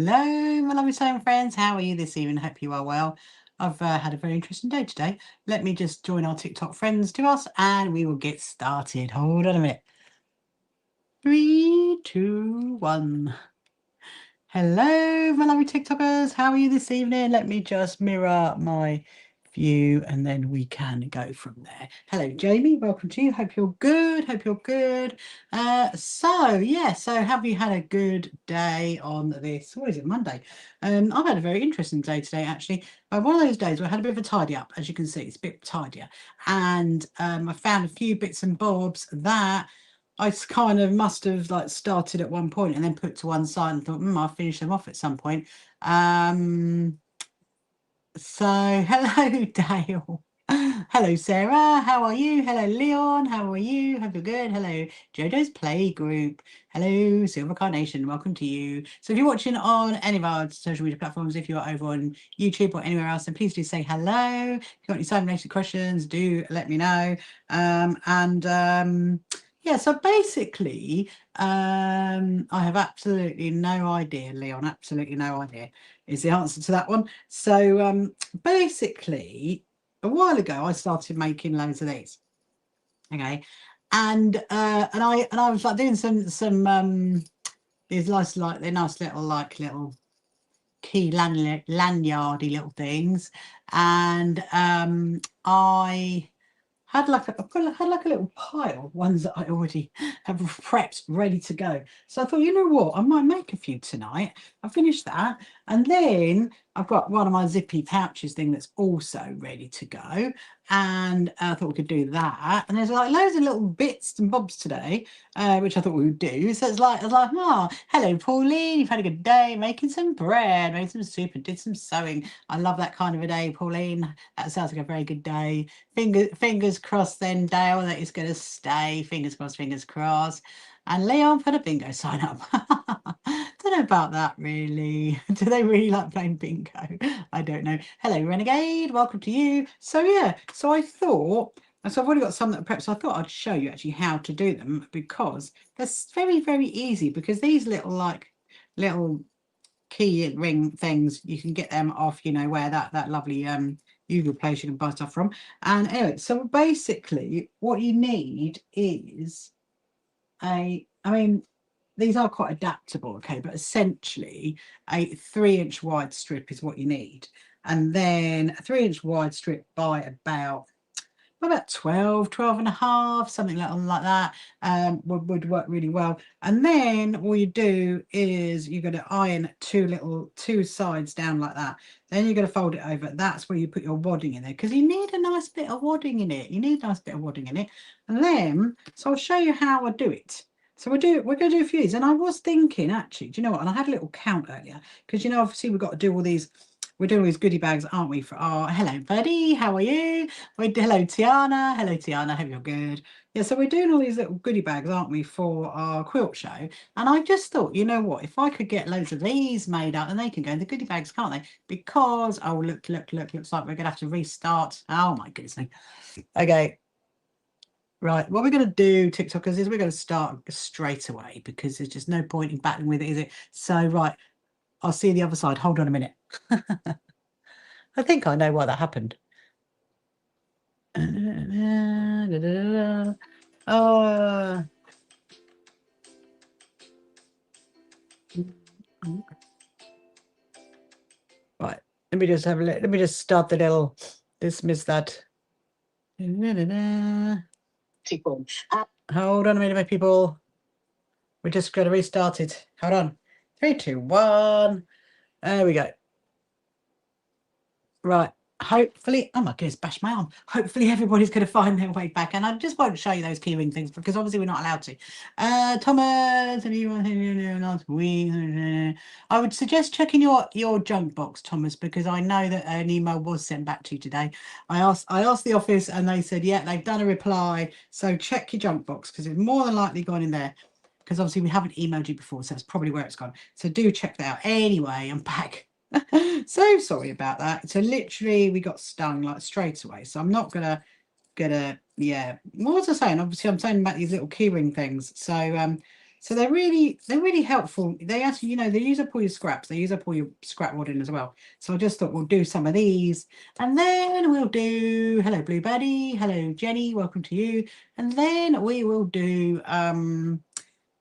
Hello, my lovely sewing friends. How are you this evening? Hope you are well. I've had a very interesting day today. Let me just join our TikTok friends to us and we will get started. Hold on a minute. 3, 2, 1. Hello, my lovely TikTokers. How are you this evening? Let me just mirror my view and then we can go from there. Hello, Jamie. Welcome to you. Hope you're good. Hope you're good. So have you had a good day on this? What is it, Monday? I've had a very interesting day today, actually. One of those days where I had a bit of a tidy up, as you can see, it's a bit tidier. And I found a few bits and bobs that I kind of must have like started at one point and then put to one side and thought, I'll finish them off at some point. So hello, Dale. Hello, Sarah. How are you? Hello, Leon. How are you? Hope you're good. Hello, Jojo's Play Group. Hello, Silver Carnation. Welcome to you. So if you're watching on any of our social media platforms, if you're over on YouTube or anywhere else, then please do say hello. If you've got any side-related questions, do let me know. Yeah, so basically, I have absolutely no idea, Leon, absolutely no idea is the answer to that one. So basically, a while ago, I started making loads of these. Okay, and I was like doing some these nice little key lanyardy little things, and I had like had like a little pile of ones that I already have prepped ready to go. So I thought, you know what, I might make a few tonight. I finished that, and then I've got one of my zippy pouches thing that's also ready to go, and I thought we could do that. And there's like loads of little bits and bobs today, which I thought we would do. So I was like, oh, hello, Pauline. You've had a good day making some bread, made some soup, and did some sewing. I love that kind of a day, Pauline. That sounds like a very good day. Fingers crossed then, Dale, that it's going to stay. Fingers crossed, fingers crossed. And Leon put a bingo sign up. Don't know about that, really. Do they really like playing bingo? I don't know. Hello, Renegade. Welcome to you. So, yeah. So I thought... So I've already got some that are prepped. So I thought I'd show you actually how to do them, because they're very, very easy, because these little key ring things, you can get them off, you know, where that lovely usual place you can buy stuff from. And anyway, so basically what you need is these are quite adaptable, okay, but essentially a 3-inch wide strip is what you need, and then a 3-inch wide strip by about 12 and a half, something like that, would work really well. And then all you do is you're going to iron two sides down like that. Then you're going to fold it over. That's where you put your wadding in there, because you need a nice bit of wadding in it. And then, so I'll show you how I do it. So we're going to do a few of these. And I was thinking, actually, do you know what? And I had a little count earlier, because, you know, obviously we've got to do all these. We're doing all these goodie bags, aren't we? For our hello, buddy. How are you? Hello, Tiana. Hello, Tiana. Hope you're good. Yeah, so we're doing all these little goodie bags, aren't we, for our quilt show? And I just thought, you know what? If I could get loads of these made up, then they can go in the goodie bags, can't they? Because oh, look, looks like we're gonna have to restart. Oh my goodness me. Okay. Right, what we're going to do, TikTokers, is we're going to start straight away, because there's just no point in battling with it, is it? So, right, I'll see you the other side. Hold on a minute. I think I know why that happened. Right, let me just have a look. Let me just start the little dismiss that. Hold on a minute, my people. We're just going to restart it. Hold on. 3, 2, 1. There we go. Right. Hopefully, oh my goodness, bash my arm. Hopefully everybody's going to find their way back, and I just won't show you those keyring things, because obviously we're not allowed to. Thomas, last week, I would suggest checking your junk box, Thomas, because I know that an email was sent back to you today. I asked the office, and they said, yeah, they've done a reply, so check your junk box, because it's more than likely gone in there, because obviously we haven't emailed you before, so that's probably where it's gone. So do check that out. Anyway, I'm back. So sorry about that. So literally we got stung like straight away. So I'm not gonna yeah. What was I saying? Obviously I'm saying about these little keyring things. So So they're really helpful. They actually, you know, they use up all your scraps. They use up all your scrap wood in as well. So I just thought we'll do some of these, and then we'll do hello Blue Buddy, hello Jenny, welcome to you, and then we will do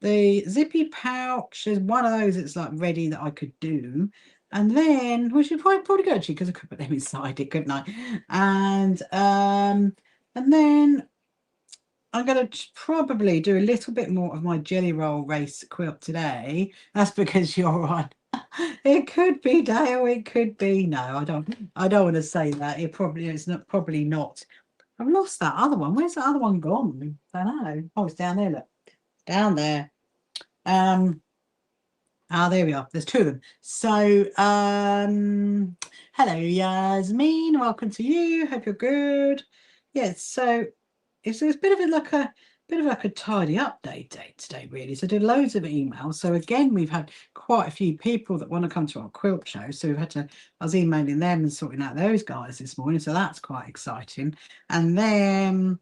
the zippy pouch. There's one of those that's like ready that I could do. And then, which is probably good actually, because I could put them inside it, couldn't I? And then I'm going to probably do a little bit more of my jelly roll race quilt today. That's because you're on. It could be Dale, it could be no. I don't want to say that. It's not probably not. I've lost that other one. Where's the other one gone? I don't know. Oh, it's down there. Look, down there. There we are. There's two of them. So, hello, Yasmin. Welcome to you. Hope you're good. Yeah. So it's a bit of a tidy update day today, really. So I did loads of emails. So again, we've had quite a few people that want to come to our quilt show. So we've had to. I was emailing them and sorting out those guys this morning. So that's quite exciting. And then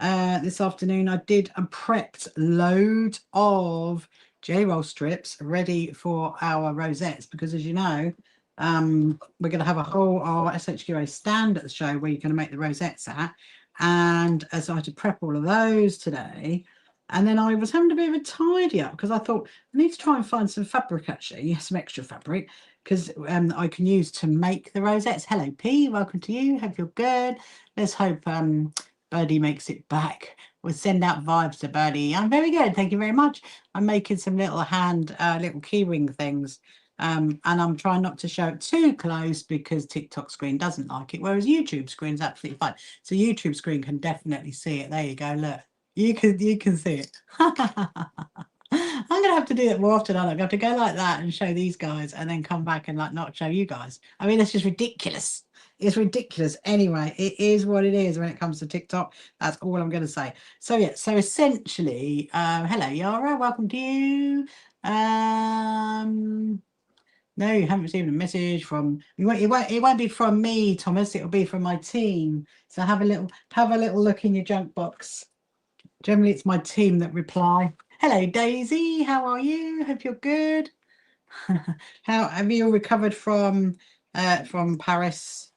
this afternoon, I did and prepped loads of J-roll strips ready for our rosettes, because as you know, we're going to have a whole SHQA stand at the show where you're going to make the rosettes at. And so I had to prep all of those today. And then I was having a bit of a tidy up because I thought I need to try and find some fabric, actually, some extra fabric, because I can use to make the rosettes. Hello, P. Welcome to you. Hope you're good. Let's hope Birdie makes it back. We'll send out vibes to Birdie. I'm very good. Thank you very much. I'm making some little little key ring things. And I'm trying not to show it too close because TikTok screen doesn't like it, whereas YouTube screen is absolutely fine. So YouTube screen can definitely see it. There you go. Look, you can see it. I'm gonna have to do it more often. I'm gonna have to go like that and show these guys, and then come back and like not show you guys. I mean, it's just ridiculous. It's ridiculous. Anyway, it is what it is when it comes to TikTok. That's all I'm going to say. So yeah, so essentially, hello Yara, welcome to you. No, you haven't received a message from it won't be from me, Thomas. It'll be from my team. So have a little look in your junk box. Generally it's my team that reply. Hello Daisy, how are you? Hope you're good. How have you recovered from Paris?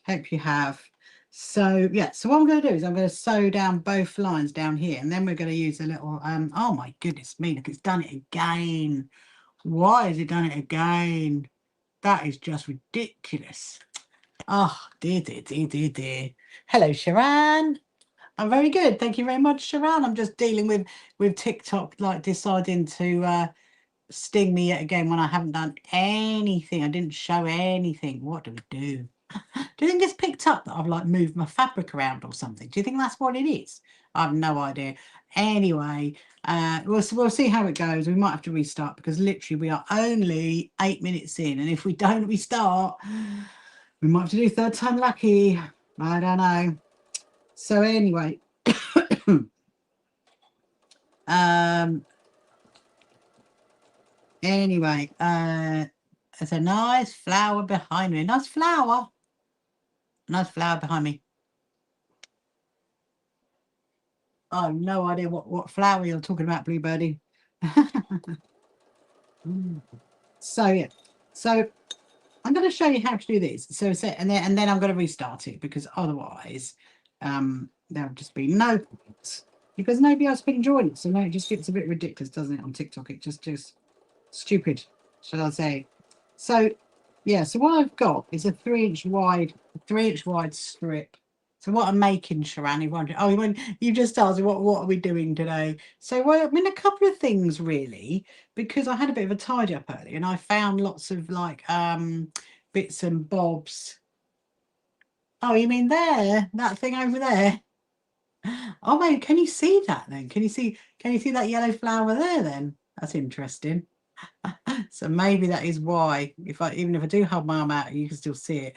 Hope you have. So yeah, so what I'm going to do is I'm going to sew down both lines down here, and then we're going to use a little oh my goodness me, look, it's done it again. Why has it done it again? That is just ridiculous. Oh dear. Hello Sharon. I'm very good, thank you very much, Sharon. I'm just dealing with TikTok like deciding to sting me yet again when I haven't done anything. I didn't show anything. What do we do? Do you think it's picked up that I've like moved my fabric around or something? Do you think that's what it is? I have no idea. Anyway, we'll see how it goes. We might have to restart because literally we are only 8 minutes in, and if we don't restart, we might have to do third time lucky. I don't know. So anyway, there's a nice flower behind me. Nice flower behind me. I have no idea what flower you're talking about, Blue Birdie. So yeah, so I'm going to show you how to do this. So and then I'm going to restart it, because otherwise there'll just be no points, because nobody else can join it. So now it just gets a bit ridiculous, doesn't it, on TikTok? It just stupid, shall I say. So yeah, so what I've got is a 3-inch wide strip. So what I'm making, Sharon, you just asked me what are we doing today? So well, I mean, a couple of things really, because I had a bit of a tidy up earlier and I found lots of like bits and bobs. Oh, you mean there, that thing over there? Oh mate, can you see that then? Can you see that yellow flower there then? That's interesting. So maybe that is why, even if I do hold my arm out, you can still see it.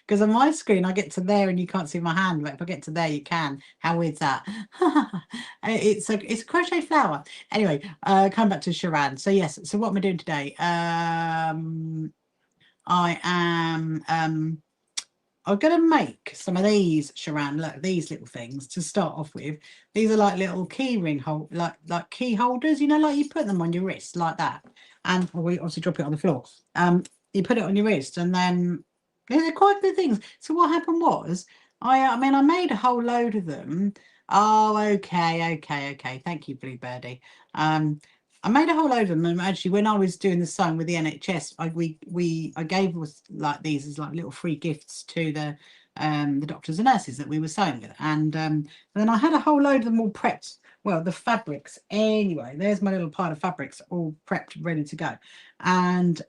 Because on my screen I get to there and you can't see my hand, but if I get to there you can. How is that? It's a crochet flower. Anyway, come back to Sharon. So yes, so what am I doing today? I am I'm going to make some of these, Sharon, look, these little things to start off with. These are like little key ring like key holders, you know, like you put them on your wrist like that. And we obviously drop it on the floor. You put it on your wrist and then they're quite good things. So what happened was, I mean, I made a whole load of them. Oh, okay. Thank you, Blue Birdie. I made a whole load of them, and actually, when I was doing the sewing with the NHS, I gave us like these as like little free gifts to the doctors and nurses that we were sewing with, and then I had a whole load of them all prepped. Well, the fabrics anyway. There's my little pile of fabrics all prepped, ready to go, and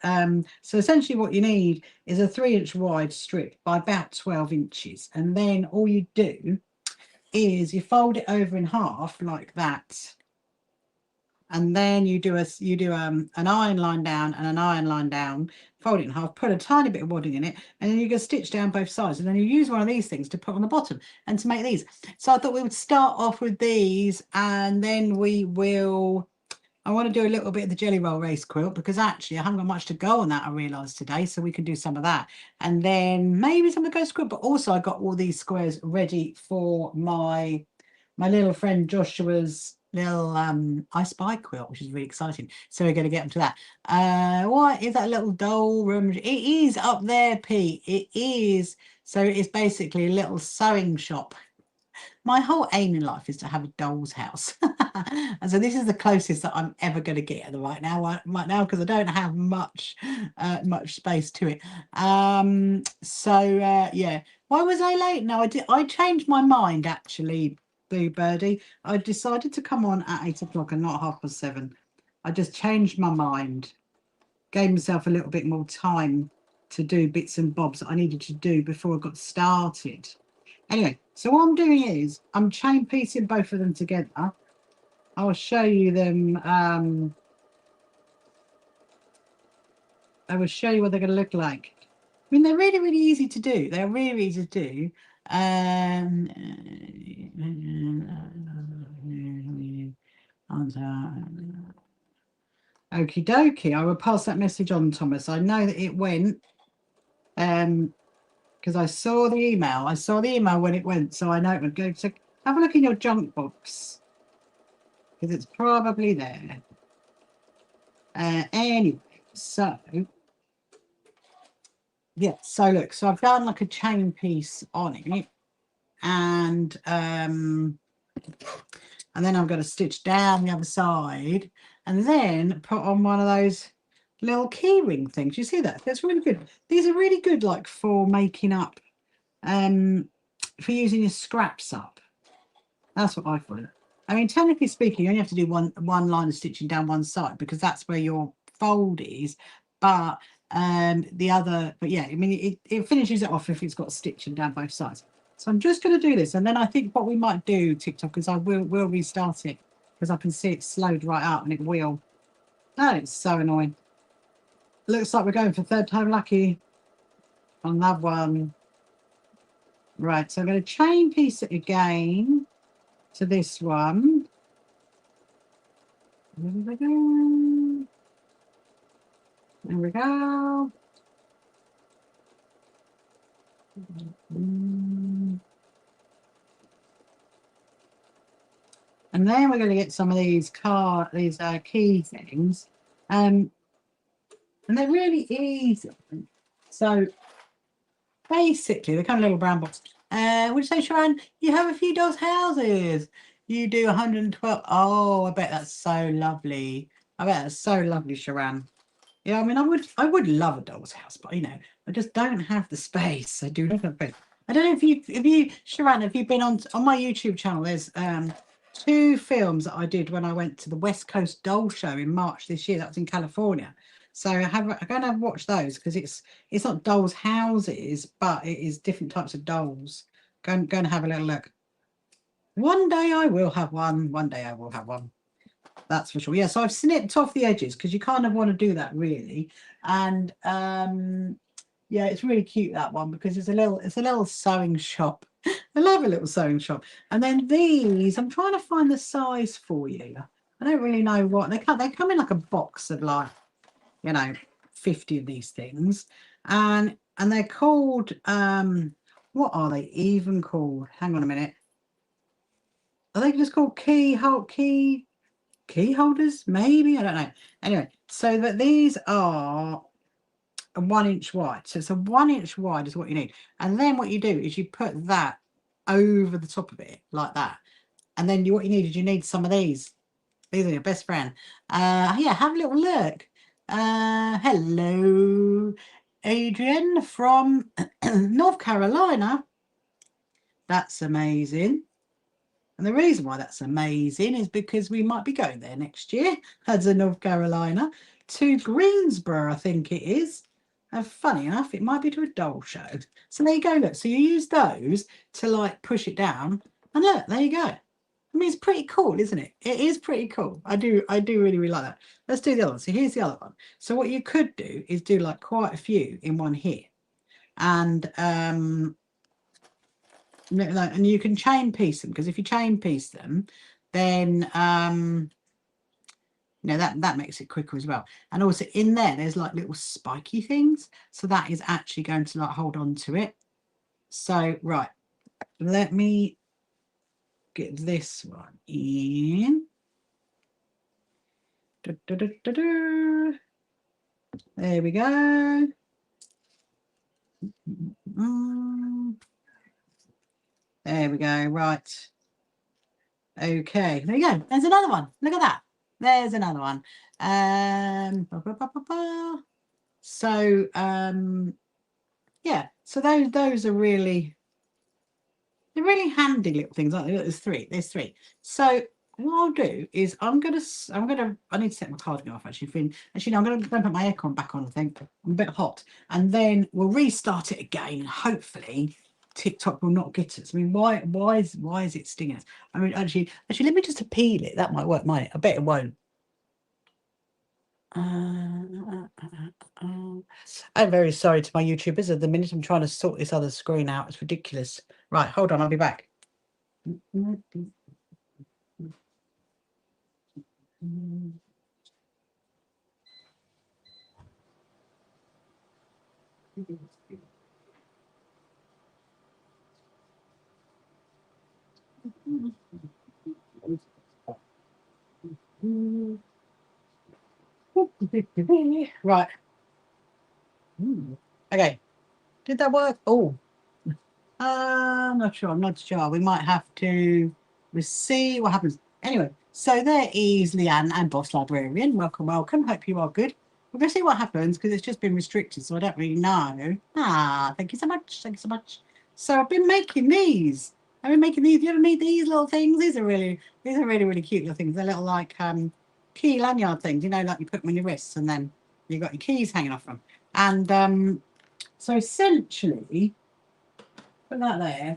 so essentially, what you need is a 3-inch wide strip by about 12 inches, and then all you do is you fold it over in half like that. And then you do an iron line down and an iron line down, fold it in half, put a tiny bit of wadding in it, and then you can stitch down both sides. And then you use one of these things to put on the bottom and to make these. So I thought we would start off with these, and then I want to do a little bit of the jelly roll race quilt, because actually I haven't got much to go on that, I realised today, so we can do some of that. And then maybe some of the ghost quilt, but also I got all these squares ready for my little friend Joshua's little I Spy quilt, which is really exciting. So we're going to get into that. What is that little doll room? It is up there, Pete. It is. So it's basically a little sewing shop. My whole aim in life is to have a doll's house. And so this is the closest that I'm ever going to get right now, because I don't have much space to it. Yeah. Why was I late? No, I changed my mind, actually, Blue Birdie. I decided to come on at 8 o'clock and not 7:30. I just changed my mind, gave myself a little bit more time to do bits and bobs that I needed to do before I got started. Anyway, so what I'm doing is I'm chain piecing both of them together. I'll show you them. I will show you what they're going to look like. I mean, they're really, really easy to do. They're really easy to do. Okie dokie. I will pass that message on, Thomas. I know that it went. Because I saw the email. I saw the email when it went, so I know it would go. So have a look in your junk box, because it's probably there. Anyway, so yeah. So look, so I've done like a chain piece on it, and then I'm going to stitch down the other side, and then put on one of those little key ring things. You see that? That's really good. These are really good, like for making up, for using your scraps up. That's what I thought. I mean, technically speaking, you only have to do one line of stitching down one side, because that's where your fold is. But the other, but yeah, I mean, it finishes it off if it's got stitching down both sides. So I'm just going to do this, and then I think what we might do, TikTok, is I will restart it, because I can see it slowed right up, and it will. Oh, it's so annoying. Looks like we're going for third time lucky on that one. Right, so I'm going to chain piece it again to this one. There we go. There we go. And then we're going to get some of these key things, and they're really easy. So basically, they come in a little brown box. Would you say, Sharon, you have a few dolls' houses? You do 112. Oh, I bet that's so lovely. I bet that's so lovely, Sharon. Yeah, I mean, I would love a doll's house, but I just don't have the space. I do not have space. I don't know if you, Sharon, have you been on my YouTube channel? There's 2 films that I did when I went to the West Coast Doll Show in March this year. That was in California. So I'm going to watch those, because it's not dolls' houses, but it is different types of dolls. Go and have a little look. One day I will have one. One day I will have one. That's for sure. Yeah, so I've snipped off the edges, because you kind of want to do that, really. And yeah, it's really cute, that one, because it's a little sewing shop. I love a little sewing shop. And then these, I'm trying to find the size for you. I don't really know what they come in, like a box of like, 50 of these things, and they're called What are they even called? Hang on a minute. Are they just called key holders? Maybe, I don't know. Anyway, so that these are a 1 inch wide. So it's a 1 inch wide is what you need. And then what you do is you put that over the top of it like that. And then what you need is you need some of these. These are your best friend. Yeah, have a little look. Hello, Adrian from North Carolina. That's amazing. And the reason why that's amazing is because we might be going there next year as a North Carolina to Greensboro, I think it is. And funny enough, it might be to a doll show. So there you go, look. So you use those to like push it down. And look, there you go. I mean, it's pretty cool, isn't it? It is pretty cool. I do really, really like that. Let's do the other one. So here's the other one. So what you could do is do like quite a few in one here. And and you can chain piece them, because if you chain piece them, then that makes it quicker as well. And also in there's like little spiky things, so that is actually going to like hold on to it. So right, let me get this one in. There we go. There we go. Right. Okay, there you go. There's another one. Look at that. There's another one. So yeah, so those are really, they're really handy little things, aren't they? There's three. So what I'll do is I need to set my cardigan off actually. No, I'm gonna put my aircon back on. I think I'm a bit hot, and then we'll restart it again. Hopefully TikTok will not get us. I mean, why is it stinging us? I mean, actually, let me just appeal it. That might work, might it? I bet it won't. I'm very sorry to my YouTubers. At the minute, I'm trying to sort this other screen out. It's ridiculous. Right, hold on. I'll be back. Right. Okay. Did that work? Oh. I'm not sure. We might have to see what happens. Anyway, so there is Leanne and Boss Librarian. Welcome. Hope you are good. We're going to see what happens because it's just been restricted, so I don't really know. Thank you so much. So I've been making these. You ever made these little things? These are really, really cute little things. They're little like key lanyard things, like you put them on your wrists and then you've got your keys hanging off them. And so essentially, put that there.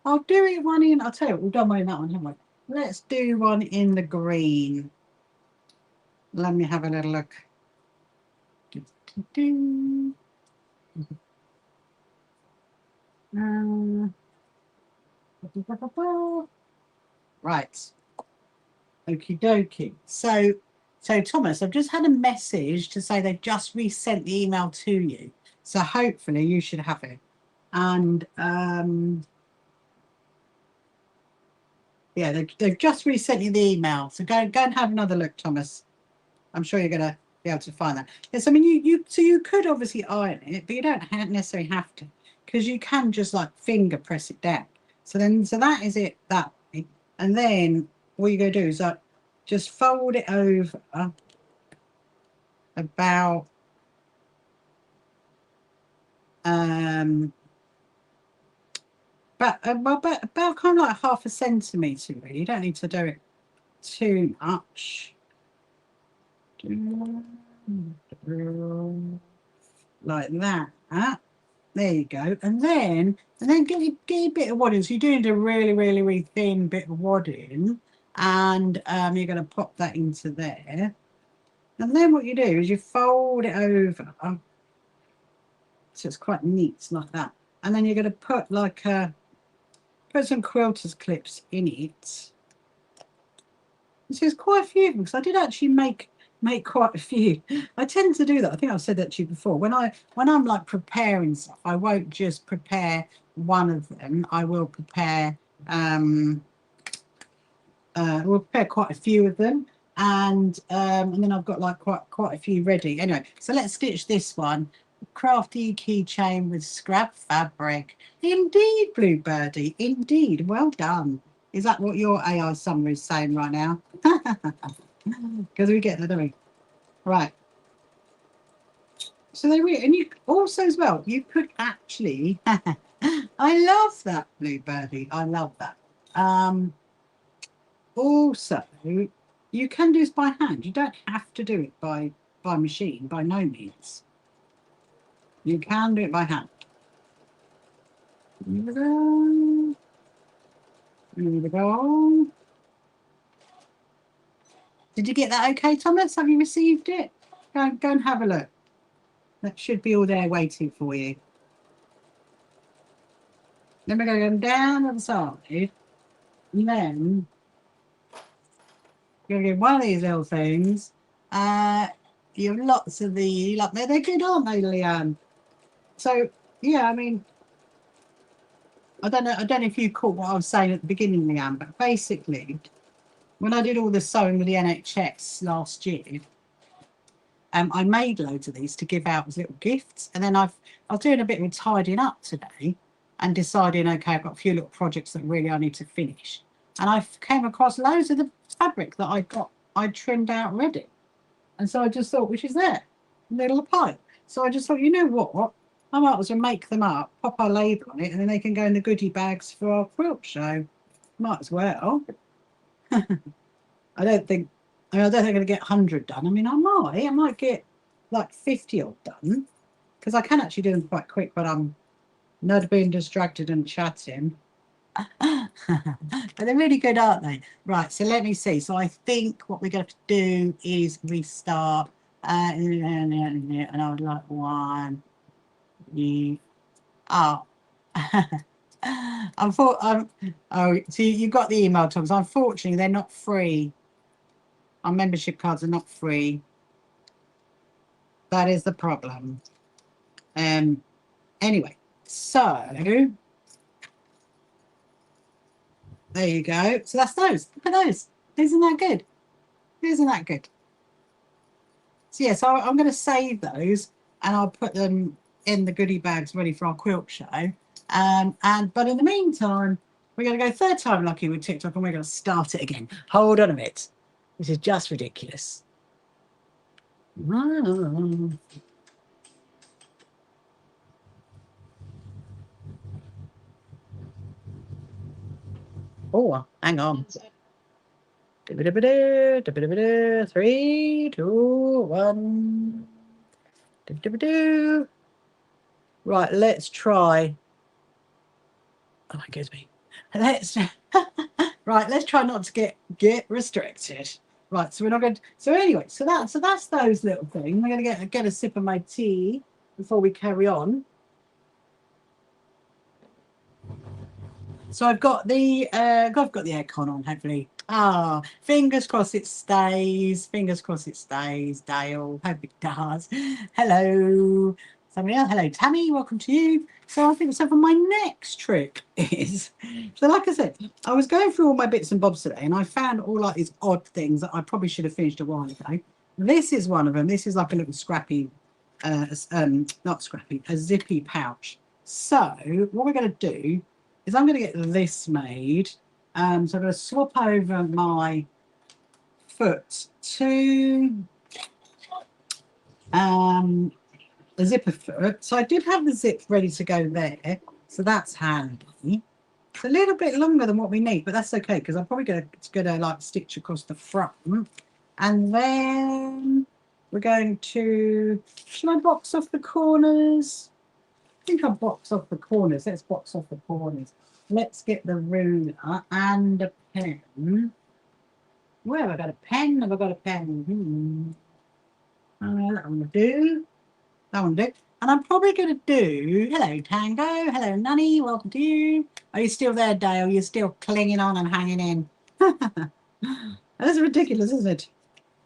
I'll do it one in, I'll tell you what, we've done one in that one, haven't we? Let's do one in the green. Let me have a little look. Right. Okie dokie. So Thomas, I've just had a message to say they've just resent the email to you. So hopefully you should have it. And yeah, they've just resent you the email. So go and have another look, Thomas. I'm sure you're gonna be able to find that. Yes, I mean you could obviously iron it, but you don't necessarily have to, because you can just like finger press it down. So that is it that way. And then what you're gonna do is just fold it over about about kind of like 1/2 centimetre really. You don't need to do it too much. Like that. There you go. And then get a bit of wadding. So you're doing a really, really, really thin bit of wadding, and you're going to pop that into there. And then what you do is you fold it over, so it's quite neat like that. And then you're going to put like put some quilters clips in it. So there's quite a few of them, because I did actually make make quite a few. I tend to do that. I think I've said that to you before. When I'm like preparing stuff, I won't just prepare one of them. I will prepare we'll prepare quite a few of them, and then I've got like quite a few ready. Anyway, so let's stitch this one. Crafty keychain with scrap fabric. Indeed, Bluebirdie. Indeed. Well done. Is that what your AI summary is saying right now? Because we get that, don't we? Right. So they really, and you also as well, you could actually, I love that, Bluebirdie. I love that. Also, you can do this by hand. You don't have to do it by machine, by no means. You can do it by hand. Here we go. Here we go. Did you get that okay, Thomas? Have you received it? Go and have a look. That should be all there waiting for you. Then we're going to go down the side. And then you're going to get one of these little things. You have lots of the, like, they're good, aren't they, Leanne? So, yeah, I mean, I don't know if you caught what I was saying at the beginning, Leanne, but basically, when I did all the sewing with the NHS last year, I made loads of these to give out as little gifts. And then I was doing a bit of tidying up today and deciding, okay, I've got a few little projects that really I need to finish. And I came across loads of the fabric that I trimmed out ready. And so I just thought, which is there, little pipe. So I just thought, you know what? I might as well make them up, pop our label on it, and then they can go in the goodie bags for our quilt show. Might as well. I don't think I'm going to get 100 done. I mean, I might get like 50 odd done, because I can actually do them quite quick, but I'm not being distracted and chatting. But they're really good, aren't they? Right, so let me see. So I think what we're going to do is restart. And I would like one. Oh. Oh, so you got the email, Tom. So unfortunately, they're not free. Our membership cards are not free. That is the problem. Anyway, so there you go. So that's those. Look at those. Isn't that good? Isn't that good? So yeah, so I'm going to save those and I'll put them in the goodie bags ready for our quilt show. But in the meantime, we're going to go third time lucky with TikTok and we're going to start it again. Hold on a minute. This is just ridiculous. Oh, hang on. 3, 2, 1. Right, let's try. Oh, my goodness me. Let's try not to get restricted. Right, so we're not going to. So anyway, so that's those little things. I'm going to get a sip of my tea before we carry on. So I've got the aircon on, hopefully. Ah, fingers crossed it stays. Fingers crossed it stays, Dale. Hope it does. Hello. Somebody else. Hello, Tammy. Welcome to you. So I think so for my next trick is, so like I said, I was going through all my bits and bobs today and I found all like these odd things that I probably should have finished a while ago. This is one of them. This is like a little scrappy, not scrappy, a zippy pouch. So what we're going to do is I'm going to get this made. So I'm going to swap over my foot to a zipper foot. So I did have the zip ready to go there. So that's handy. It's a little bit longer than what we need, but that's okay because I'm probably going to like stitch across the front. And then we're going to, should I box off the corners? I think I'll box off the corners. Let's box off the corners. Let's get the ruler and a pen. Where have I got a pen? Have I got a pen? That one will do. That one will do. And I'm probably going to do, hello Tango, hello Nunny, welcome to you. Are you still there, Dale? You're still clinging on and hanging in. That's ridiculous, isn't it?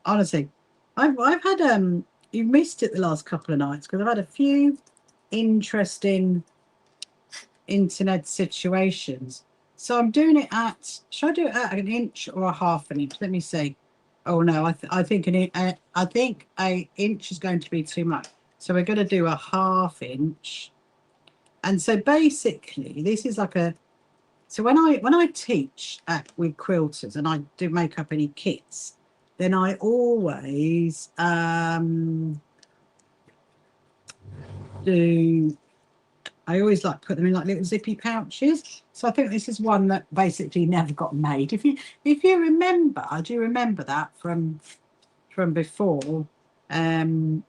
Honestly. I've had you've missed it the last couple of nights because I've had a few interesting internet situations. So I'm doing it at, should I do it at 1 inch or 1/2 an inch? Let me see. Oh no, I think I think 1 inch is going to be too much. So we're going to do 1/2 inch. And so basically, this is like a. So when I teach with quilters and I do make up any kits, then I always do. I always like put them in like little zippy pouches. So I think this is one that basically never got made. If you remember, do you remember that from before? When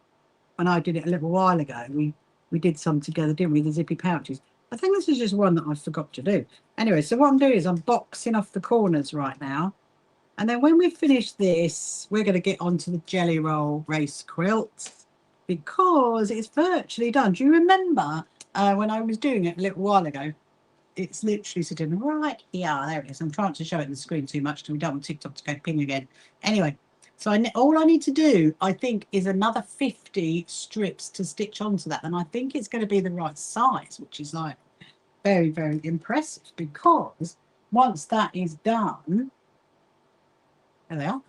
I did it a little while ago, we did some together, didn't we? The zippy pouches. I think this is just one that I forgot to do. Anyway, so what I'm doing is I'm boxing off the corners right now. And then when we finish this, we're going to get onto the jelly roll race quilt because it's virtually done. Do you remember when I was doing it a little while ago? It's literally sitting right here. There it is. I'm trying to show it on the screen too much because we don't want TikTok to go ping again. Anyway, so all I need to do, I think, is another 50 strips to stitch onto that. And I think it's going to be the right size, which is like very, very impressive because once that is done, there they are.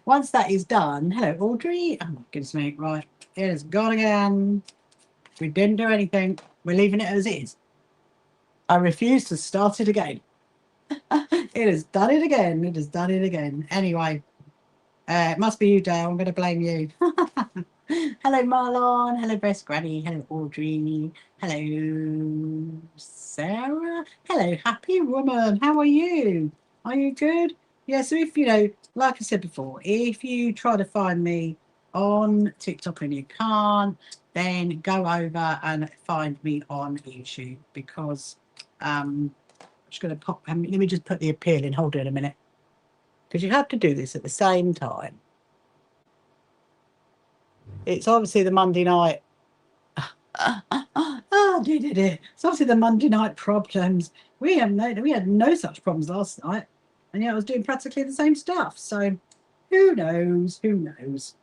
Once that is done, hello, Audrey. Oh, my goodness me. Right, it is gone again. We didn't do anything. We're leaving it as is. I refuse to start it again. It has done it again. It has done it again. Anyway, it must be you, Dale. I'm going to blame you. Hello, Marlon. Hello, Best Granny. Hello, Audrey. Hello, Sarah. Hello, Happy Woman. How are you? Are you good? Yeah, so if, like I said before, if you try to find me on TikTok and you can't, then go over and find me on YouTube because I'm just going to pop, let me just put the appeal in. Hold on a minute. Because you have to do this at the same time. It's obviously the Monday night. It's obviously the Monday night problems. We had no such problems last night, and yet I was doing practically the same stuff. So who knows? Who knows?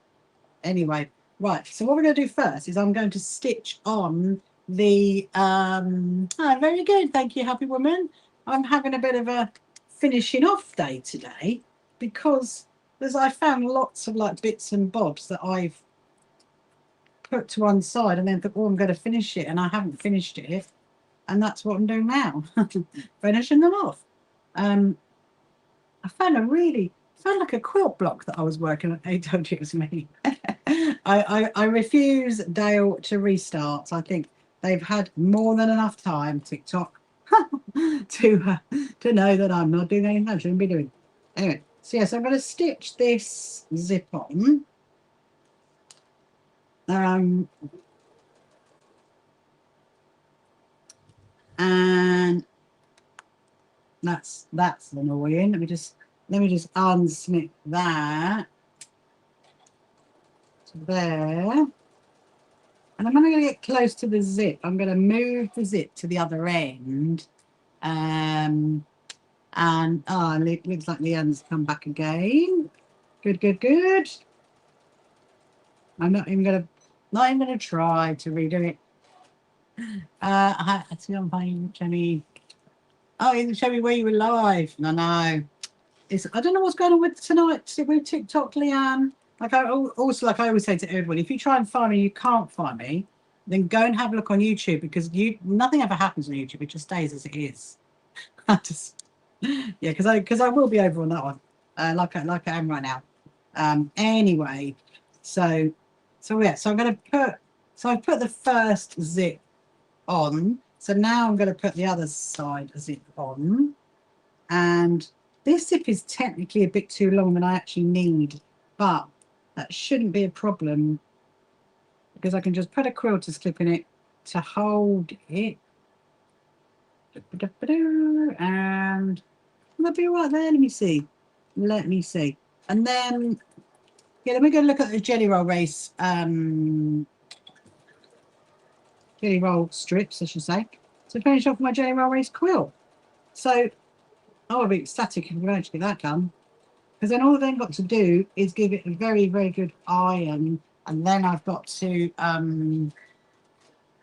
Anyway, right. So what we're going to do first is I'm going to stitch on the. Very good. Thank you, Happy Woman. I'm having a bit of a finishing off day today because I found lots of like bits and bobs that I've put to one side and then thought, oh, I'm going to finish it, and I haven't finished it, and that's what I'm doing now, finishing them off. I found like a quilt block that I was working on. I told you it was me. I refuse, Dale, to restart. I think they've had more than enough time, TikTok, to know that I'm not doing anything I shouldn't be doing. Anyway, so yes, I'm going to stitch this zip on. And that's annoying. Let me just unsnip that to there. And I'm going to get close to the zip. I'm going to move the zip to the other end. And it looks like Leanne's come back again. Good. I'm not even going to try to redo it. I see I'm fine, Jenny. Oh, you show me where you were live. No. I don't know what's going on with tonight with TikTok, Leanne. Like I always say to everybody, if you try and find me, you can't find me, then go and have a look on YouTube because nothing ever happens on YouTube. It just stays as it is. Because I will be over on that one, like I am right now. Anyway, so yeah. So I'm going to put. So I put the first zip on. So now I'm going to put the other side zip on, and this zip is technically a bit too long than I actually need, but that shouldn't be a problem because I can just put a quilter's clip in it to hold it. And that'll be right there. Let me see. And then, yeah, then we're going to look at the jelly roll race, jelly roll strips, I should say, to finish off my jelly roll race quilt. So I'll be ecstatic if we manage to get that done. because then all I've then got to do is give it a very, very good iron, and then I've got to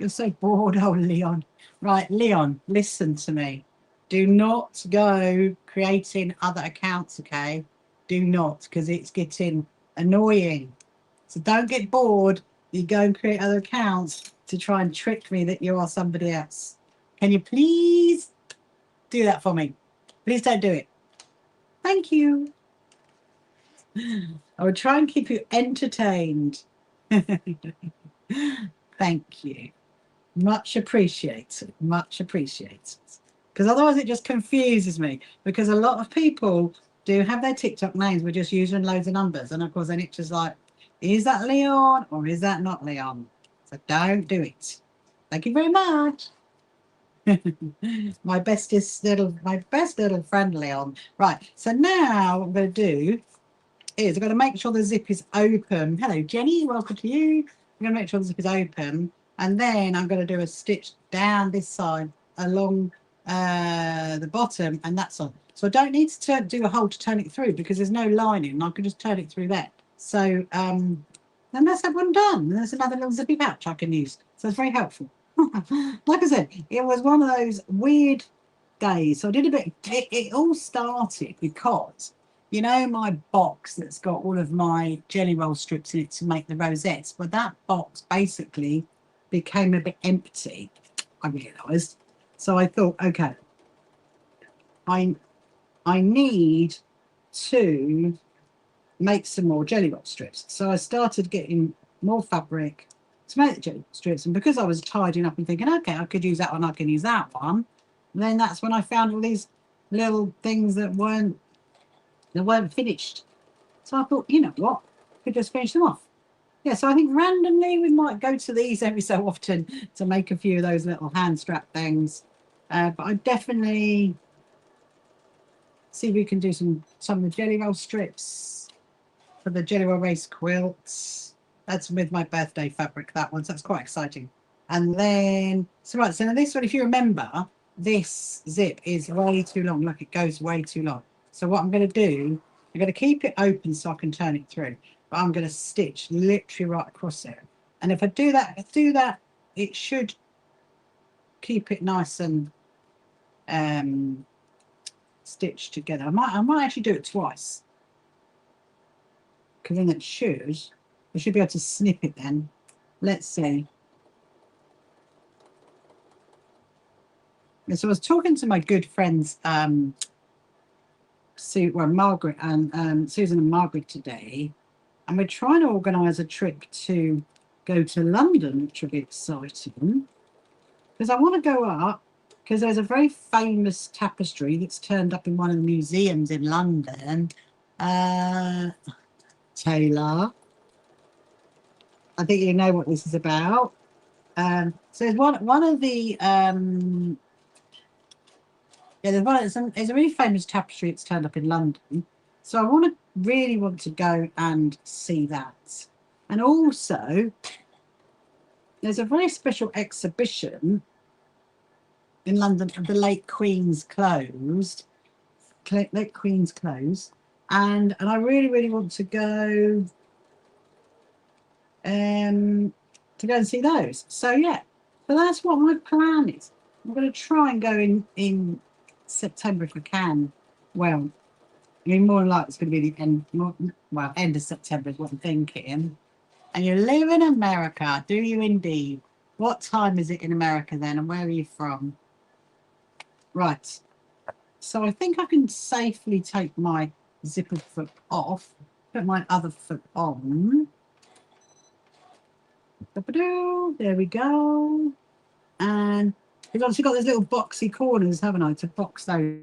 you're so bored, oh Leon. Right, Leon, listen to me. Do not go creating other accounts, okay? Do not, because it's getting annoying. So don't get bored. You go and create other accounts to try and trick me that you are somebody else. Can you please do that for me? Please don't do it. Thank you. I will try and keep you entertained. Thank you. Much appreciated. Much appreciated. Because otherwise it just confuses me. Because a lot of people do have their TikTok names. We're just using loads of numbers. And of course then it's just like, is that Leon or is that not Leon? So don't do it. Thank you very much. my best little friend Leon. Right. So now what I'm going to do is I'm going to make sure the zip is open. Hello, Jenny. Welcome to you. I'm going to make sure the zip is open. And then I'm going to do a stitch down this side along the bottom and that side. So I don't need to do a hole to turn it through because there's no lining. I can just turn it through there. So then that's that one done. There's another little zippy pouch I can use. So it's very helpful. Like I said, it was one of those weird days. So I did a bit, it all started because, you know, my box that's got all of my jelly roll strips in it to make the rosettes, but that box basically became a bit empty, I realised. So I thought, okay, I need to make some more jelly roll strips. So I started getting more fabric to make the jelly roll strips. And because I was tidying up and thinking, okay, I could use that one, I can use that one. And then that's when I found all these little things that weren't finished. So I thought, you know what, I could just finish them off. Yeah, so I think randomly we might go to these every so often to make a few of those little hand strap things. But I definitely see if we can do some of the jelly roll strips for the jelly roll race quilts. That's with my birthday fabric, that one, so that's quite exciting. And then, so right, so now this one, if you remember, this zip is way too long. Look, it goes way too long. So what I'm going to do, I'm going to keep it open so I can turn it through. But I'm going to stitch literally right across there. And if I do that, it should keep it nice and stitched together. I might actually do it twice. Because then I should be able to snip it then. Let's see. And so I was talking to my good friends, Margaret and Susan and Margaret today, and we're trying to organise a trip to go to London, which will be exciting. Because I want to go up, because there's a very famous tapestry that's turned up in one of the museums in London. Taylor, I think you know what this is about. So there's one of the there's a really famous tapestry that's turned up in London. So I really want to go and see that. And also, there's a very special exhibition in London of the late Queen's clothes. Late Queen's clothes. And I really, really want to go and see those. So yeah, so that's what my plan is. I'm going to try and go in September if I can. Well, I mean, more than likely it's going to be the end of September is what I'm thinking. And you live in America, do you indeed? What time is it in America then, and where are you from? Right. So I think I can safely take my zippered foot off, put my other foot on. There we go. And we've obviously got those little boxy corners, haven't I, to box those.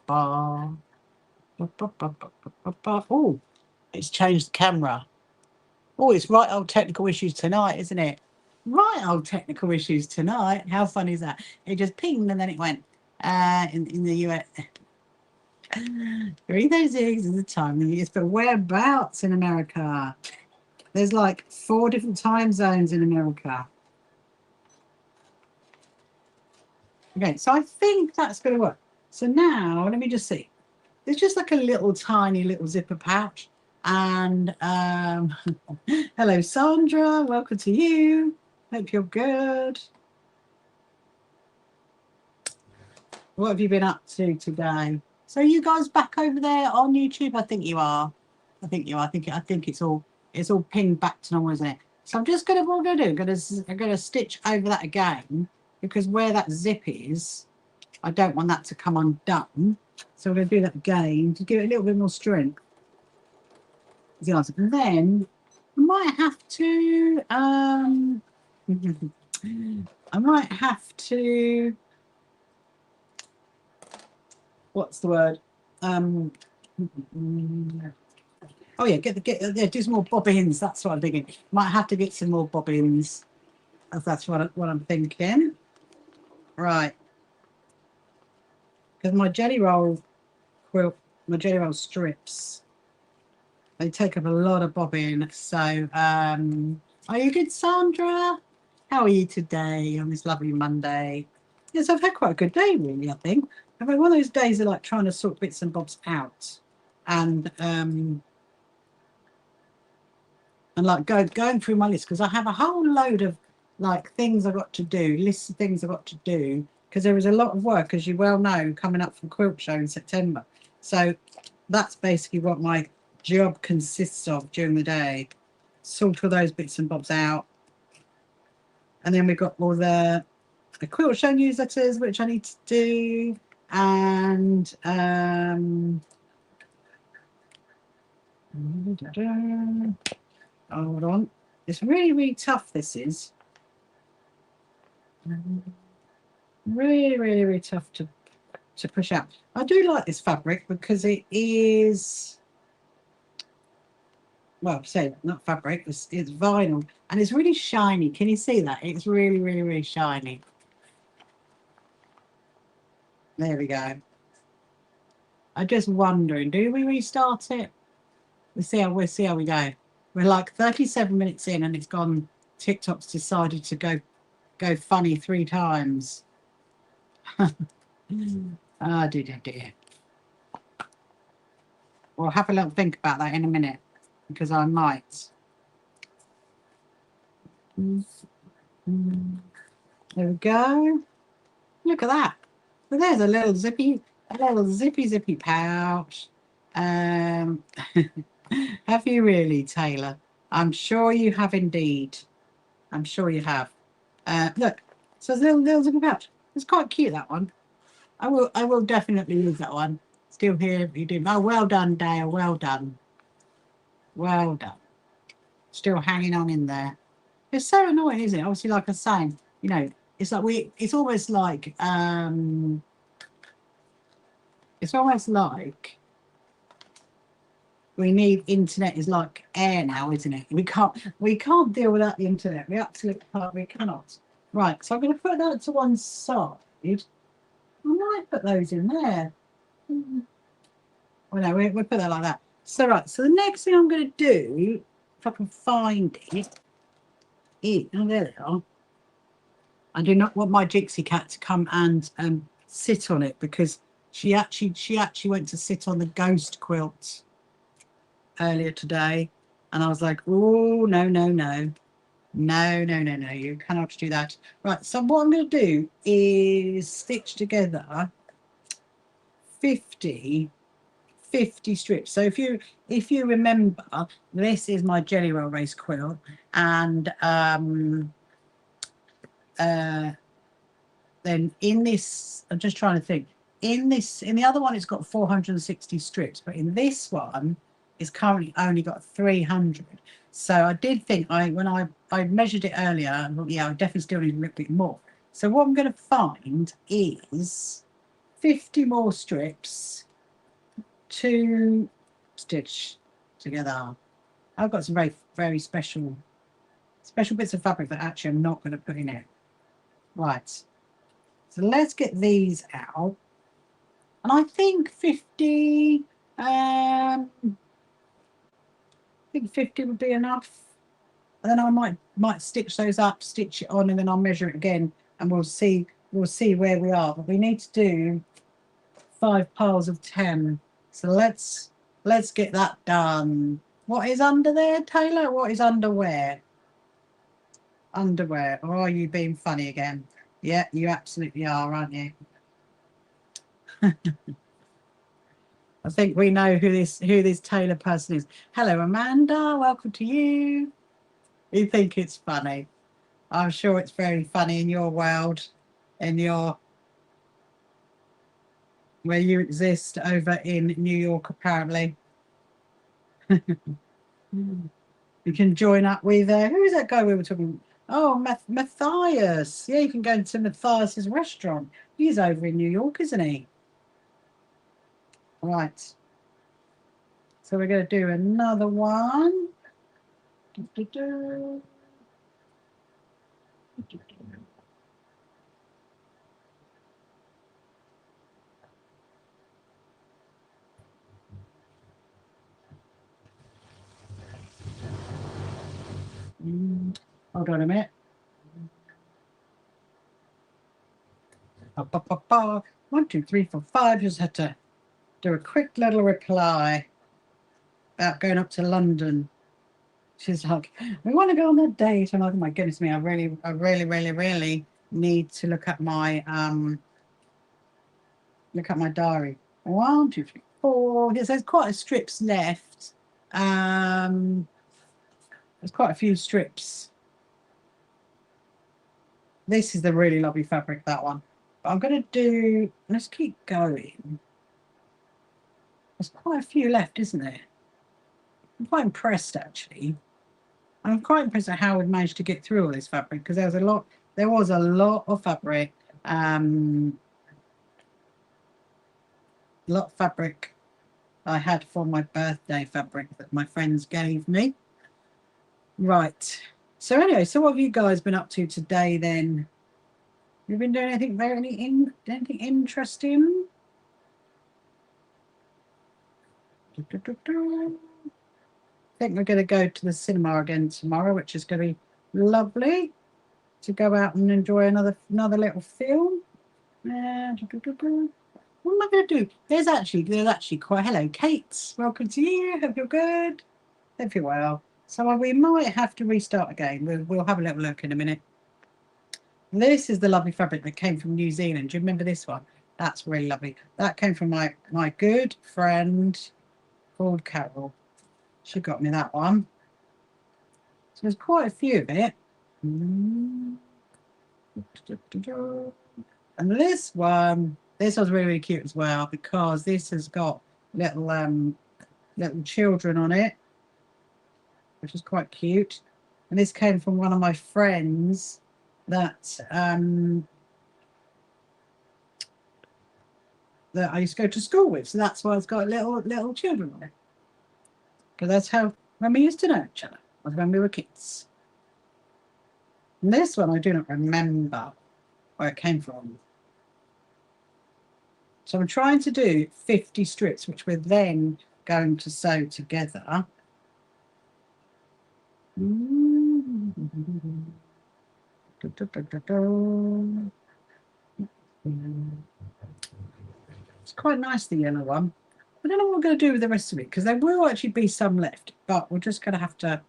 Oh, it's changed the camera. Oh, it's right old technical issues tonight, isn't it? Right old technical issues tonight. How fun is that? It just pinged and then it went in the US. 3:36 is the time of year, but whereabouts in America? There's like 4 different time zones in America. Okay, so I think that's going to work. So now, let me just see. There's just like a little tiny little zipper pouch. And hello, Sandra. Welcome to you. Hope you're good. What have you been up to today? So you guys back over there on YouTube? I think you are. I think you are. I think it's all pinged back to normal, isn't it? So I'm just gonna what I'm gonna do. I'm gonna stitch over that again because where that zip is, I don't want that to come undone. So we're gonna do that again to give it a little bit more strength. And then I might have to I might have to what's the word? Oh yeah, do some more bobbins. That's what I'm thinking. Might have to get some more bobbins. That's what I'm thinking. Right. Because my jelly roll quilt, my jelly roll strips, they take up a lot of bobbin. So are you good, Sandra? How are you today on this lovely Monday? Yes, I've had quite a good day, really, I think. I've had one of those days of like trying to sort bits and bobs out. And like going through my list because I have a whole load of like things I've got to do, lists of things I've got to do because there is a lot of work, as you well know, coming up from Quilt Show in September. So that's basically what my job consists of during the day. Sort all those bits and bobs out. And then we've got all the Quilt Show newsletters, which I need to do. And hold on. It's really, really tough, this is. Really, really, really tough to push out. I do like this fabric because it is, well, say not fabric, it's vinyl. And it's really shiny. Can you see that? It's really, really, really shiny. There we go. I'm just wondering, do we restart it? We'll see how we go. We're like 37 minutes in and it's gone. TikTok's decided to go funny 3 times. Oh dear. We'll have a little think about that in a minute because I might. There we go. Look at that. So there's a little zippy pouch. Have you really, Taylor? I'm sure you have indeed. I'm sure you have. Look, so there's a little zippy pouch. It's quite cute, that one. I will definitely use that one. Still here if you do. Oh, well done, Dale. Well done. Well done. Still hanging on in there. It's so annoying, isn't it? Obviously, like I was saying, you know, it's like it's almost like we need internet is like air now, isn't it? We can't deal without the internet. We absolutely can't. We cannot. Right, so I'm going to put that to one side. I might put those in there. Well, no, we'll put that like that. So right, so the next thing I'm going to do, if I can find it, is, oh, there they are. I do not want my Jixie cat to come and sit on it because she actually went to sit on the ghost quilt earlier today, and I was like, oh no, you cannot do that. Right, so what I'm going to do is stitch together 50 strips. So if you remember, this is my Jelly Roll Race quilt, and then in this, I'm just trying to think, in the other one it's got 460 strips, but in this one it's currently only got 300. So I did think, when I measured it earlier, yeah, I definitely still need a little bit more. So what I'm going to find is 50 more strips to stitch together. I've got some very, very special bits of fabric that actually I'm not going to put in it. Right. So let's get these out. And I think 50, I think 50 would be enough. And then I might stitch those up, stitch it on, and then I'll measure it again, and we'll see where we are. But we need to do 5 piles of 10. So let's get that done. What is under there, Taylor? What is underwear? Underwear. Or are you being funny again? Yeah, you absolutely are, aren't you? I think we know who this Taylor person is. Hello, Amanda. Welcome to you. You think it's funny? I'm sure it's very funny in your world, in your where you exist over in New York, apparently. You can join up with who is that guy we were talking? Oh, Matthias. Yeah, you can go into Matthias's restaurant. He's over in New York, isn't he? Right. So we're going to do another one. Hold on a minute. 1, 2, 3, 4, 5. Just had to do a quick little reply about going up to London. She's like, we want to go on a date. I'm like, oh my goodness me, I really need to look at my diary. 1, 2, 3, 4. There's quite a strips left. There's quite a few strips. This is the really lovely fabric, that one. But I'm going to do, let's keep going. There's quite a few left, isn't there? I'm quite impressed, actually. I'm quite impressed at how we managed to get through all this fabric, because there was a lot of fabric. Lot of fabric I had for my birthday fabric that my friends gave me. Right. So anyway, so what have you guys been up to today then? You've been doing anything anything interesting? I think we're going to go to the cinema again tomorrow, which is going to be lovely to go out and enjoy another little film. What am I going to do? There's actually quite. Hello, Kate. Welcome to you. Hope you're good. Hope you're well. So we might have to restart again. We'll have a little look in a minute. This is the lovely fabric that came from New Zealand. Do you remember this one? That's really lovely. That came from my good friend called Carol. She got me that one. So there's quite a few of it. And this one's really cute as well, because this has got little children on it, which is quite cute. And this came from one of my friends that I used to go to school with. So that's why it's got little children on it. Because that's how when we used to know each other, was when we were kids. And this one I do not remember where it came from. So I'm trying to do 50 strips, which we're then going to sew together. It's quite nice, the yellow one. I don't know what we're going to do with the rest of it, because there will actually be some left, but we're just going to have to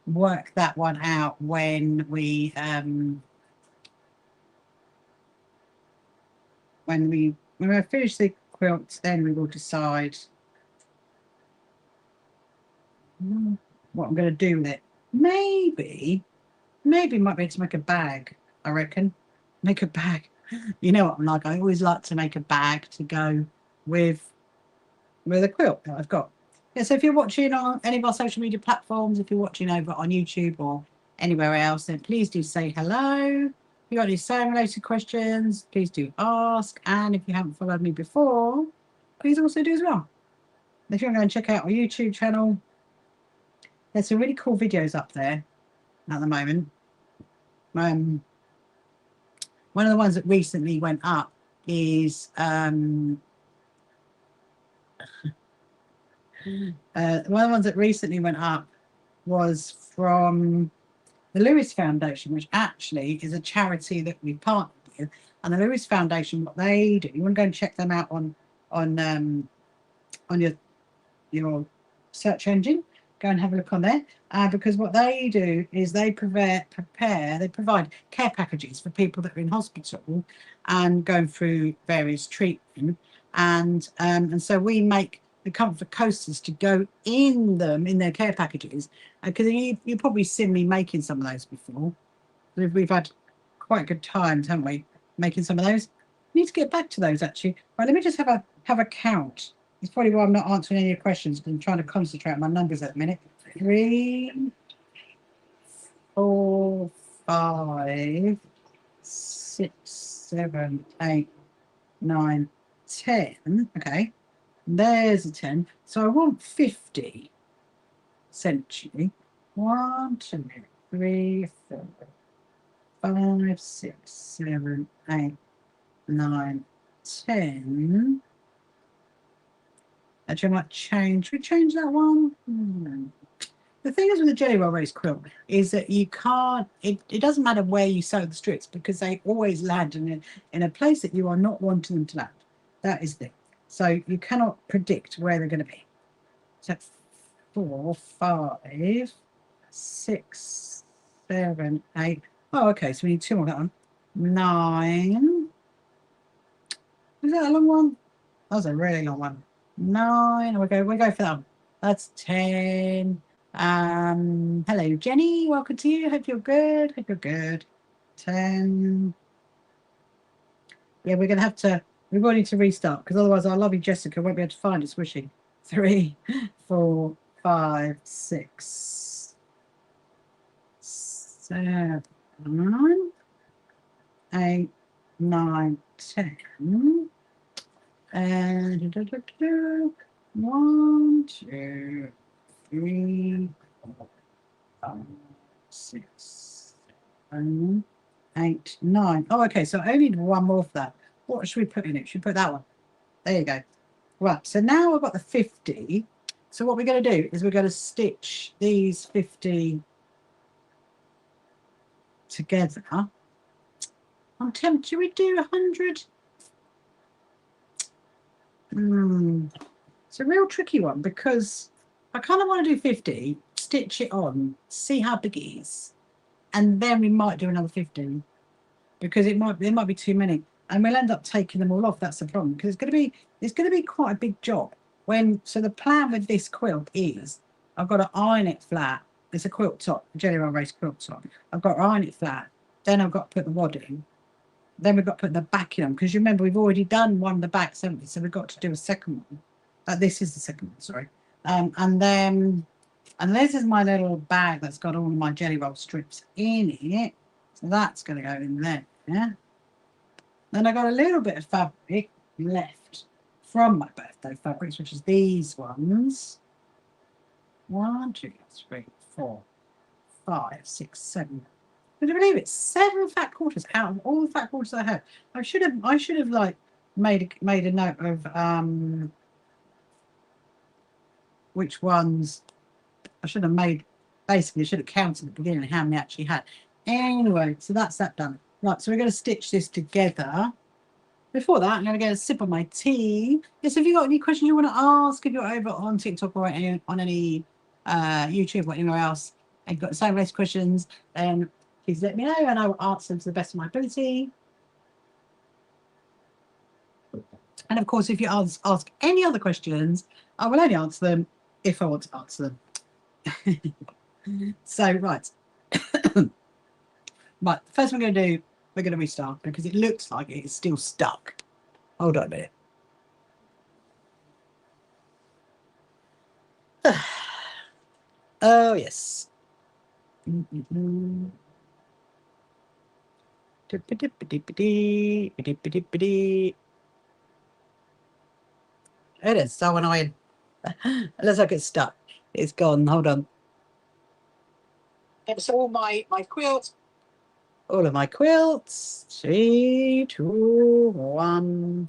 work that one out when we finish the quilts. Then we will decide what I'm going to do with it. Maybe might be able to make a bag. I reckon make a bag. You know what I'm like. I always like to make a bag to go with a quilt that I've got. Yeah, so if you're watching on any of our social media platforms, if you're watching over on YouTube or anywhere else, then please do say hello. If you've got any sewing related questions, please do ask. And if you haven't followed me before, please also do as well. If you want to go and check out our YouTube channel, there's some really cool videos up there at the moment. One of the ones that recently went up is One of the ones that recently went up was from the Lewis Foundation, which actually is a charity that we partnered with. And the Lewis Foundation, what they do, you want to go and check them out on your search engine. Go and have a look on there, because what they do is they provide care packages for people that are in hospital and going through various treatment, and so we make the comfort coasters to go in them in their care packages, because you've probably seen me making some of those before. We've had quite good times, haven't we, making some of those. I need to get back to those actually. Right, let me just have a count. It's probably why I'm not answering any of your questions, because I'm trying to concentrate on my numbers at the minute. 3, 4, 5, 6, 7, 8, 9, 10. Okay, there's a 10. So I want 50, essentially. 1, 2, 3, 4, 5, 6, 7, 8, 9, 10. Actually, I might change. Should we change that one? The thing is with the Jelly Roll Race quilt is that you can't, it doesn't matter where you sew the strips, because they always land in a place that you are not wanting them to land. That is the thing. So you cannot predict where they're going to be. So 4, 5, 6, 7, 8. Oh, okay. So we need 2 more. That one. 9. Was that a long one? That was a really long one. 9. We go for that one. That's 10. Hello Jenny, welcome to you. Hope you're good. 10. Yeah, we're gonna have to, we will need to restart, because otherwise our lovely Jessica won't be able to find us, will she? 3, 4, 5, 6, 7, 8, 9, 10. And 1, 2, 3, 4, 5, 6, 7, 8, 9. Oh, okay. So I only need one more for that. What should we put in it? Should we put that one? There you go. Right. So now I've got the 50. So what we're going to do is we're going to stitch these 50 together. I'm tempted. Should we do 100? It's a real tricky one, because I kind of want to do 50, stitch it on, see how big it is, and then we might do another 50, because there might be too many, and we'll end up taking them all off. That's the problem, because it's going to be quite a big job. So the plan with this quilt is I've got to iron it flat. It's a quilt top, Jelly Roll Race quilt top. I've got to iron it flat. Then I've got to put the wad in. Then we've got to put the back in, because you remember we've already done one of the backs, haven't we? So we've got to do a second one. This is the second one, sorry. And this is my little bag that's got all of my Jelly Roll strips in it. So that's going to go in there. Yeah. Then I got a little bit of fabric left from my birthday fabrics, which is these ones. 1, 2, 3, 4, 5, 6, 7. Would you believe it? 7 fat quarters out of all the fat quarters I have. I should have like made a note of which ones I should have made. Basically, I should have counted at the beginning how many I actually had. Anyway, so that's that done. Right, so we're going to stitch this together. Before that, I'm going to get a sip of my tea. Yes, if you've got any questions you want to ask, if you're over on TikTok or on any YouTube or anywhere else, and you've got the same race questions, then please let me know and I will answer them to the best of my ability. And of course, if you ask any other questions, I will only answer them if I want to answer them. So, right. Right, the first one we're going to do, we're going to restart, because it looks like it is still stuck. Hold on a minute. Oh, yes. It is so annoying. Unless I get stuck. It's gone. Hold on. It's all my quilts. All of my quilts. 3, 2, 1.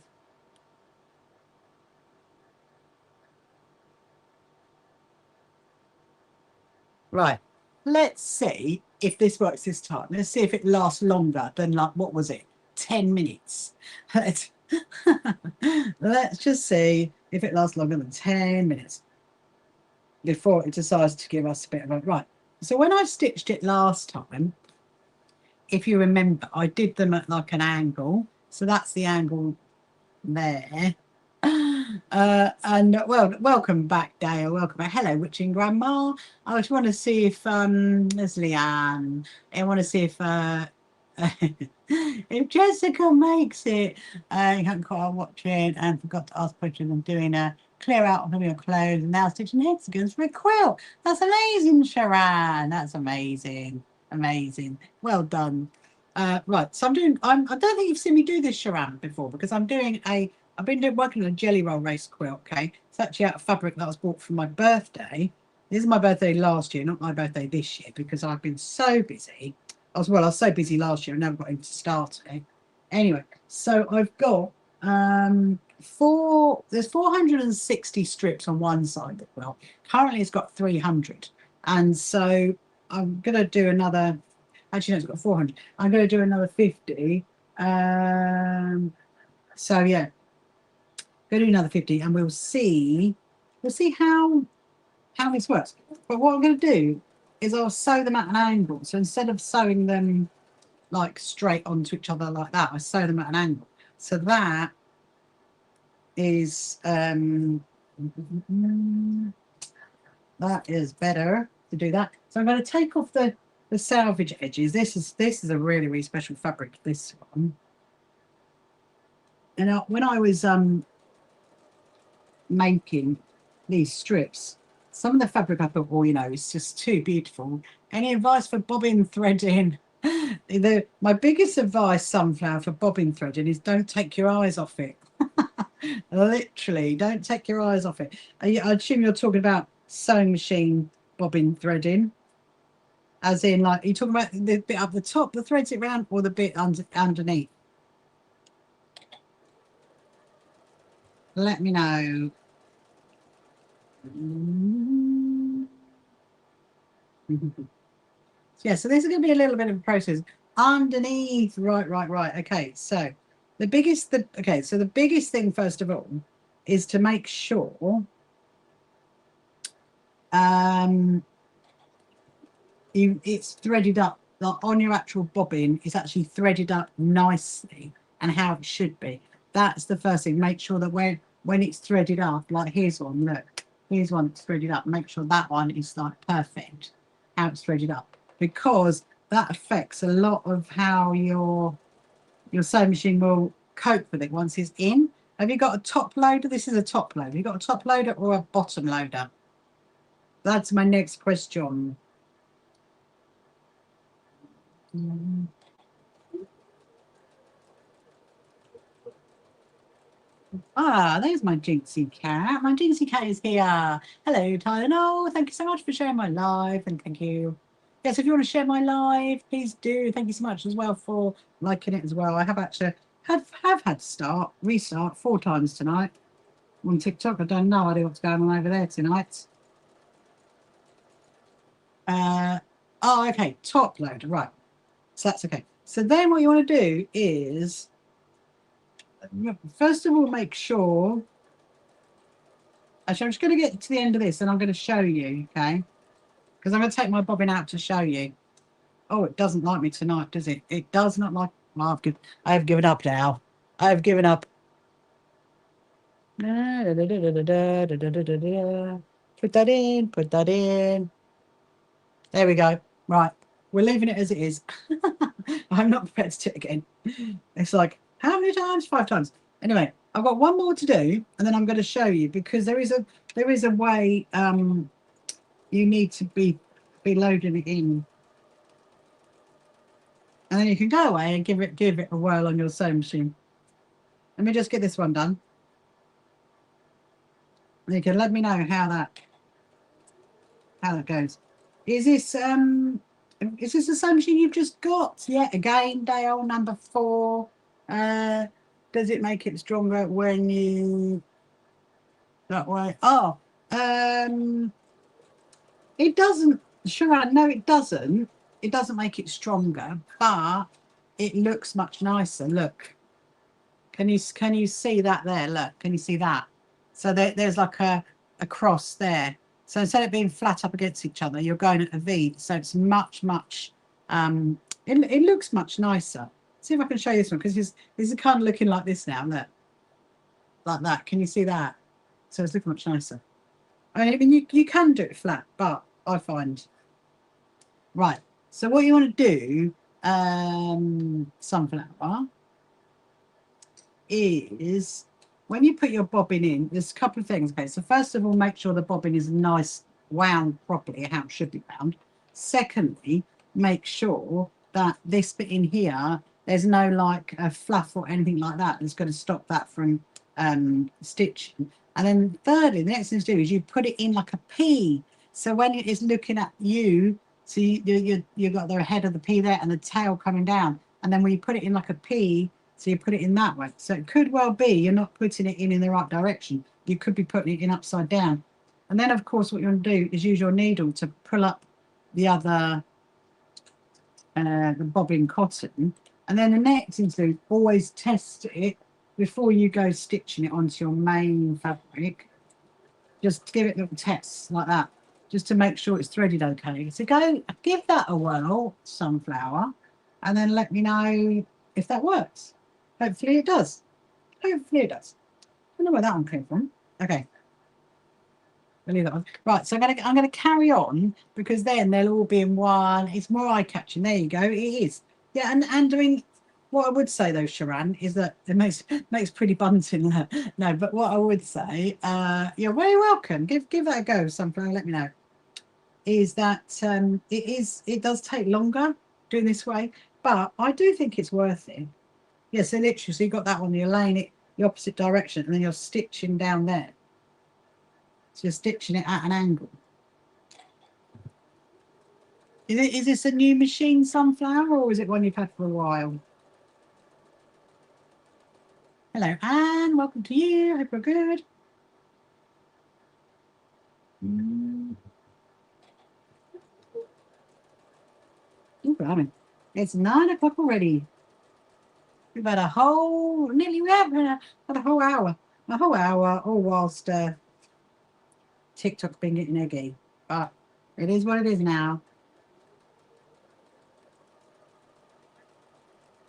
Right. Let's see if this works this time. Let's see if it lasts longer than, like, what was it? 10 minutes. Let's just see if it lasts longer than 10 minutes before it decides to give us a bit of a... Right. So when I stitched it last time, if you remember, I did them at like an angle. So that's the angle there. And well, welcome back, Dale. Welcome back. Hello, Witching Grandma. I just want to see if there's Leanne. I want to see if if Jessica makes it. You haven't quite watching and forgot to ask questions. I'm doing a clear out of your clothes and now stitching hexagons for a quilt. That's amazing, Sharon. That's amazing. Amazing. Well done. Right, so I don't think you've seen me do this, Sharon, before, because I've been working on a jelly roll race quilt. Okay, it's actually out of fabric that was bought for my birthday. This is my birthday last year, not my birthday this year, because I've been so busy. I was so busy last year, I never got into starting. Anyway, so I've got there's 460 strips on one side of the quilt. Currently, it's got 300, and so I'm gonna do another. Actually, no, it's got 400. I'm going to do another 50. So yeah, go do another 50, and we'll see how this works. But what I'm going to do is I'll sew them at an angle. So instead of sewing them like straight onto each other like that, I sew them at an angle. So that is better to do that. So I'm going to take off the salvage edges. This is a really, really special fabric, this one. And when I was making these strips, some of the fabric I thought, well, you know, it's just too beautiful. Any advice for bobbin threading? My biggest advice, Sunflower, for bobbin threading is don't take your eyes off it. Literally, don't take your eyes off it. I assume you're talking about sewing machine bobbin threading. As in, like, are you talking about the bit up the top that threads it round, or the bit underneath? Let me know. Yeah, so this is going to be a little bit of a process. Underneath, right. Okay, so the biggest thing, first of all, is to make sure it's threaded up, like on your actual bobbin, it's actually threaded up nicely and how it should be. That's the first thing. Make sure that when it's threaded up, like here's one, look, here's one that's threaded up. Make sure that one is like perfect, how it's threaded up, because that affects a lot of how your sewing machine will cope with it once it's in. Have you got a top loader? This is a top loader. Have you got a top loader or a bottom loader? That's my next question. Ah, there's my Jinxie cat. My Jinxie cat is here. Hello, Tylenol. Thank you so much for sharing my live, and thank you. Yes, if you want to share my live, please do. Thank you so much as well for liking it as well. I have actually have had to restart 4 times tonight on TikTok. I don't know idea what's going on over there tonight. Oh, okay, top load, right. So that's okay. So then what you want to do is, first of all, make sure. Actually, I'm just going to get to the end of this and I'm going to show you, okay? Because I'm going to take my bobbin out to show you. Oh, it doesn't like me tonight, does it? It does not like... Well, I have given up now. I have given up. Put that in, put that in. There we go. Right. We're leaving it as it is. I'm not prepared to do it again. It's like, how many times? 5 times. Anyway, I've got one more to do, and then I'm going to show you, because there is a way you need to be loading it in, and then you can go away and give it a whirl on your sewing machine. Let me just get this one done. And you can let me know how that goes. Is this the sewing machine you've just got? Yeah, again, Dale, number 4. Does it make it stronger when you that way? Oh, it doesn't. Sure, no, it doesn't. It doesn't make it stronger, but it looks much nicer. Look, can you see that there? Look, can you see that? So there's like a cross there. So instead of being flat up against each other, you're going at a V. So it's much it looks much nicer. See if I can show you this one, because this is kind of looking like this now. Look, like that. Can you see that? So it's looking much nicer. I mean, you can do it flat, but I find right. So what you want to do, sunflower, is when you put your bobbin in, there's a couple of things. Okay, so first of all, make sure the bobbin is nice, wound properly, how it should be wound. Secondly, make sure that this bit in here, there's no like a fluff or anything like that that's going to stop that from stitching. And then thirdly, the next thing to do is you put it in like a P. So when it is looking at you, so you've got the head of the P there and the tail coming down. And then when you put it in like a P, so you put it in that way. So it could well be you're not putting it in the right direction. You could be putting it in upside down. And then, of course, what you want to do is use your needle to pull up the other, the bobbin cotton. And then the next thing to do, always test it before you go stitching it onto your main fabric. Just give it little tests like that, just to make sure it's threaded okay. So go give that a whirl, sunflower, and then let me know if that works. Hopefully it does. Hopefully it does. I don't know where that one came from. Okay. I'll leave that one. Right, so I'm gonna carry on, because then they'll all be in one. It's more eye-catching. There you go. It is. Yeah, and I mean, what I would say though, Sharon, is that it makes pretty bunting there. No, but what I would say, you're very welcome. Give that a go, sunflower. Let me know. Is that it does take longer doing this way, but I do think it's worth it. Yeah, so literally, so you've got that one, you're laying it the opposite direction, and then you're stitching down there. So you're stitching it at an angle. Is this a new machine, sunflower, or is it one you've had for a while? Hello, Anne. Welcome to you. Hope you're good. Oh, blimey. It's 9 o'clock already. We've had a whole, nearly, we have had a whole hour. A whole hour, all whilst TikTok's been getting eggy. But it is what it is now.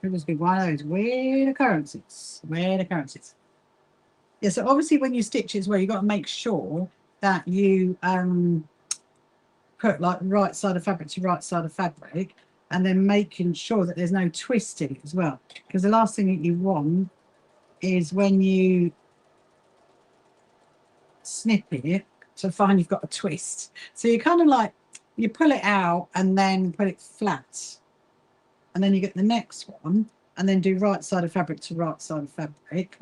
It must be one of those weird occurrences. Weird occurrences. Yeah, so obviously when you stitch as well, you've got to make sure that you put like right side of fabric to right side of fabric, and then making sure that there's no twisting as well. Because the last thing that you want is when you snip it to find you've got a twist. So you kind of like, you pull it out and then put it flat. And then you get the next one and then do right side of fabric to right side of fabric.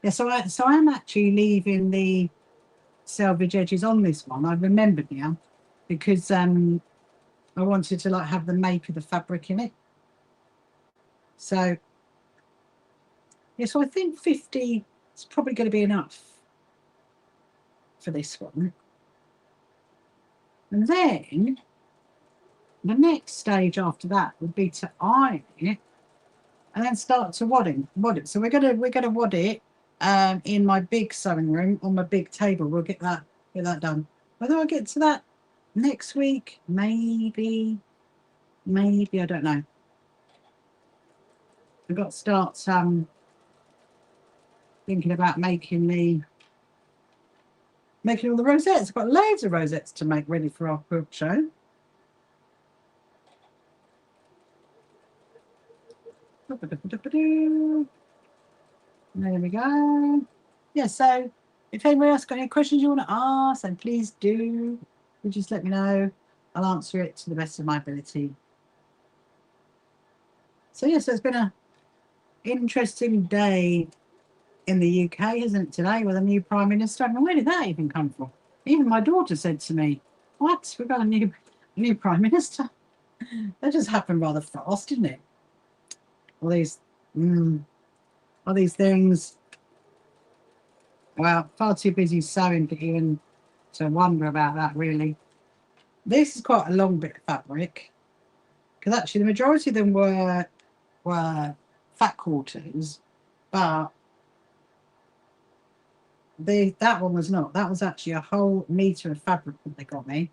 Yeah, so I'm actually leaving the selvage edges on this one. I remembered now, because I wanted to like have the make of the fabric in it. So yeah, so I think 50 is probably going to be enough for this one. And then the next stage after that would be to iron it and then start to wad it. So we're gonna wad it in my big sewing room on my big table. We'll get that done. Whether I get to that next week, maybe I don't know. I've got to start thinking about making all the rosettes. I've got loads of rosettes to make ready for our quilt show. There we go. Yeah, so if anybody else got any questions you want to ask, then please do. You just let me know. I'll answer it to the best of my ability. So yeah, so it's been an interesting day in the UK, hasn't it, today, with a new Prime Minister? I mean, where did that even come from? Even my daughter said to me, what? We've got a new Prime Minister? That just happened rather fast, didn't it? All these things. Well, far too busy sewing to even to wonder about that, really. This is quite a long bit of fabric, because actually the majority of them were fat quarters, but that one was not. That was actually a whole metre of fabric that they got me,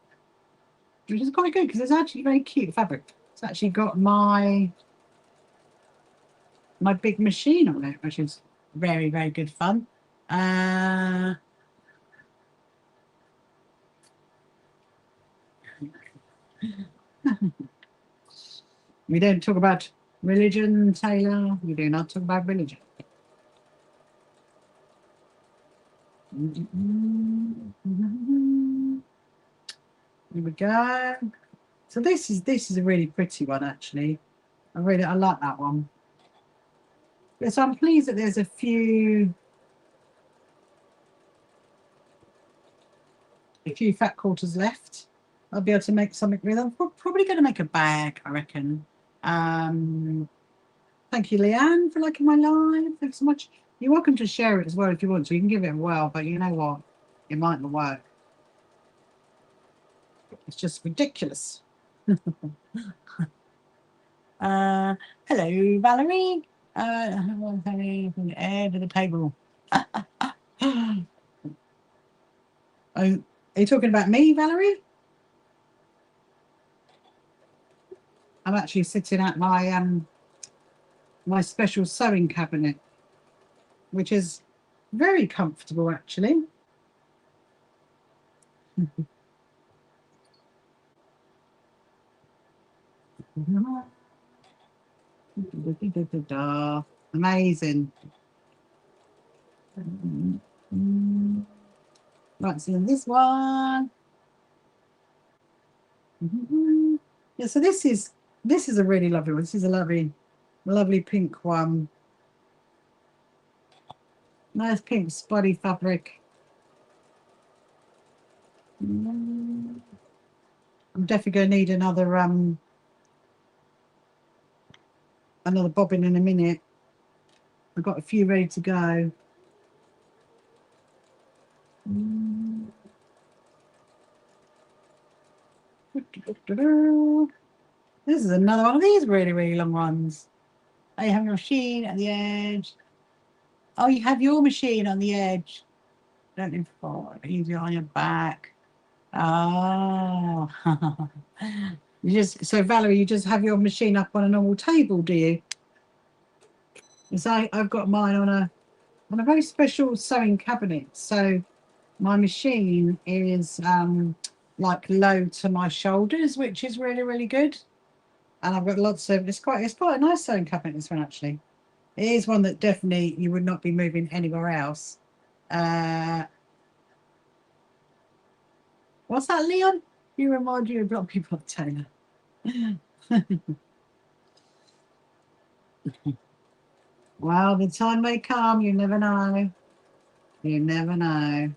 which is quite good because it's actually very cute fabric. It's actually got my big machine on it, which is very, very good fun. We don't talk about religion, Taylor. We do not talk about religion. Here we go. So this is a really pretty one, actually. I like that one. So I'm pleased that there's a few fat quarters left. I'll be able to make something with them. We're probably going to make a bag, I reckon. Thank you, Leanne, for liking my live. Thanks so much. You're welcome to share it as well if you want to. You can give it a whirl, but you know what? It might not work. It's just ridiculous. Hello, Valerie. Air to the table. Oh, are you talking about me, Valerie? I'm actually sitting at my my special sewing cabinet, which is very comfortable, actually. Amazing. Right, so this one. Yeah, so this is a really lovely one. This is a lovely pink one. Nice pink spotty fabric. I'm definitely going to need another bobbin in a minute. I've got a few ready to go. This is another one of these really, really long ones. Oh, you have your machine at the edge. Oh, you have your machine on the edge. Don't lean forward. Easy on your back. Oh. So Valerie, you just have your machine up on a normal table, do you? Because I've got mine on a very special sewing cabinet. So my machine is like low to my shoulders, which is really, really good. And I've got lots of it's quite a nice sewing cabinet, this one actually. It is one that definitely you would not be moving anywhere else. What's that, Leon? You remind you of a lot of people of Taylor. Well, the time may come, you never know. You never know.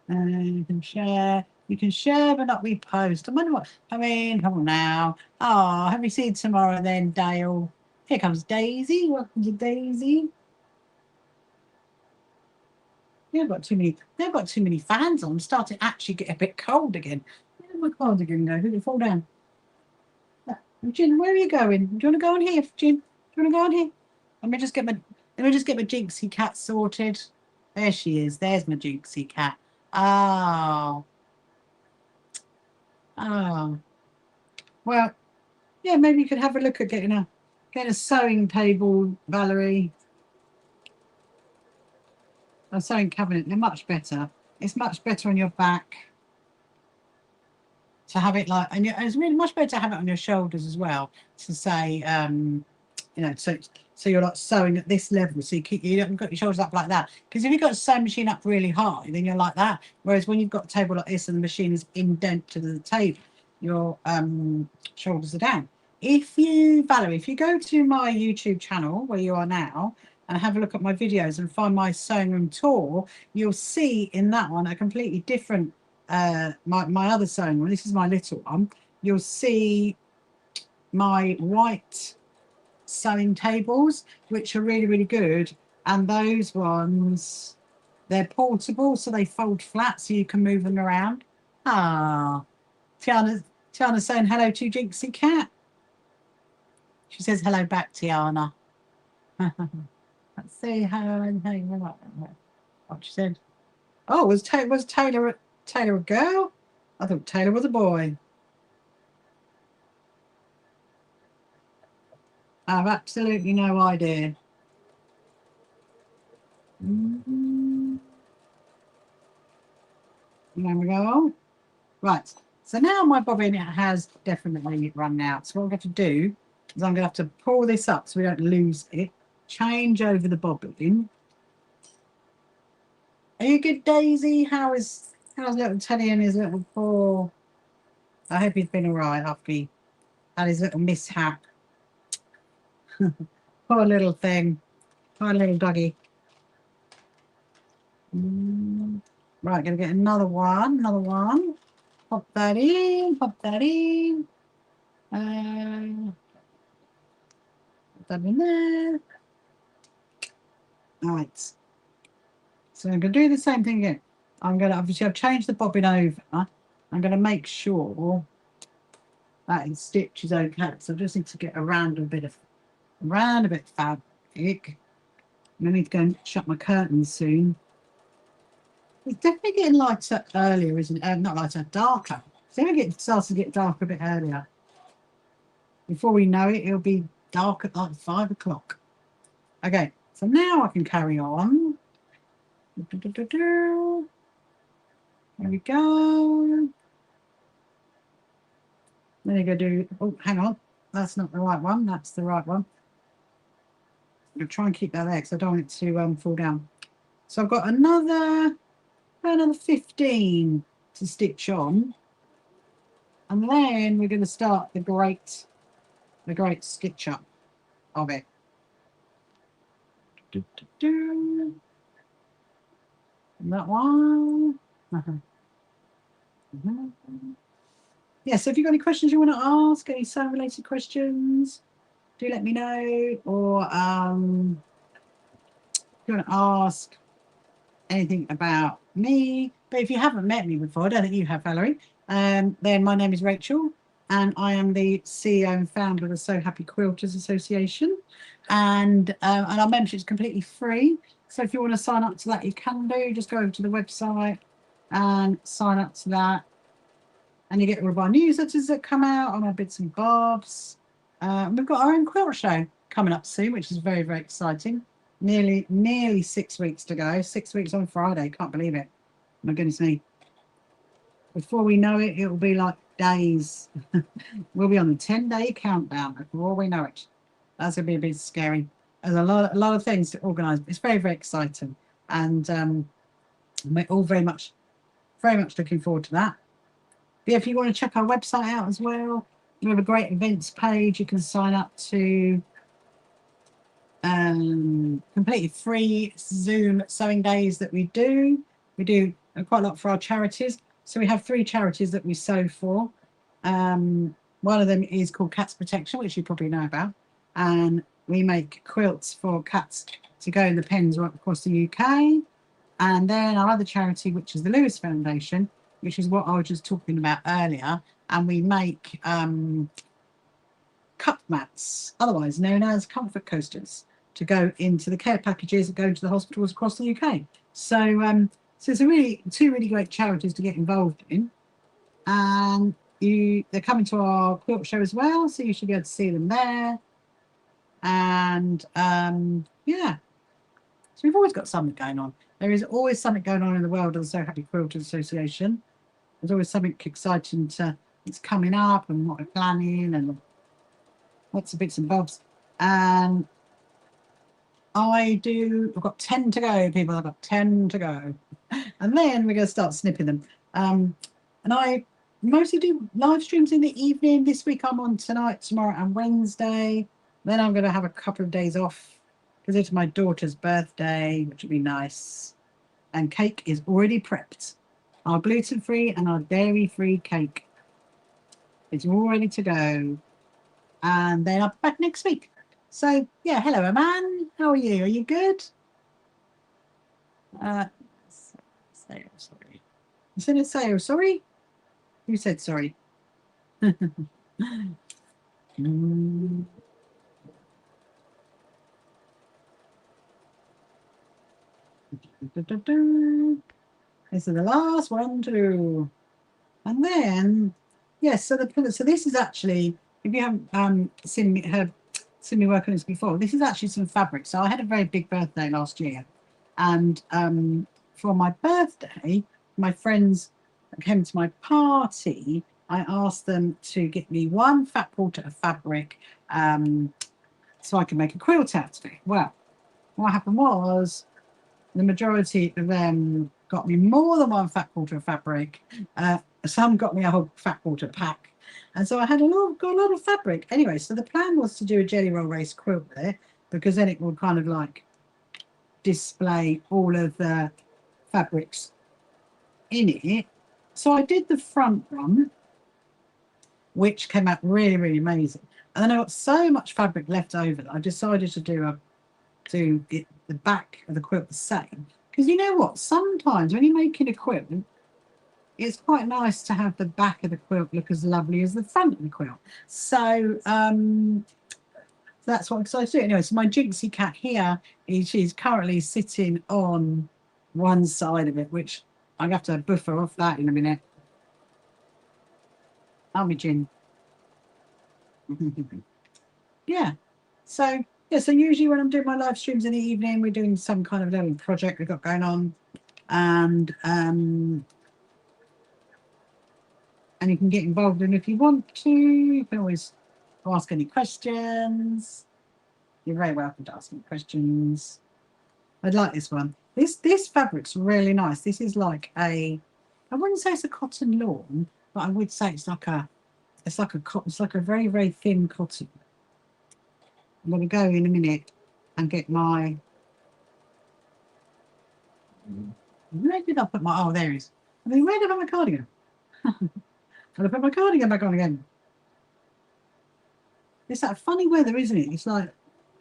You can share. You can share but not repost. I wonder what. I mean, come on now. Oh, have you seen tomorrow then, Dale? Here comes Daisy. Welcome to Daisy. They've got too many fans on. I'm starting to actually get a bit cold again. Where did my cardigan go? Did it fall down? Jim, where are you going? Do you want to go on here, Jim? Do you want to go on here? Let me just get my Jinxie cat sorted. There she is. There's my Jinxie cat. Oh. Oh. Well, yeah, maybe you could have a look at getting a sewing table, Valerie. A sewing cabinet. They're much better. It's much better on your back to have it like, and it's really much better to have it on your shoulders as well. To say, you know, so you're like sewing at this level, so you haven't got your shoulders up like that. Because if you've got a sewing machine up really high, then you're like that. Whereas when you've got a table like this and the machine is indent to the table, your shoulders are down. Valerie, if you go to my YouTube channel where you are now and have a look at my videos and find my sewing room tour, you'll see in that one a completely different my other sewing room. This is my little one. You'll see my white sewing tables, which are really, really good. And those ones, they're portable, so they fold flat, so you can move them around. Ah, Tiana's saying hello to Jinxie Cat. She says hello back, Tiana. Let's see how what she said. Oh, was Taylor a girl? I thought Taylor was a boy. I have absolutely no idea. There we go. Right. So now my bobbin has definitely run out. So what I'm going to do is I'm going to have to pull this up so we don't lose it. Change over the bobbin. Are you good, Daisy? How's little Teddy and his little paw? I hope he's been all right after he had his little mishap. Poor little thing. Poor little doggy. Right, gonna get another one. Pop that in, pop that in. Put that in there. All right. So I'm gonna do the same thing again. I'm gonna obviously I've changed the bobbin over. I'm gonna make sure that it stitches okay. So I just need to get around a bit of fabric. I need to go and shut my curtains soon. It's definitely getting lighter earlier, isn't it? Not lighter, darker. It's definitely starting to get darker a bit earlier. Before we know it, it'll be dark at like 5 o'clock. Okay, so now I can carry on. There we go. Then you go do. Oh, hang on. That's not the right one. That's the right one. I'm going to try and keep that there because I don't want it to fall down. So I've got another 15 to stitch on. And then we're going to start the great stitch up of it. And that one. Yeah, so if you've got any questions you want to ask, any sewing related questions, do let me know. Or if you want to ask anything about me. But if you haven't met me before, I don't think you have, Valerie, then my name is Rachel and I am the CEO and founder of the So Happy Quilters Association. And our membership is completely free. So if you want to sign up to that, you can do. Just go over to the website and sign up to that. And you get all of our newsletters that come out on our bits and bobs. We've got our own quilt show coming up soon, which is very, very exciting. Nearly 6 weeks to go. 6 weeks on Friday. Can't believe it. My goodness me. Before we know it, it'll be like days. We'll be on the 10-day countdown before we know it. That's going to be a bit scary. There's a lot of things to organise. It's very, very exciting. And we're all very much looking forward to that. But if you want to check our website out as well, we have a great events page. You can sign up to completely free Zoom sewing days that we do. We do quite a lot for our charities. So we have 3 charities that we sew for. One of them is called Cats Protection, which you probably know about. And we make quilts for cats to go in the pens right across the UK. And then our other charity, which is the Lewis Foundation, which is what I was just talking about earlier. And we make cup mats, otherwise known as comfort coasters, to go into the care packages that go into the hospitals across the UK. So so it's two really great charities to get involved in. And they're coming to our quilt show as well, so you should be able to see them there. And yeah, so we've always got something going on. There is always something going on in the world of the So Happy Quilters Association. There's always something exciting that's coming up and what we're planning and lots of bits and bobs. And I've got 10 to go, people. I've got 10 to go. And then we're going to start snipping them. And I mostly do live streams in the evening. This week I'm on tonight, tomorrow and Wednesday. Then I'm going to have a couple of days off because it's my daughter's birthday, which would be nice. And cake is already prepped. Our gluten-free and our dairy-free cake is all ready to go. And then I'm back next week. So, yeah, hello, Aman. How are you? Are you good? Say sorry. You said say sorry? Who said sorry? This is the last one too. And then, yes, so this is actually, if you haven't seen me work on this before, this is actually some fabric. So I had a very big birthday last year, and for my birthday, my friends came to my party. I asked them to get me one fat quarter of fabric so I could make a quilt out of it. Well, what happened was the majority of them got me more than one fat quarter of fabric. Some got me a whole fat quarter pack. And so I had got a lot of fabric. Anyway, so the plan was to do a jelly roll race quilt there, because then it will kind of like display all of the fabrics in it. So I did the front one, which came out really, really amazing. And then I got so much fabric left over that I decided to do the back of the quilt the same. Because you know what? Sometimes when you're making a quilt, it's quite nice to have the back of the quilt look as lovely as the front of the quilt. So that's what I'm excited to do. Anyway, so my Jinxie cat here, she's currently sitting on one side of it, which I'm going to have to buffer off that in a minute. I'll be Jin. Yeah. So usually when I'm doing my live streams in the evening, we're doing some kind of little project we've got going on. And you can get involved in if you want to. You can always ask any questions. You're very welcome to ask me questions. I'd like this one. This fabric's really nice. This is like I wouldn't say it's a cotton lawn, but I would say it's like a very, very thin cotton. I'm going to go in a minute and get my. Where did I put my? Oh, there it is. I mean, where did I put my cardigan? Gotta put my cardigan back on again. It's that funny weather, isn't it? It's like,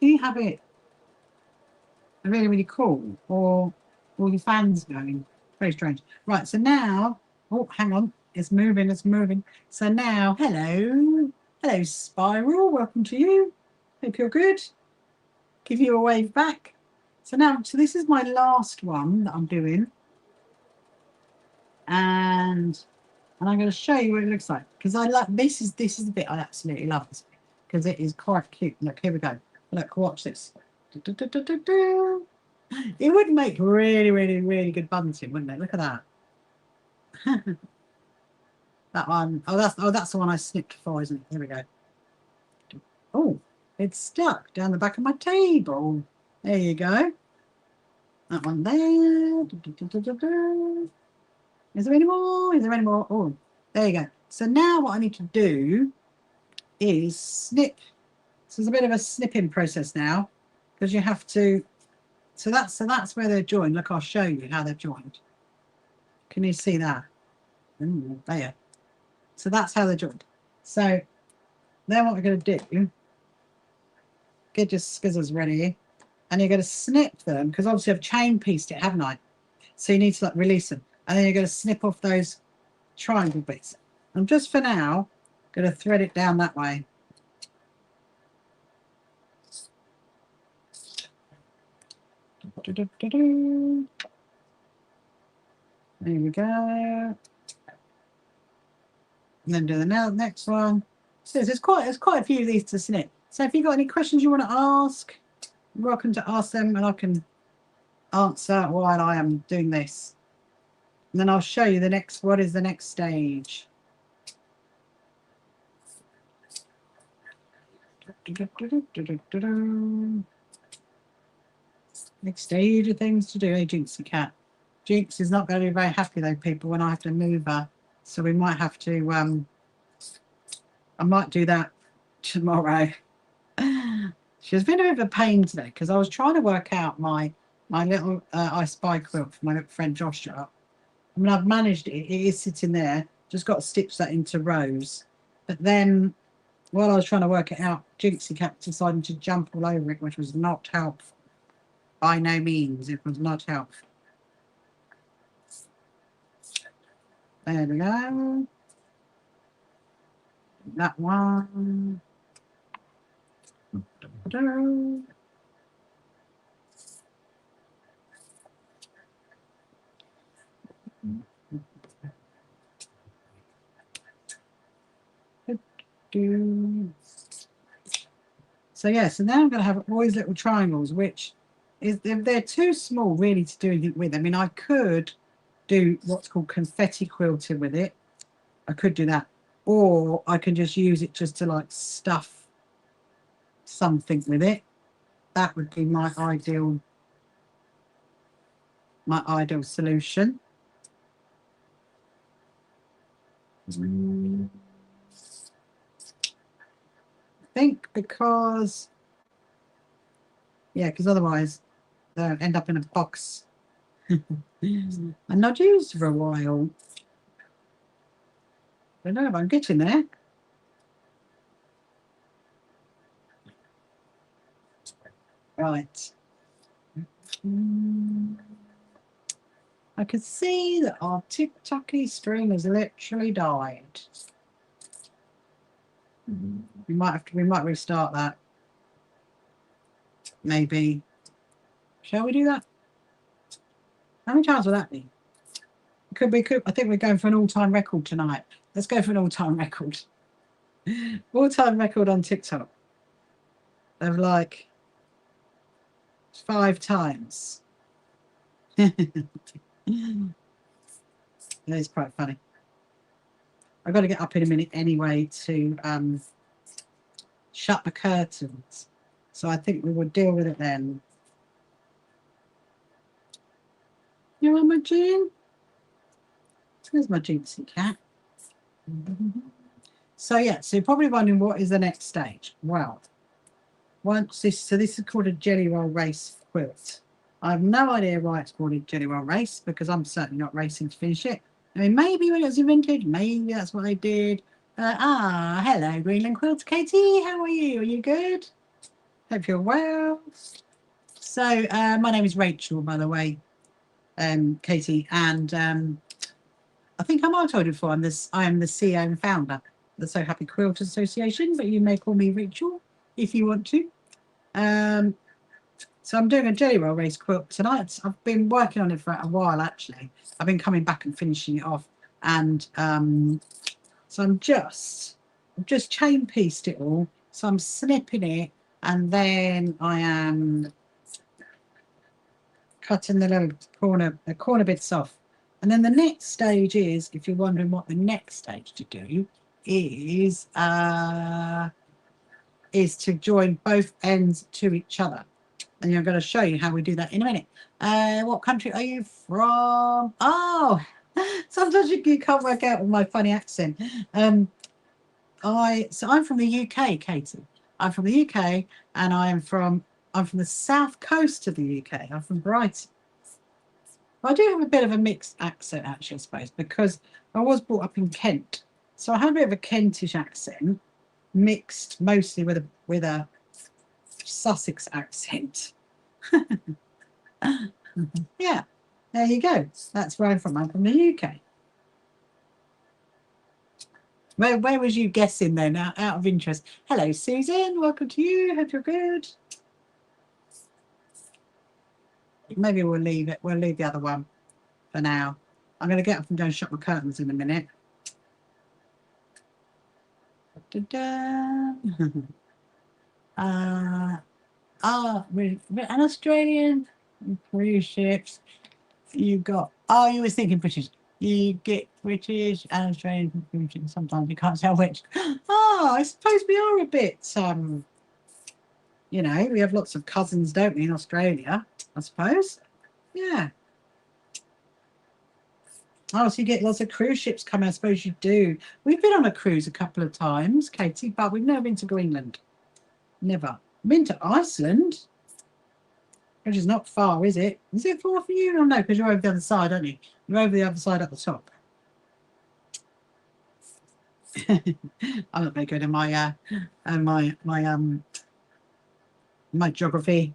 do you have it really, really cool, or all your fans going? Very strange. Right, so now, oh, hang on, it's moving. So now, hello, Spiral, welcome to you. Hope you're good. Give you a wave back. So this is my last one that I'm doing, and I'm going to show you what it looks like, because I like this is the bit I absolutely love, this bit, because it is quite cute. Look, here we go. Look, watch this. It would make really, really, really good bunting, wouldn't it? Look at that. That one. Oh, that's the one I snipped for, isn't it? Here we go. Oh, it's stuck down the back of my table. There you go. That one there. Is there any more? Oh, there you go. So now what I need to do is snip. So there's a bit of a snipping process now, because you have to. So that's where they're joined. Look, I'll show you how they're joined. Can you see that? Ooh, there. So that's how they're joined. So then what we're going to do, get your scissors ready, and you're going to snip them, because obviously I've chain pieced it, haven't I? So you need to like release them, and then you're going to snip off those triangle bits. And just for now, going to thread it down that way. There we go. And then do the next one. So there's quite a few of these to snip. So if you've got any questions you want to ask, you're welcome to ask them, and I can answer while I am doing this. And then I'll show you what is the next stage. Next stage of things to do. Hey, Jinxie cat. Jinx is not going to be very happy though, people, when I have to move her. So we might have to, I might do that tomorrow. She's been a bit of a pain today, because I was trying to work out my little I Spy quilt for my little friend Joshua. I mean, I've managed it. It is sitting there. Just got to stitch that into rows. But then, while I was trying to work it out, Jinxie kept deciding to jump all over it, which was not helpful. By no means, it was not helpful. There we go. That one. So yeah, so now I'm going to have all these little triangles, which is they're too small really to do anything with. I mean, I could do what's called confetti quilting with it. I could do that, or I can just use it just to like stuff something with it. That would be my ideal solution. I think because otherwise they'll end up in a box and not used for a while. I don't know if I'm getting there. Right. I can see that our TikToky stream has literally died. We might restart that. Maybe. Shall we do that? How many times will that be? I think we're going for an all-time record tonight. Let's go for an all-time record. All-time record on TikTok of like 5 times. It's quite funny. I've got to get up in a minute anyway to shut the curtains. So I think we will deal with it then. You want my Jean? There's my Jeansy cat. So yeah, so you're probably wondering what is the next stage. Well, this is called a jelly roll race quilt. I have no idea why it's called a jelly roll race, because I'm certainly not racing to finish it. I mean, maybe when it was invented, maybe that's what they did. Hello, Greenland Quilts. Katie, how are you? Are you good? Hope you're well. So, my name is Rachel, by the way, Katie, and I think I might have told you before, I am the CEO and founder of the So Happy Quilters Association, but you may call me Rachel if you want to. So I'm doing a jelly roll race quilt tonight. I've been working on it for a while, actually. I've been coming back and finishing it off, and so I've just chain pieced it all. So I'm snipping it, and then I am cutting the little corner bits off. And then the next stage is, if you're wondering what the next stage to do is to join both ends to each other. And I'm going to show you how we do that in a minute. What country are you from? Oh, sometimes you can't work out with my funny accent. So I'm from the UK, Katie. I'm from the UK, and I'm from the south coast of the UK. I'm from Brighton. I do have a bit of a mixed accent, actually, I suppose, because I was brought up in Kent. So I have a bit of a Kentish accent, mixed mostly with a Sussex accent. Yeah, there you go. That's where I'm from. I'm from the UK. Where was you guessing then, out of interest? Hello, Susan. Welcome to you. Hope you're good. Maybe we'll leave it. We'll leave the other one for now. I'm going to get up and go and shut my curtains in a minute. We're an Australian cruise ships. You got. Oh, you were thinking British. You get British and Australian cruise ships. Sometimes you can't tell which. Oh, I suppose we are a bit. You know, we have lots of cousins, don't we, in Australia? I suppose. Yeah. Oh, so you get lots of cruise ships coming. I suppose you do. We've been on a cruise a couple of times, Katie, but we've never been to Greenland. Never. Been to Iceland, which is not far, is it? Is it far for you? Oh, no, because you're over the other side, aren't you? You're over the other side at the top. I'm not very good in my my geography.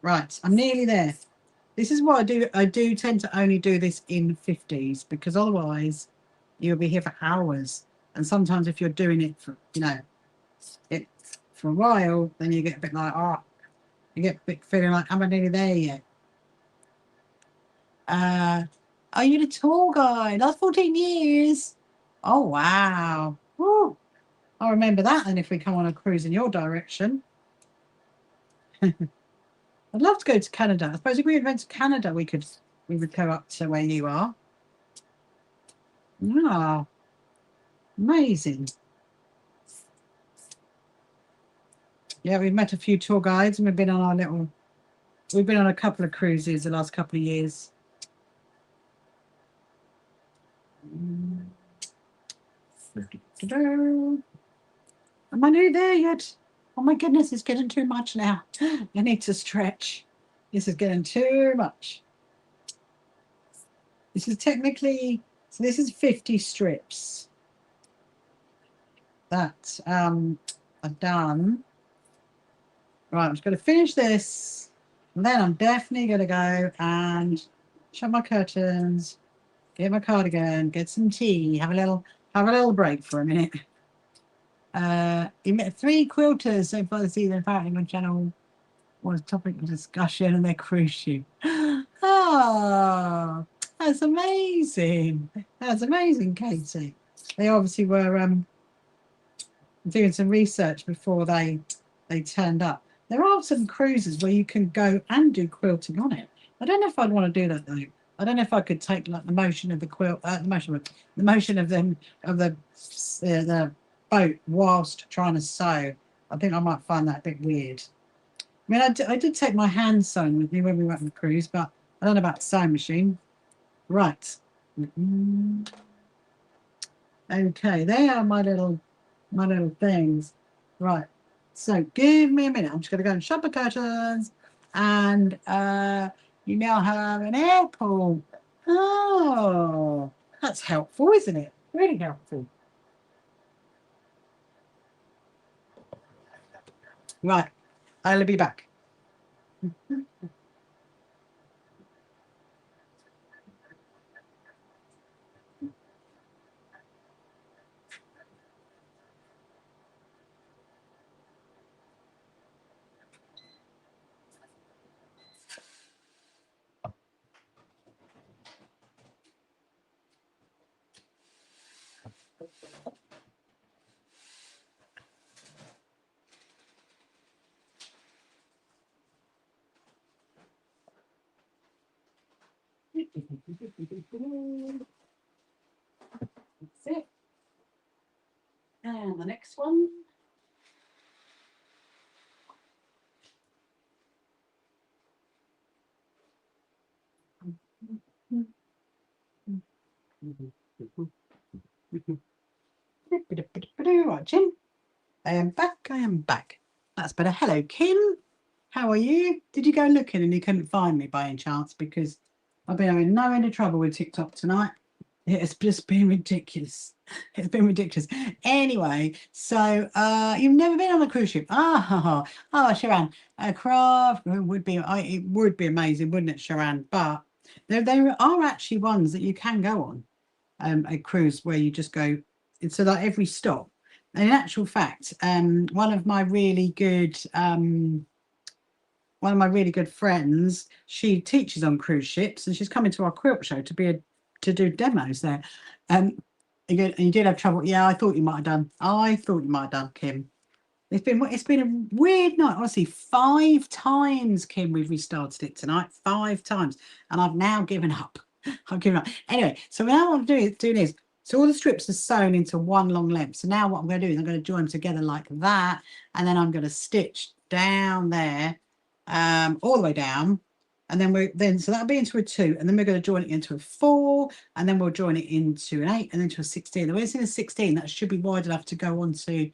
Right, I'm nearly there. This is what I do. I do tend to only do this in 50s, because otherwise you'll be here for hours. And sometimes if you're doing it for, you know, it for a while, then you get a bit like, oh, you get a bit feeling like, am I nearly there yet? Are you the tour guide? That's 14 years. Oh, wow. Woo. I'll remember that then if we come on a cruise in your direction. I'd love to go to Canada. I suppose if we went to Canada, we would go up to where you are. Ah, amazing. Yeah, we've met a few tour guides and we've been on a couple of cruises the last couple of years. Am I nearly there yet? Oh my goodness, it's getting too much now. I need to stretch. This is getting too much. This is technically, so this is 50 strips that I've done. Right, I'm just going to finish this. And then I'm definitely going to go and shut my curtains, get my cardigan, get some tea, have a little break for a minute. You met 3 quilters so far this season. Apparently my channel was topic of discussion and their cruise ship. Oh, that's amazing. That's amazing, Katie. They obviously were doing some research before they turned up. There are some cruises where you can go and do quilting on it. I don't know if I'd want to do that though. I don't know if I could take like the motion of the quilt, the motion of the boat whilst trying to sew. I think I might find that a bit weird. I mean, I did take my hand sewing with me when we went on the cruise, but I don't know about the sewing machine. Right. Okay, they are my little things. Right. So give me a minute. I'm just going to go and shut the curtains, and you now have an airport. Oh, that's helpful, isn't it? Really helpful. Right. I'll be back. That's it. And the next one. Right, Jim. I am back. I am back. That's better. Hello, Kim. How are you? Did you go looking and you couldn't find me by any chance? Because I've been having no end of trouble with TikTok tonight. It's just been ridiculous. It's been ridiculous. Anyway, so you've never been on a cruise ship? Oh, Sharon, a craft would be it would be amazing, wouldn't it, Sharon? But there are actually ones that you can go on a cruise where you just go. So that every stop. And in actual fact, one of my really good friends, she teaches on cruise ships, and she's coming to our quilt show to do demos there. And you did have trouble. Yeah, I thought you might have done. Kim. It's been a weird night. Honestly, 5 times, Kim, we've restarted it tonight. 5 times, and I've now given up. I've given up. Anyway, so now what I'm doing is, so all the strips are sewn into one long length. So now what I'm going to do is I'm going to join them together like that, and then I'm going to stitch down there, all the way down, and then so that'll be into a 2, and then we're going to join it into a 4, and then we'll join it into an 8, and then to a 16. The way it's in a 16, that should be wide enough to go onto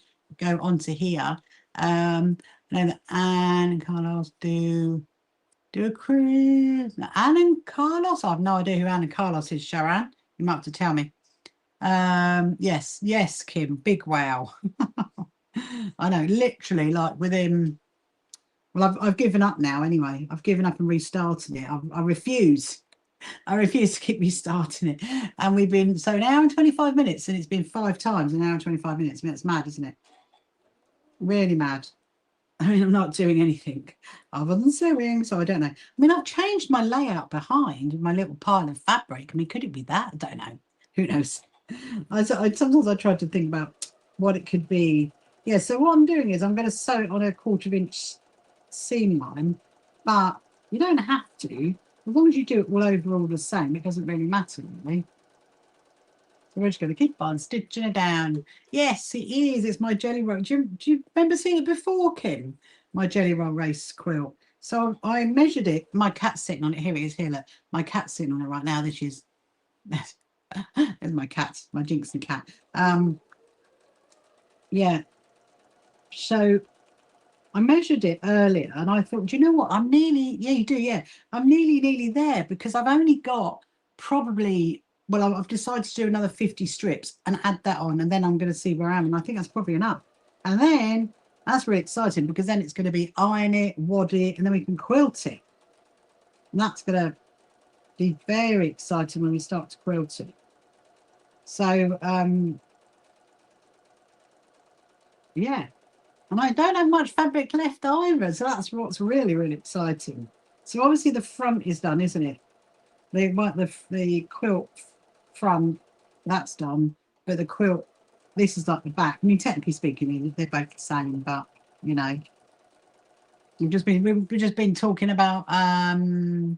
here. And then Anne and Carlos do a cruise. Now, Anne and Carlos, I have no idea who Anne and Carlos is, Sharon. You might have to tell me. Yes, Kim, big wow. I know, literally, like within, well, I've given up now anyway. I've given up and restarted it. I refuse. I refuse to keep restarting it. And we've been, so an hour and 25 minutes, and it's been 5 times an hour and 25 minutes. I mean, it's mad, isn't it? Really mad. I mean, I'm not doing anything other than sewing, so I don't know. I mean, I've changed my layout behind my little pile of fabric. I mean, could it be that? I don't know. Who knows? Sometimes I try to think about what it could be. Yeah, so what I'm doing is I'm going to sew it on a 1/4 inch seam line, but you don't have to. As long as you do it all over all the same, it doesn't really matter, really. So we're just going to keep on stitching it down. Yes, it is. It's my Jelly Roll. Do you remember seeing it before, Kim? My Jelly Roll Race quilt. So I measured it. My cat's sitting on it. Here it is. Here, look. My cat's sitting on it right now. This is... There's my cat. My Jinxie cat. Yeah. So I measured it earlier and I thought, do you know what? I'm nearly... Yeah, you do, yeah. I'm nearly there because I've only got probably... Well, I've decided to do another 50 strips and add that on, and then I'm going to see where I am, and I think that's probably enough. And then that's really exciting because then it's going to be iron it, wad it, and then we can quilt it. And that's going to be very exciting when we start to quilt it. So, yeah. And I don't have much fabric left either, so that's what's really, really exciting. So obviously the front is done, isn't it? The quilt front, that's done, but the quilt, this is like the back. I mean, technically speaking, they're both the same, but you know, we've just been talking about oh,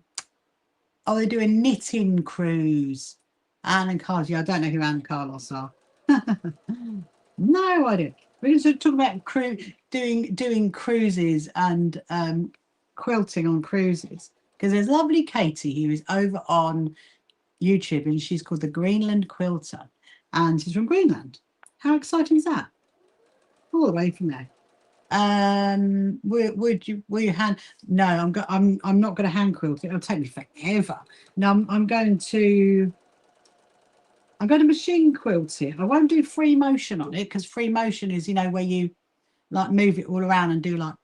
they're doing knitting cruise. Anne and Carlos. Yeah, I don't know who Anne and Carlos are. No idea. We're going to talk about doing cruises and quilting on cruises, because there's lovely Katie who is over on YouTube, and she's called the Greenland Quilter, and she's from Greenland. How exciting is that? All the way from there. Will you hand? No, I'm not going to hand quilt it. It'll take me forever. No, I'm going to machine quilt it. I won't do free motion on it, because free motion is, you know, where you like move it all around and do like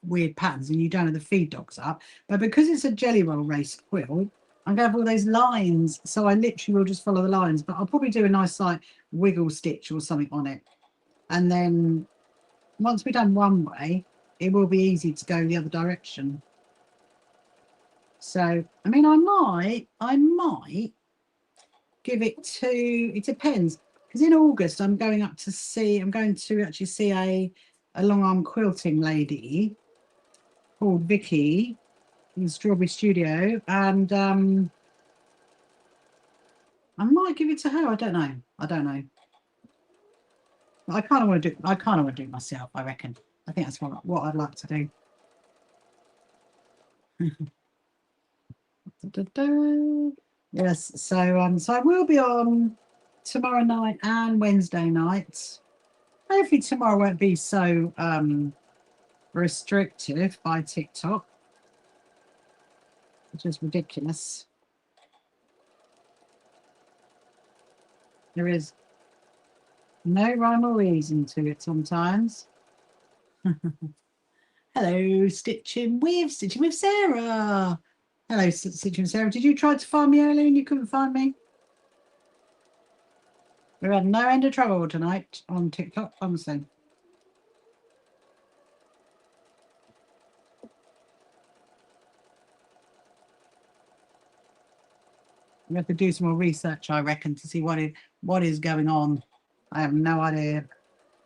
weird patterns and you don't have the feed dogs up. But because it's a Jelly Roll Race quilt, I'm going to have all those lines, so I literally will just follow the lines, but I'll probably do a nice like wiggle stitch or something on it. And then once we're done one way, it will be easy to go the other direction. So, I mean, I might give it to, it depends, because in August I'm going to actually see a long arm quilting lady called Vicky in Strawberry Studio, and I might give it to her. I don't know. But I kind of want to do it myself, I reckon. I think that's what I'd like to do. Yes, so I will be on tomorrow night and Wednesday night. Hopefully tomorrow won't be so restrictive by TikTok, which is ridiculous. There is no rhyme or reason to it sometimes. Hello, Stitching with Sarah. Hello, Stitching with Sarah. Did you try to find me earlier and you couldn't find me? We've had no end of trouble tonight on TikTok, honestly. We have to do some more research, I reckon, to see what is going on. I have no idea.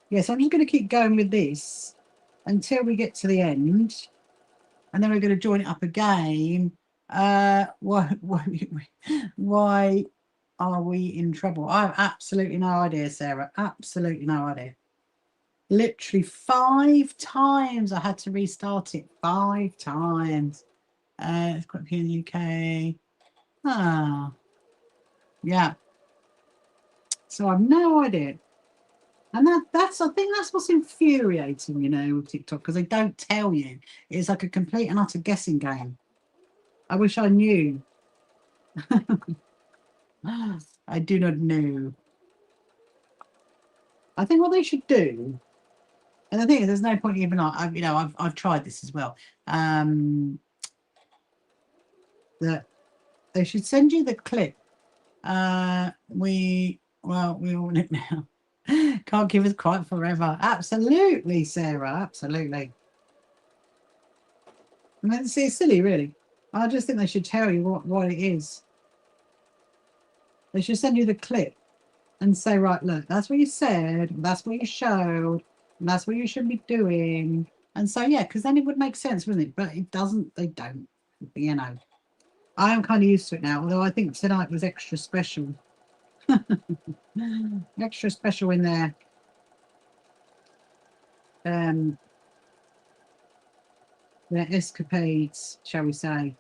Yes, I'm just going to keep going with this until we get to the end, and then we're going to join it up again. Why are we in trouble? I have absolutely no idea, Sarah. Absolutely no idea. Literally 5 times I had to restart it. 5 times. It's quite here in the UK. Ah, yeah. So I've no idea. And I think that's what's infuriating, you know, with TikTok, because they don't tell you. It's like a complete and utter guessing game. I wish I knew. I do not know. I think what they should do, and the thing is, there's no point even I've tried this as well. That They should send you the clip. We all want it now. Can't keep us quiet forever. Absolutely, Sarah. Absolutely. I mean, it's silly, really. I just think they should tell you what it is. They should send you the clip and say, right, look, that's what you said, that's what you showed, and that's what you should be doing. And so, yeah, because then it would make sense, wouldn't it? But it doesn't. They don't. You know, I am kind of used to it now, although I think tonight was extra special. Extra special in their escapades, shall we say.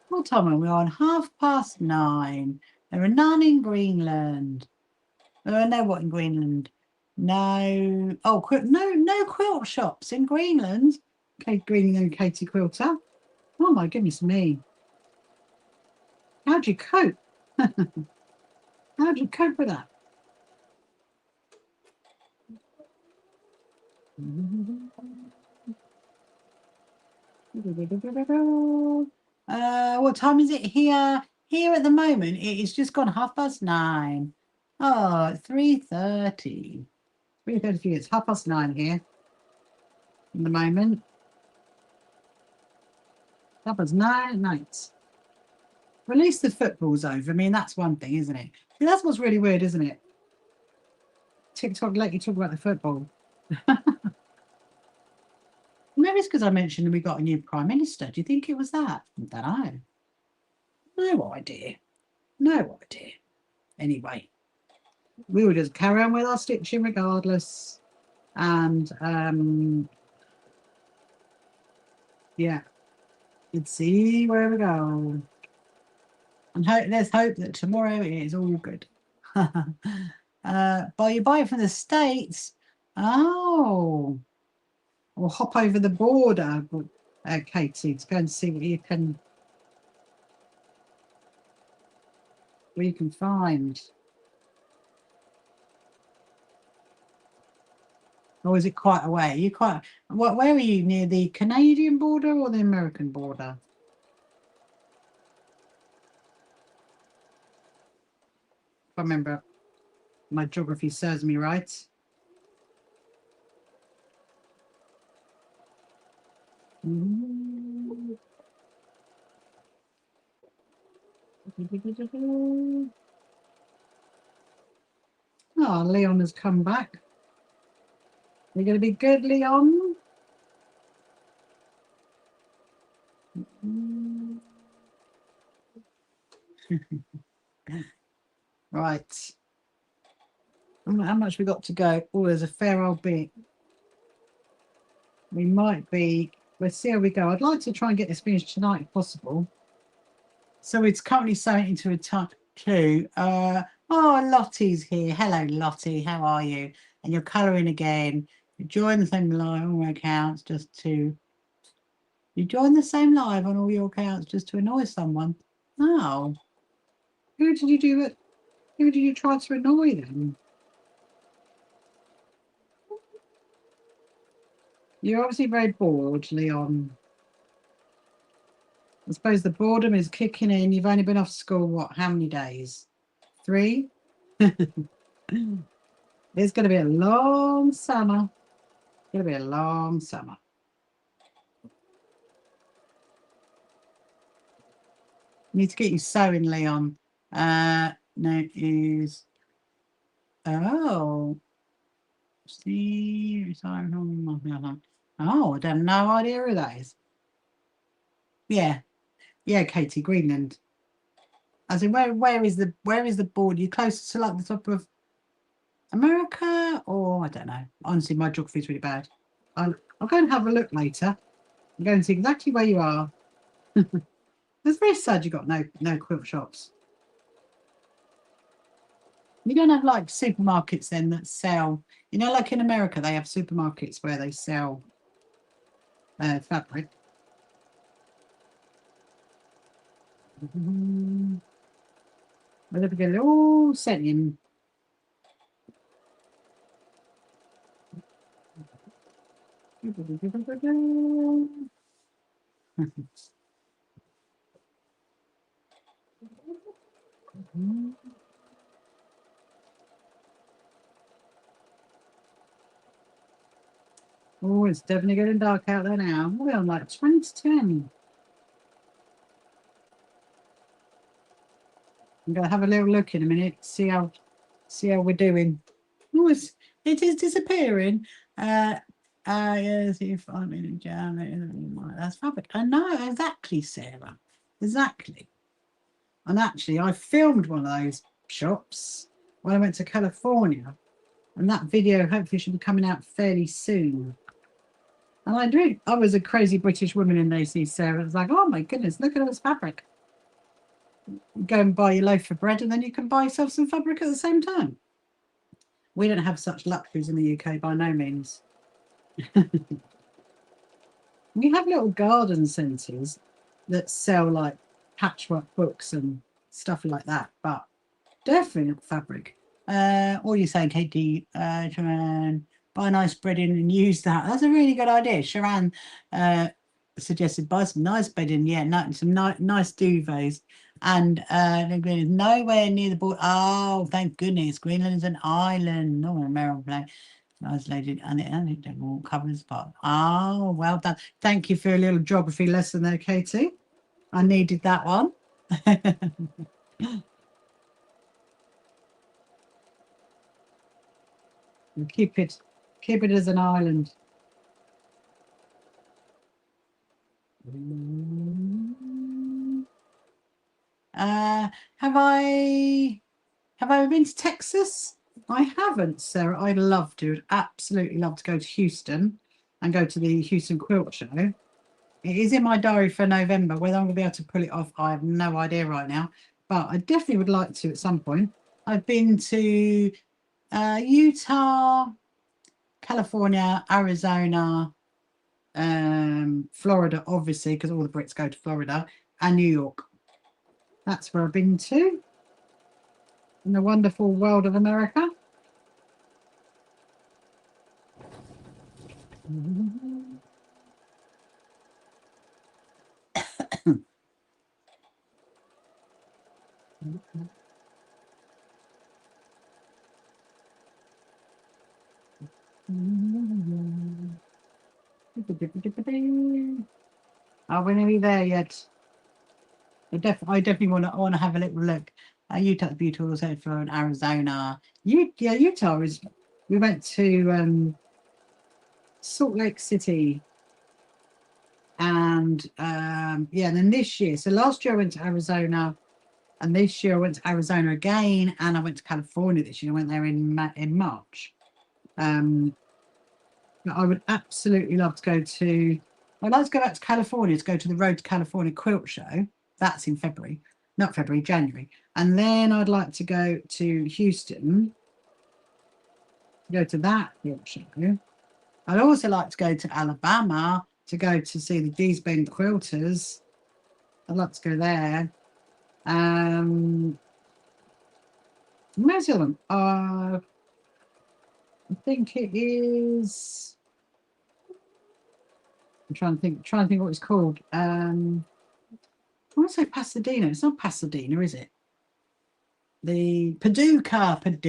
What time are we on? 9:30. There are none in Greenland. No, what in Greenland? No. Oh, no quilt shops in Greenland. Kate Greening and Katie Quilter. Oh my goodness me. How'd you cope? How'd you cope with that? What time is it here? Here at the moment, it is just gone 9:30. Oh, 3:30. 3:30. It's 9:30 here. In the moment. 9:30 at night. Well, at least the football's over. I mean, that's one thing, isn't it? See, that's what's really weird, isn't it? TikTok let you talk about the football. Maybe it's because I mentioned we got a new Prime Minister. Do you think it was that? I don't know. No idea. No idea. Anyway, we will just carry on with our stitching regardless. And, yeah. Let's see where we go. And let's hope that tomorrow it is all good. But you buy it from the States. Oh. Or hop over the border, Katie, to go and see what you can find. Or is it quite away? You quite where are you, near the Canadian border or the American border? If I remember my geography serves me right. Oh, Leon has come back. You're going to be good, Leon. Right. How much we got to go? Oh, there's a fair old bit. We might be. Let's see how we go. I'd like to try and get this finished tonight if possible. So it's currently sewing into a two. Oh, Lottie's here. Hello, Lottie. How are you? And you're colouring again. You join the same live on all accounts just to. You join the same live on all your accounts just to annoy someone. Oh. Who did you do it? Who did you try to annoy then? You're obviously very bored, Leon. I suppose the boredom is kicking in. You've only been off school, what, how many days? 3? It's going to be a long summer. It's going to be a long summer. Need to get you sewing, Leon. No, is... Oh. See, oh, I have no idea who that is. Yeah, Katie, Greenland. As in, where is the border? You closer to like the top of America, or I don't know. Honestly, my geography is really bad. I'll go and have a look later. I'm going to see exactly where you are. It's very sad you got no quilt shops. You don't have like supermarkets then that sell, you know, like in America, they have supermarkets where they sell fabric. We'll get it all set in. Oh, it's definitely getting dark out there now. We're on like 20 to 10. I'm gonna have a little look in a minute, see how we're doing. Oh, it is disappearing. Yes, if I'm in a jam, that's fabric. I know exactly, Sarah. Exactly. And actually, I filmed one of those shops when I went to California, and that video hopefully should be coming out fairly soon. And I was a crazy British woman in those days, Sarah. I was like, oh my goodness, look at all this fabric. Go and buy your loaf of bread, and then you can buy yourself some fabric at the same time. We don't have such luxuries in the UK by no means. We have little garden centres that sell like patchwork books and stuff like that, but definitely not fabric. What are you saying, Katie? Sharon, buy a nice bedding and use that. That's a really good idea. Sharon suggested buy some nice bedding, yeah, some nice duvets. And is nowhere near the border. Oh, thank goodness. Greenland is an island. No, Merrill Black. Translated and it all covers part. Oh, well done. Thank you for a little geography lesson there, Katie. I needed that one. Keep it as an island. Have I been to Texas? I haven't, Sarah. I'd love to. Absolutely love to go to Houston and go to the Houston Quilt Show. It is in my diary for November. Whether I'm going to be able to pull it off, I have no idea right now. But I definitely would like to at some point. I've been to Utah, California, Arizona, Florida, obviously, because all the Brits go to Florida, and New York. That's where I've been to in the wonderful world of America. Are we nearly there yet? I definitely want to have a little look. Utah's beautiful, so for Arizona. Utah is. We went to Salt Lake City, and and then this year. So last year I went to Arizona, and this year I went to Arizona again, and I went to California this year. I went there in March. But I would absolutely love to go to. I'd like to go back to California to go to the Road to California Quilt Show. That's in February, not February, January. And then I'd like to go to Houston to go to that quilt show. I'd also like to go to Alabama to go to see the Dees Bend Quilters. I'd like to go there. Where's the other one? I think it is. I'm trying to think what it's called. I want to say Pasadena. It's not Pasadena, is it? The Paducah. I'd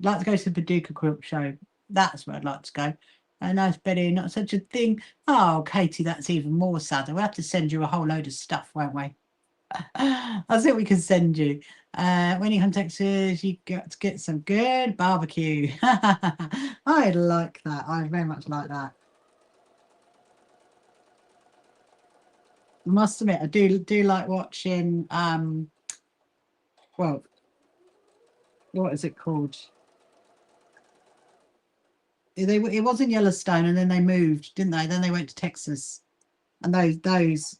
like to go to the Paducah Quilt Show. That's where I'd like to go. A nice bedding, not such a thing. Oh, Katie, that's even more sad. We'll have to send you a whole load of stuff, won't we? I think we can send you. When you come to Texas, you got to get some good barbecue. I like that. I very much like that. I must admit, I do like watching. Well, what is it called? It was in Yellowstone, and then they moved, didn't they? Then they went to Texas, and those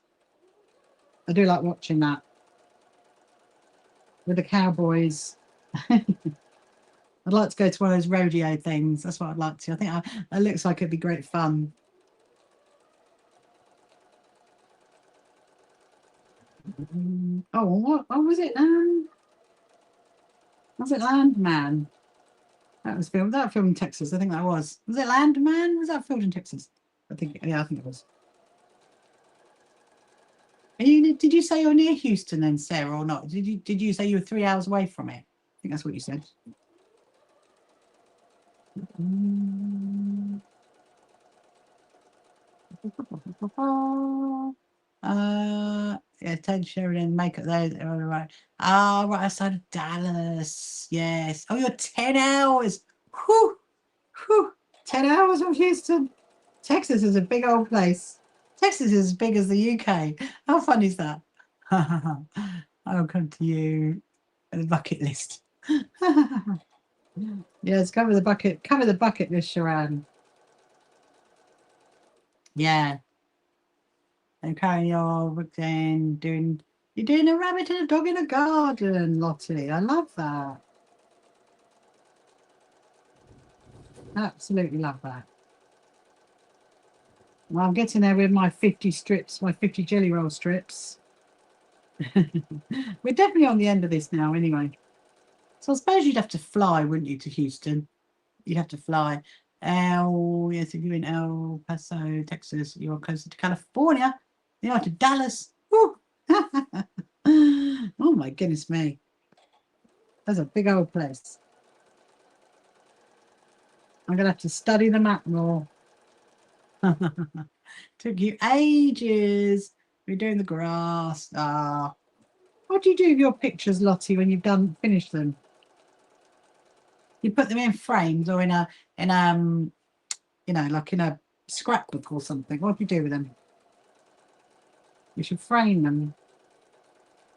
I do like watching that with the cowboys. I'd like to go to one of those rodeo things. That's what I'd like to. I think it looks like it'd be great fun. Oh, what was it? Was it Landman? That was filmed. That filmed in Texas. I think that was. Was it Landman? Was that filmed in Texas? I think, yeah, I think it was. Did you say you're near Houston then, Sarah, or not? Did you say you were 3 hours away from it? I think that's what you said. Yeah, Ted Sheridan, make up those. Right. Ah, right outside of Dallas. Yes. Oh, you're 10 hours. Whew. Whew. 10 hours from Houston. Texas is a big old place. Texas is as big as the UK. How fun is that? I'll come to you with a bucket list. Yes, cover the bucket list, Sharon. Yeah. Okay, you're doing a rabbit and a dog in a garden, Lottie. I love that. Absolutely love that. Well, I'm getting there with my 50 strips, my 50 jelly roll strips. We're definitely on the end of this now anyway. So I suppose you'd have to fly, wouldn't you, to Houston? You'd have to fly. Yes, if you're in El Paso, Texas, you're closer to California. You are to Dallas. Woo! Oh my goodness me. That's a big old place. I'm going to have to study the map more. Took you ages. We're doing the grass. What do you do with your pictures, Lottie, when you've finished them? You put them in frames or in a you know, like in a scrapbook or something. What do you do with them? You should frame them.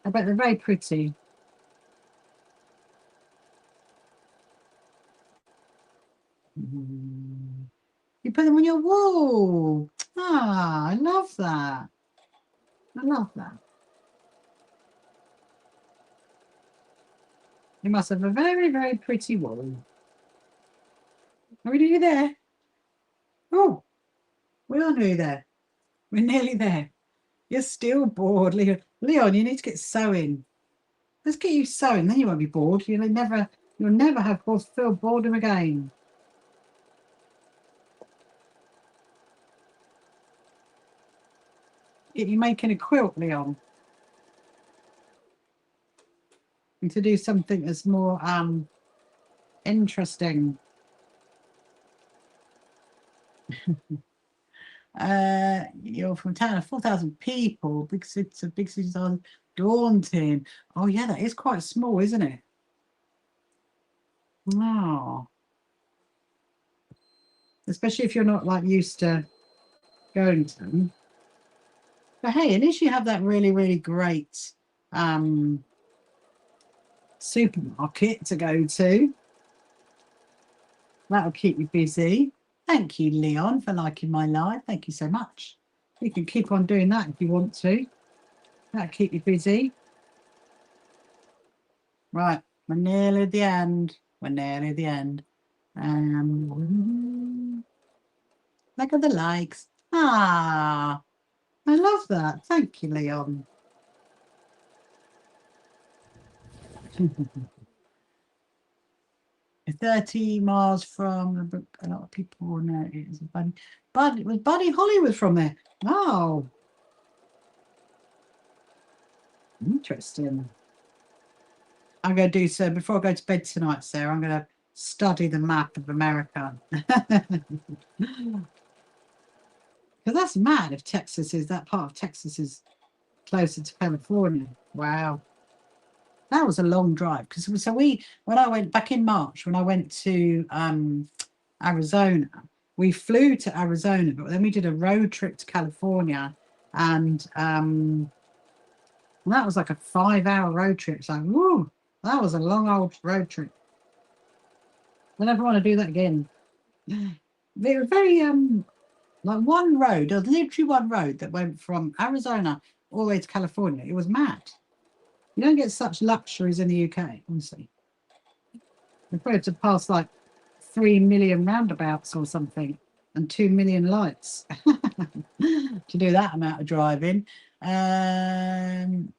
I bet they're very pretty. You put them on your wall. Ah, I love that. I love that. You must have a very, very pretty wall. Are we nearly there? Oh, we are nearly there. We're nearly there. You're still bored, Leon. Leon, you need to get sewing. Let's get you sewing, then you won't be bored. You'll never have feel boredom again. You're making a quilt, Leon. And to do something that's more interesting. You're from a town of 4,000 people. Big cities are daunting. Oh yeah, that is quite small, isn't it? Oh. Especially if you're not like used to going to them. But hey, at least you have that really, really great supermarket to go to. That'll keep you busy. Thank you, Leon, for liking my live. Thank you so much. You can keep on doing that if you want to. That'll keep you busy. Right, we're nearly at the end. We're nearly at the end. Look at the likes. Ah, I love that. Thank you, Leon. 30 miles from a lot of people know it is Buddy Holly was from there. Oh, interesting. I'm going to do so before I go to bed tonight, Sarah. I'm going to study the map of America. Because that's mad if that part of Texas is closer to California. Wow. That was a long drive. When I went back in March, when I went to Arizona, we flew to Arizona, but then we did a road trip to California, and that was like a 5-hour road trip. It's like, woo, that was a long old road trip. I never want to do that again. They were very like one road. There was literally one road that went from Arizona all the way to California. It was mad. You don't get such luxuries in the UK, honestly. We're probably to pass like 3 million roundabouts or something and 2 million lights to do that amount of driving. 7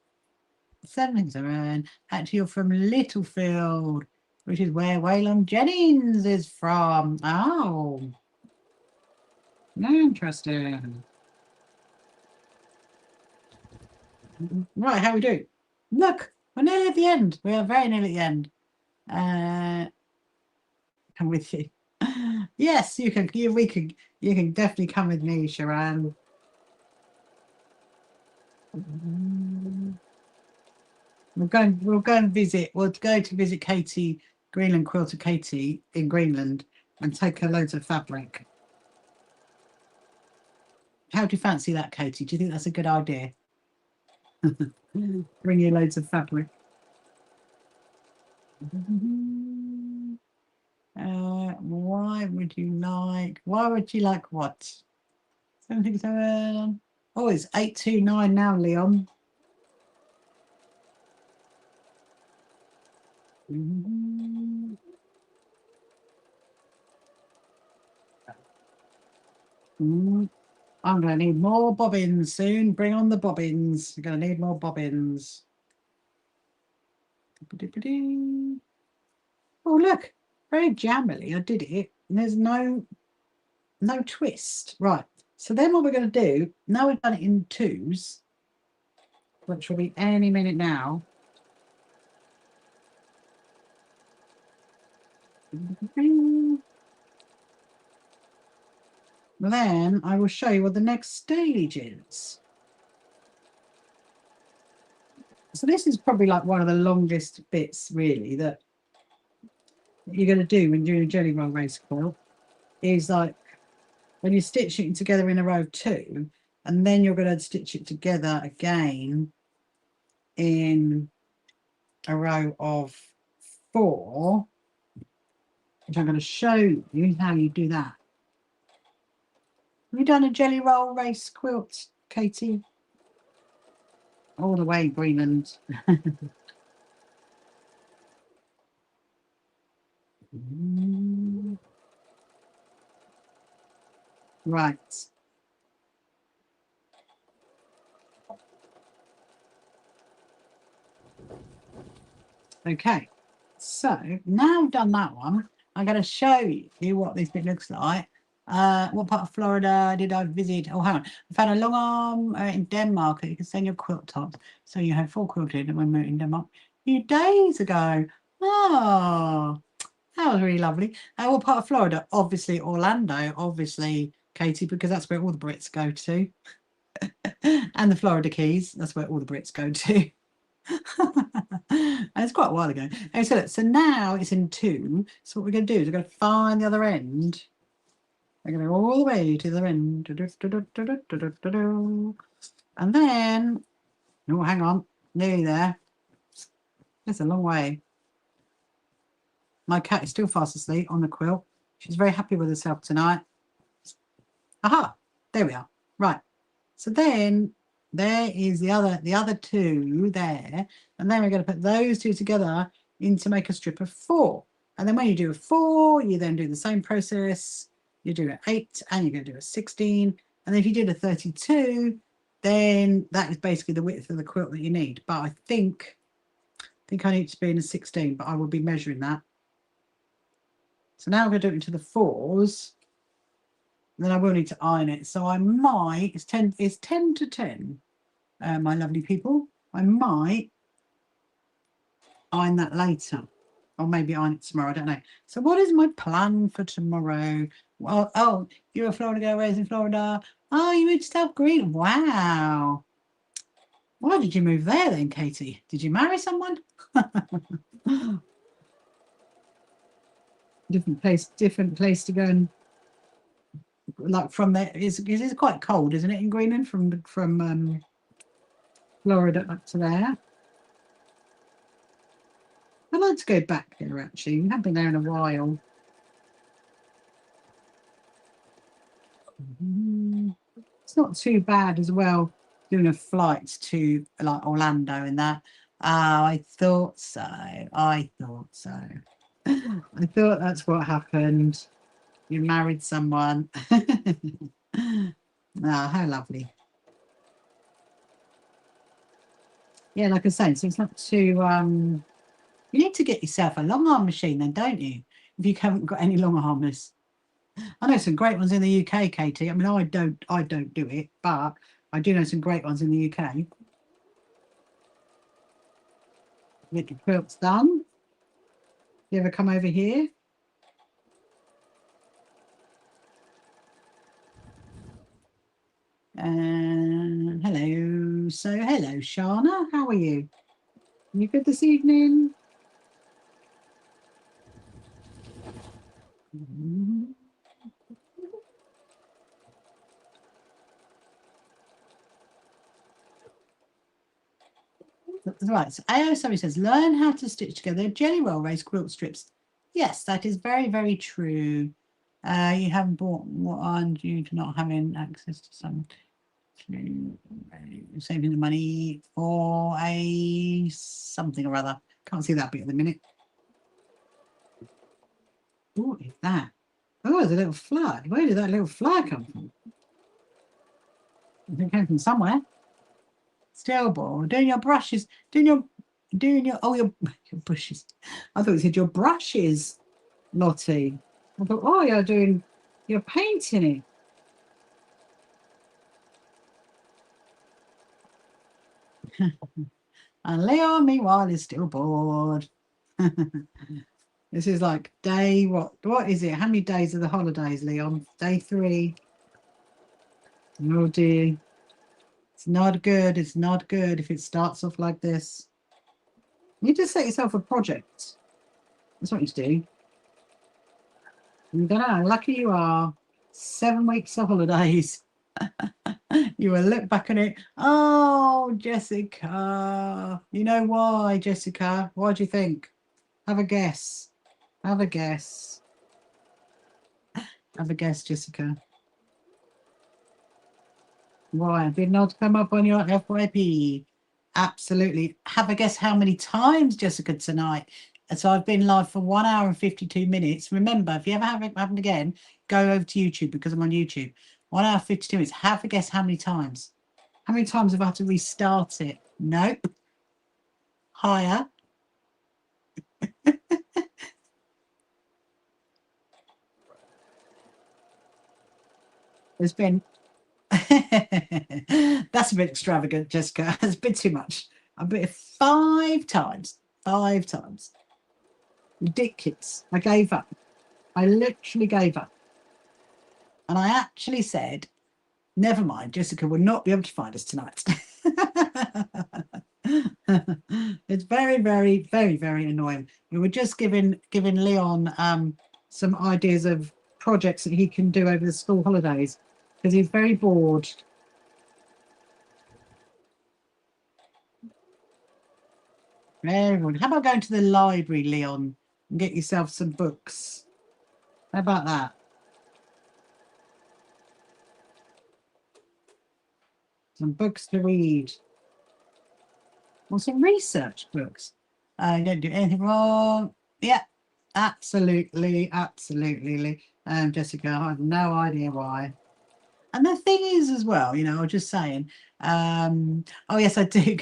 things around. Actually, you're from Littlefield, which is where Waylon Jennings is from. Oh. Interesting. Right, how we do? Look, we're nearly at the end. We are very nearly at the end. Come with you. Yes, you can. You can definitely come with me, Sharon. We'll go and visit. We'll go to visit Katie, Greenland Quilter Katie in Greenland, and take her loads of fabric. How do you fancy that, Katie? Do you think that's a good idea? Bring you loads of fabric. Why would you like? Why would you like what? 767. Oh, it's 829 now, Leon. I'm going to need more bobbins soon. Bring on the bobbins. I'm going to need more bobbins. Oh, look. Very jammily. I did it. And there's no twist. Right. So then what we're going to do, now we've done it in twos, which will be any minute now. Then I will show you what the next stage is. So this is probably like one of the longest bits, really, that you're going to do when you're doing a jelly roll race quilt, is like when you're stitching it together in a row of 2, and then you're going to stitch it together again in a row of 4, which I'm going to show you how you do that. Have you done a jelly roll race quilt, Katie? All the way, Greenland. Right. Okay. So now I've done that one, I'm going to show you what this bit looks like. What part of Florida did I visit? Oh, hang on. I found a long arm in Denmark that you can send your quilt tops. So you had 4 quilted when we were in Denmark a few days ago. Oh, that was really lovely. What part of Florida? Obviously Orlando, obviously, Katie, because that's where all the Brits go to. And the Florida Keys, that's where all the Brits go to. And it's quite a while ago. Okay, so look, so now it's in 2. So what we're going to do is we're going to find the other end. We're going to go all the way to the other end. And then, oh, hang on, nearly there. It's a long way. My cat is still fast asleep on the quilt. She's very happy with herself tonight. Aha, there we are. Right. So then there is the other 2 there, and then we're going to put those 2 together to make a strip of 4. And then when you do a 4, you then do the same process. You do an 8, and you're going to do a 16. And then if you did a 32, then that is basically the width of the quilt that you need. But I think I need to be in a 16, but I will be measuring that. So now I'm going to do it into the 4s. Then I will need to iron it. So I might, it's 10 to 10, my lovely people. I might iron that later. Or maybe iron it tomorrow, I don't know. So what is my plan for tomorrow? Well, oh, you're a Florida girl raised in Florida. Oh, you moved to South Green. Wow. Why did you move there then, Katie? Did you marry someone? Different place to go, and like from there is quite cold, isn't it, in Greenland, from Florida up to there? I'd like to go back there, actually. We haven't been there in a while. It's not too bad as well, doing a flight to like Orlando and that. I thought so. I thought that's what happened. You married someone. Ah, how lovely. Yeah, like I say, so it's not too you need to get yourself a long arm machine then, don't you? If you haven't got any long armers. I know some great ones in the UK, Katie. I mean, I don't do it, but I do know some great ones in the UK. Get your quilts done. You ever come over here? Hello. So, hello, Shana. How are you? You good this evening? Right. So, somebody says, learn how to stitch together jelly roll raised quilt strips. Yes, that is very, very true. You haven't bought one due to not having access to some. Saving the money for a something or other. Can't see that bit at the minute. What is that? Oh, there's a little fly. Where did that little fly come from? It came from somewhere. Still bored. Doing your brushes. Doing your your brushes. I thought you said your brushes, Lottie. I thought, oh, you're painting it. And Leon, meanwhile, is still bored. This is like day, what is it? How many days are the holidays, Leon? Day 3. Oh dear. It's not good. It's not good if it starts off like this. You just set yourself a project. That's what you do. You don't know how lucky you are. 7 weeks of holidays. You will look back on it. Oh, Jessica. You know why, Jessica? Why do you think? Have a guess. Have a guess. Have a guess, Jessica. Why did not come up on your FYP? Absolutely. Have a guess how many times, Jessica, tonight? And so I've been live for 1 hour and 52 minutes. Remember, if you ever have it happen again, go over to YouTube because I'm on YouTube. 1 hour 52 minutes. Have a guess how many times? How many times have I had to restart it? Nope. Higher. There's been that's a bit extravagant, Jessica. It's a bit too much. A bit 5 times. 5 times. Ridiculous. I gave up. I literally gave up. And I actually said, never mind, Jessica will not be able to find us tonight. It's very, very, very, very annoying. We were just giving Leon some ideas of projects that he can do over the school holidays because he's very bored. Very good. How about going to the library, Leon, and get yourself some books? How about that? Some books to read. Or some research books. You don't do anything wrong. Yeah, absolutely, absolutely. Jessica, I have no idea why. And the thing is as well, you know, I was just saying, oh yes, I do.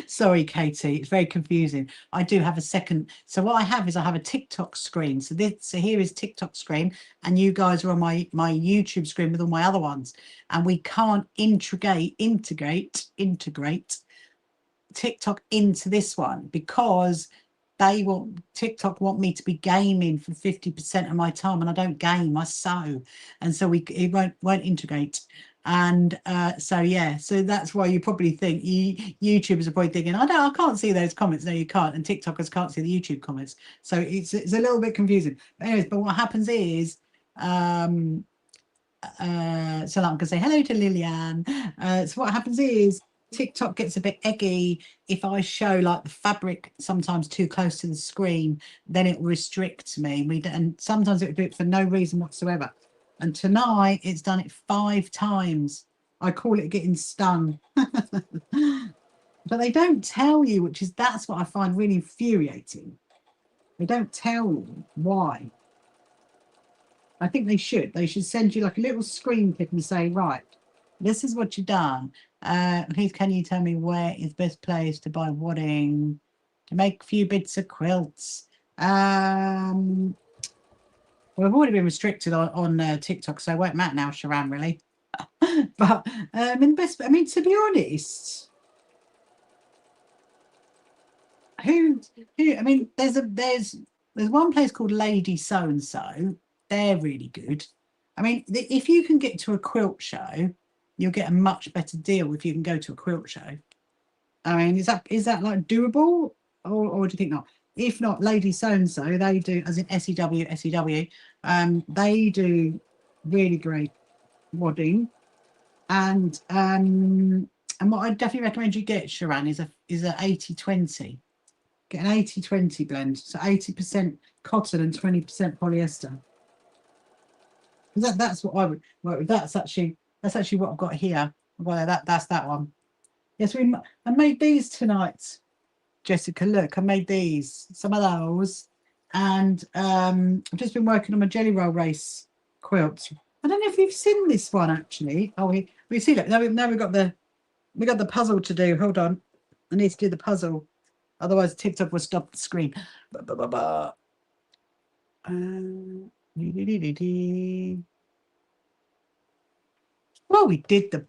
Sorry, Katie, it's very confusing. I do have a second. So what I have is I have a TikTok screen. So here is TikTok screen, and you guys are on my YouTube screen with all my other ones. And we can't integrate TikTok into this one because TikTok want me to be gaming for 50% of my time, and I don't game, I sew, and so it won't integrate. And so yeah, so that's why you probably think YouTubers are probably thinking, I can't see those comments. No, you can't, and TikTokers can't see the YouTube comments. So it's a little bit confusing. But anyways, but what happens is so I'm gonna say hello to Lillian. So what happens is TikTok gets a bit eggy if I show like the fabric sometimes too close to the screen, then it restricts me. And sometimes it will do it for no reason whatsoever. And tonight it's done it 5 times. I call it getting stung. But they don't tell you, that's what I find really infuriating. They don't tell you why. I think they should. They should send you like a little screen clip and say, right, this is what you've done. Please, can you tell me where is best place to buy wadding to make a few bits of quilts? Well, I've already been restricted on TikTok, so it won't matter now, Sharon, really. But in the best, I mean, to be honest, who I mean, there's one place called Lady So and So. They're really good. I mean, if you can get to a quilt show, you'll get a much better deal if you can go to a quilt show. I mean, is that like doable, or do you think not? If not, Lady So and So, they do, as in SEW. They do really great wadding, and what I definitely recommend you get, Sharon, is a 80-20. Get an 80-20 blend, so 80% cotton and 20% polyester. That's what I would work with. That's actually what I've got here. Well, that's that one. Yes, I made these tonight, Jessica. Look, I made these, some of those, and I've just been working on my jelly roll race quilt. I don't know if you've seen this one actually. Oh, we see. Look, now we've got the puzzle to do. Hold on, I need to do the puzzle. Otherwise, TikTok will stop the screen. Well, we did the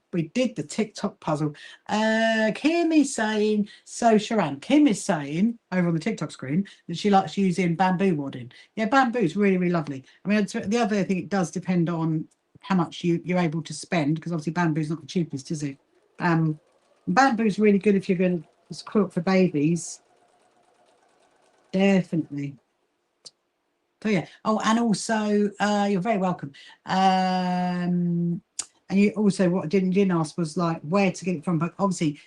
TikTok puzzle. Kim is saying, so Sharon, Kim is saying over on the TikTok screen that she likes using bamboo wadding. Yeah, bamboo is really, really lovely. I mean, the other thing, it does depend on how much you're able to spend, because obviously bamboo is not the cheapest, is it? Bamboo is really good if you're going to quilt for babies. Definitely. So yeah. Oh, and also, you're very welcome. And you also, what I didn't ask was like where to get it from. But obviously,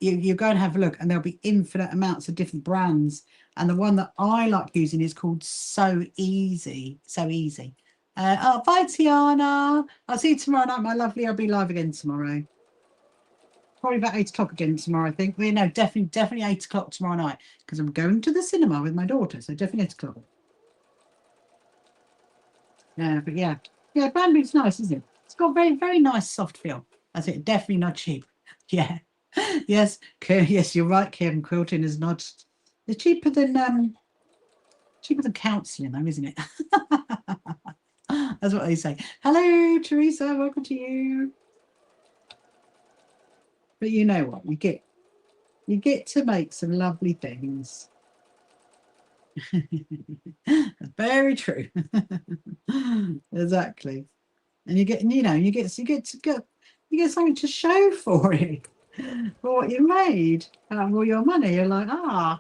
you go and have a look, and there'll be infinite amounts of different brands. And the one that I like using is called So Easy. So Easy. Oh, bye, Tiana. I'll see you tomorrow night, my lovely. I'll be live again tomorrow. Probably about 8 o'clock again tomorrow, I think. Well, no, definitely 8 o'clock tomorrow night, because I'm going to the cinema with my daughter. So definitely 8 o'clock. Yeah, but yeah, bamboo's nice, isn't it? It's got very, very nice soft feel. That's it. Definitely not cheap. Yeah. Yes, yes, you're right, Kim. Quilting is not. It's cheaper than counselling, though, isn't it? That's what they say. Hello, Teresa. Welcome to you. But you know what? You get to make some lovely things. Very true. Exactly. And you get something to show for it, for what you made, all your money. You're like, I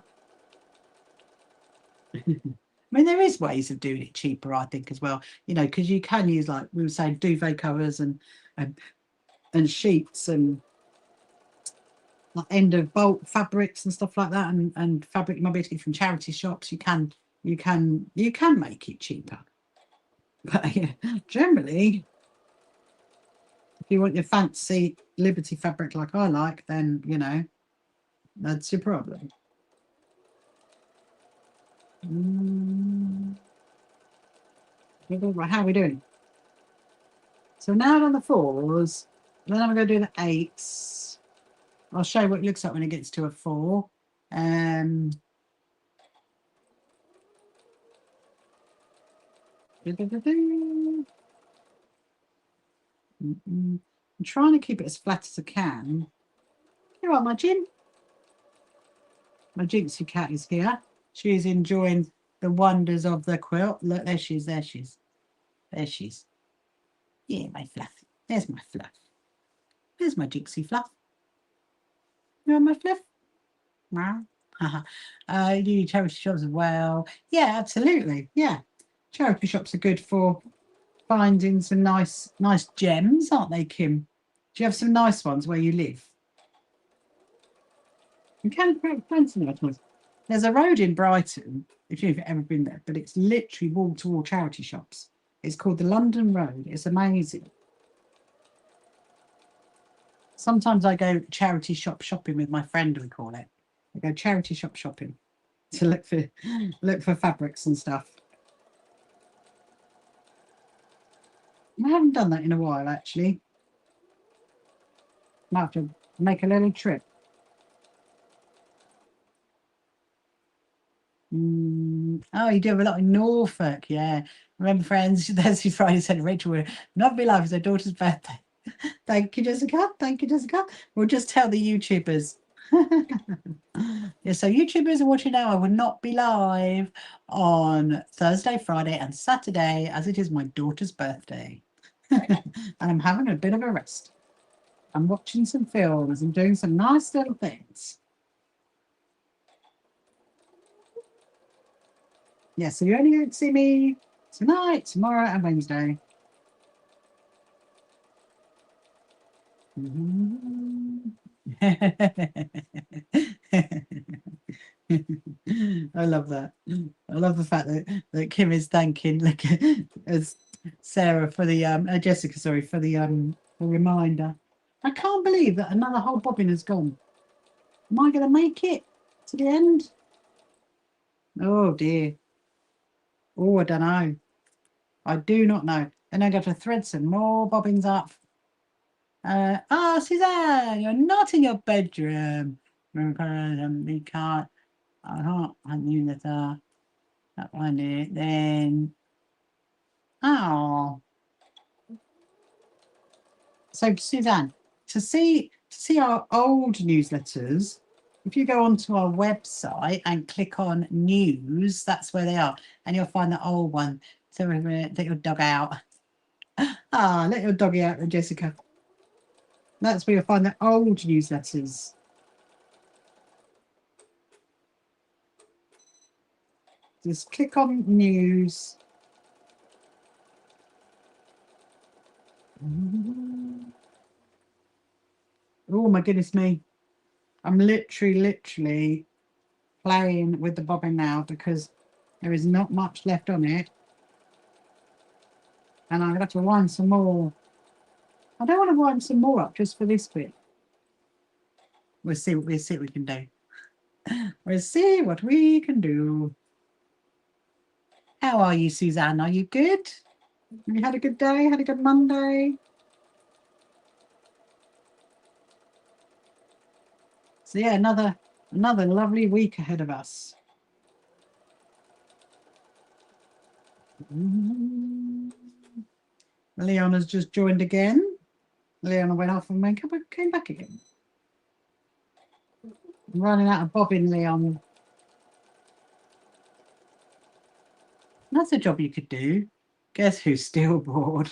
mean, there is ways of doing it cheaper, I think, as well. Because you can use, like we were saying, duvet covers and sheets and like end of bulk fabrics and stuff like that, and fabric mobility from charity shops. You can make it cheaper, but yeah, generally, if you want your fancy Liberty fabric like I like, then that's your problem. How are we doing? So now on the 4s, then I'm going to do the 8s. I'll show you what it looks like when it gets to a 4. I'm trying to keep it as flat as I can. Here are my Jim. My Jinxie cat is here. She's enjoying the wonders of the quilt. Look, there she is. There she is. There she is. Yeah, my fluff. There's my fluff. There's my Jinxie fluff. You want my fluff? You do charity shops as well. Yeah, absolutely. Yeah, charity shops are good for finding some nice gems, aren't they, Kim? Do you have some nice ones where you live? You can find some nice ones. There's a road in Brighton, if you've ever been there, but it's literally wall-to-wall charity shops. It's called the London Road. It's amazing. Sometimes I go charity shop shopping with my friend, we call it. I go charity shop shopping to look for fabrics and stuff. I haven't done that in a while, actually. Might have to make a little trip. Oh, you do have a lot in Norfolk, yeah. Remember, friends, Thursday, Friday, Saturday, Rachel will not be live. It's her daughter's birthday. Thank you, Jessica. Thank you, Jessica. We'll just tell the YouTubers. Yeah, so YouTubers are watching now. I will not be live on Thursday, Friday, and Saturday, as it is my daughter's birthday. And I'm having a bit of a rest. I'm watching some films and doing some nice little things. Yeah, so you're only going to see me tonight, tomorrow, and Wednesday. I love that. I love the fact that Kim is thanking as Sarah for the Jessica, sorry, for the reminder. I can't believe that another whole bobbin has gone. Am I going to make it to the end? Oh dear. Oh, I don't know. I do not know. Then I got to thread some more bobbins up. Suzanne, you're not in your bedroom. We can't. I knew that. That one it. Then. Oh. So Suzanne, to see our old newsletters, if you go onto our website and click on news, that's where they are, and you'll find the old one. So let your dog out. Let your doggy out, Jessica. That's where you'll find the old newsletters. Just click on news. Oh my goodness me. I'm literally playing with the bobbin now because there is not much left on it. And I'm going to have to wind some more. I don't want to wind some more up just for this bit. We'll see what we can do. We'll see what we can do. How are you, Suzanne? Are you good? You had a good day? Had a good Monday? So yeah, another lovely week ahead of us. Leon has just joined again. Leon went off and makeup and came back again. I'm running out of bobbin, Leon. That's a job you could do. Guess who's still bored?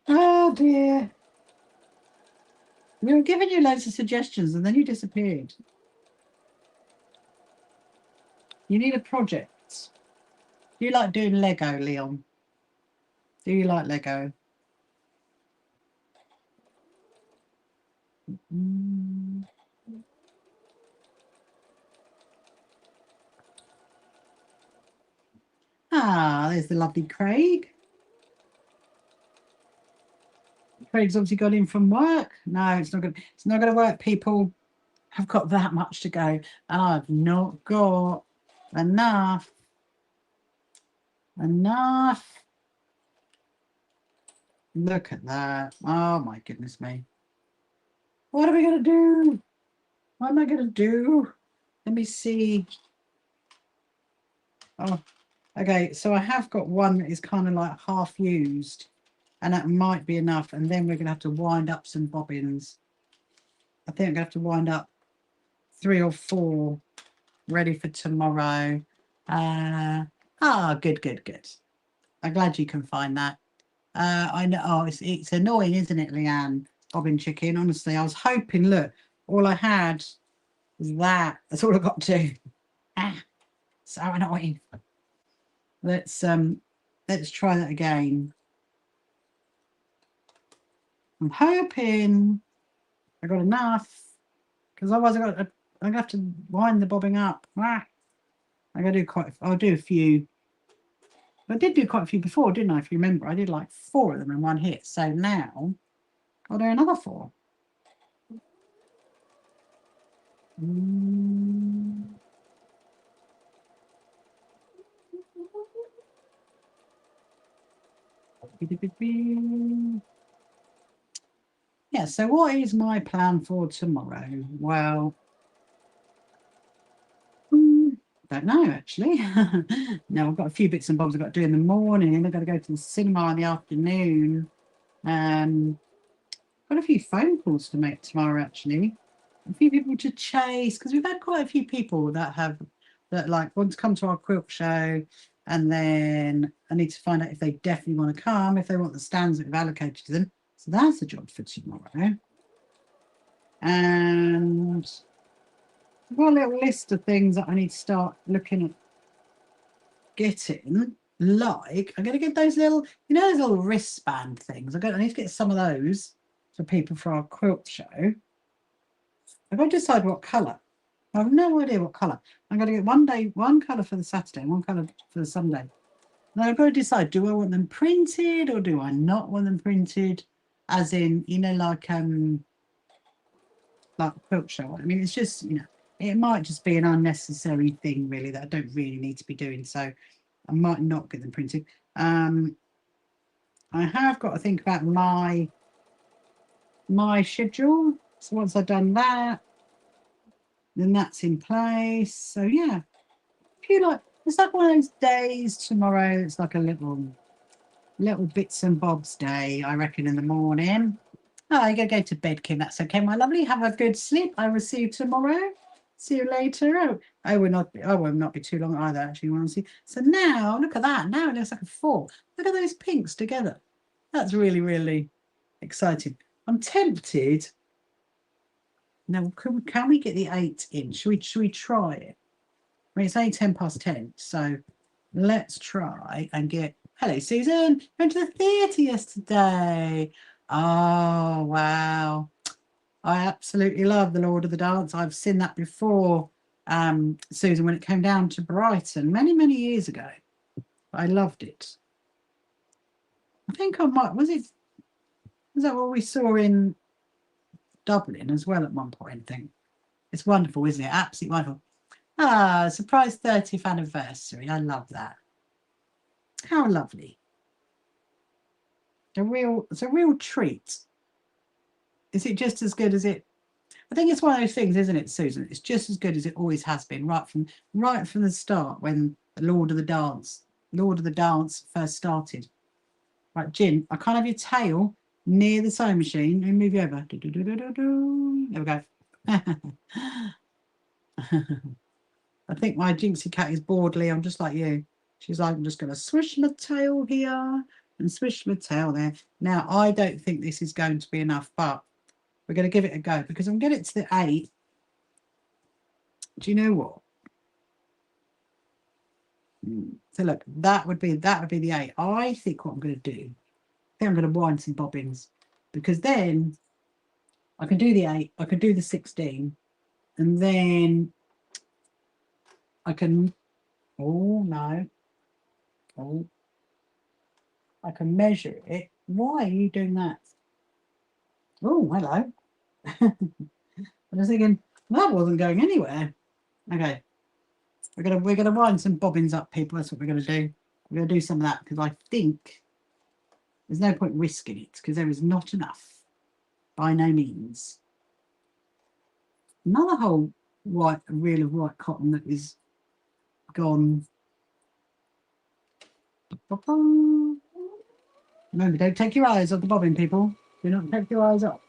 Oh dear. We were giving you loads of suggestions and then you disappeared. You need a project. Do you like doing Lego, Leon? Do you like Lego? There's the lovely Craig. Craig's obviously got in from work. No, it's not going to work, people. I've got that much to go and I've not got enough. Look at that. Oh my goodness me. What are we going to do? What am I going to do? Let me see. Oh, okay. So I have got one that is kind of like half used and that might be enough. And then we're going to have to wind up some bobbins. I think I'm going to have to wind up 3 or 4 ready for tomorrow. Good. I'm glad you can find that. I know. Oh, it's annoying, isn't it, Leanne? Bobbin chicken. Honestly, I was hoping. Look, all I had was that. That's all I got to. So annoying. Let's try that again. I'm hoping I got enough because otherwise I'm gonna have to wind the bobbing up. I'm gonna do I'll do a few. I did do quite a few before, didn't I? If you remember, I did like 4 of them in one hit. So now I'll do another 4. Yeah, so what is my plan for tomorrow? Well, Don't know actually. No, I've got a few bits and bobs I've got to do in the morning, and I've got to go to the cinema in the afternoon. Got a few phone calls to make tomorrow actually. A few people to chase, because we've had quite a few people that like want to come to our quilt show, and then I need to find out if they definitely want to come, if they want the stands that we've allocated to them. So that's the job for tomorrow. And I've got a little list of things that I need to start looking at getting. Like, I'm going to get those little, you know, those little wristband things. I need to get some of those for people for our quilt show. I've got to decide what colour. I have no idea what colour. I'm going to get one colour for the Saturday and one colour for the Sunday. Now I've got to decide, do I want them printed or do I not want them printed? As in, you know, like quilt show. I mean, it's just, you know, it might just be an unnecessary thing really that I don't really need to be doing. So I might not get them printed. I have got to think about my schedule. So once I've done that, then that's in place. So yeah, if you like, it's like one of those days tomorrow. It's like a little bits and bobs day, I reckon, in the morning. Oh, you're going to go to bed, Kim. That's okay, my lovely. Have a good sleep. I will see you tomorrow. See you later. Oh, I will not be too long either, actually, honestly. So now, look at that. Now it looks like a 4. Look at those pinks together. That's really, really exciting. I'm tempted. Now, can we get the 8 in? Should we try it? I mean, it's only 10:10, so let's try and get... Hello, Susan. Went to the theatre yesterday. Oh, wow. I absolutely love The Lord of the Dance. I've seen that before, Susan, when it came down to Brighton many, many years ago. I loved it. I think I might... Was that what we saw in Dublin as well at one point, I think? It's wonderful, isn't it? Absolutely wonderful. Ah, surprise 30th anniversary. I love that. How lovely. It's a real treat. Is it just as good as it? I think it's one of those things, isn't it, Susan? It's just as good as it always has been, right from the start, when the Lord of the Dance first started. Right, Jin, I can't have your tail near the sewing machine. Let me move you over. There we go. I think my Jinxie cat is bored, Leon, just like you. She's like, I'm just going to swish my tail here and swish my tail there. Now, I don't think this is going to be enough, but we're going to give it a go, because I'm going to get it to the 8. Do you know what? So look, that would be the 8. I think what I'm going to do, I think I'm going to wind some bobbins, because then I can do the 8, I can do the 16, and then I can... Oh, no. Oh, I can measure it. Why are you doing that? Oh, hello. I was thinking that wasn't going anywhere. Okay, we're gonna wind some bobbins up, people. That's what we're gonna do. We're gonna do some of that, because I think there's no point risking it, because there is not enough, by no means. Another whole reel of white cotton that is gone. Remember, don't take your eyes off the bobbin, people. Do not take your eyes off.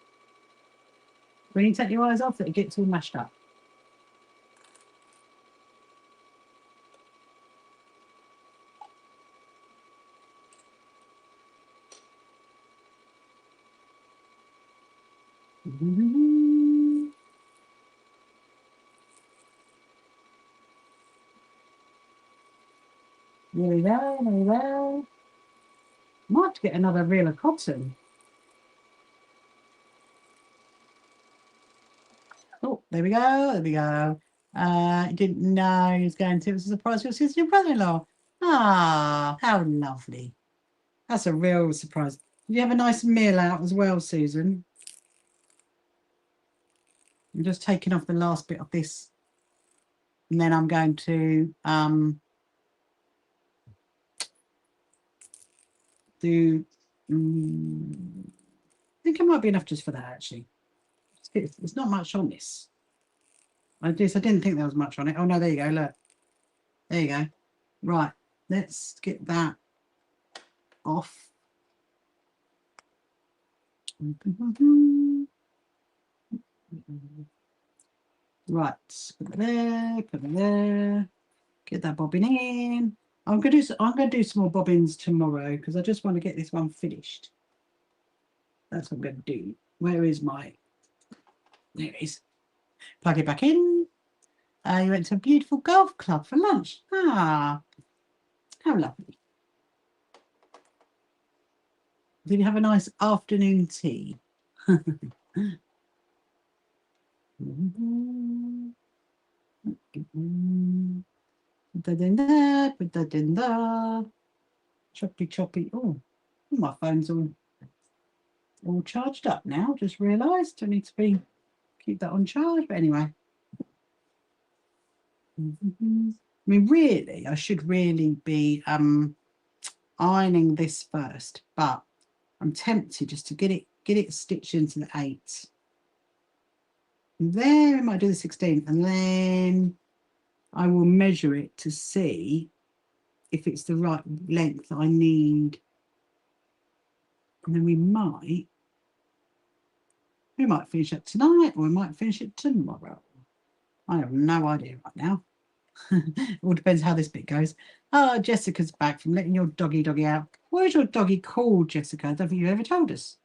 When you take your eyes off, it gets all mashed up. There we go, there we go. Might have to get another reel of cotton. Oh, there we go, there we go. Didn't know he was going to. It was a surprise for your sister and brother-in-law. Ah, how lovely. That's a real surprise. Did you have a nice meal out as well, Susan? I'm just taking off the last bit of this, and then I'm going to do... I think it might be enough just for that, actually. There's not much on this. I didn't think there was much on it. Oh, no, there you go, look. There you go. Right, let's get that off. Right, put it there, put it there. Get that bobbin in. I'm gonna do some more bobbins tomorrow because I just want to get this one finished. That's what I'm gonna do. Where is my? There it is. Plug it back in. You went to a beautiful golf club for lunch. Ah, how lovely. Did you have a nice afternoon tea? Put that in there, put that in there. Choppy, choppy. Oh, my phone's all charged up now. Just realised I need to keep that on charge. But anyway. I mean, really, I should really be ironing this first, but I'm tempted just to get it stitched into the 8. And then I might do the 16, and then I will measure it to see if it's the right length I need. And then we might finish it tonight, or we might finish it tomorrow. I have no idea right now. It all depends how this bit goes. Oh, Jessica's back from letting your doggy out. What is your doggy called, Jessica? I don't think you ever told us.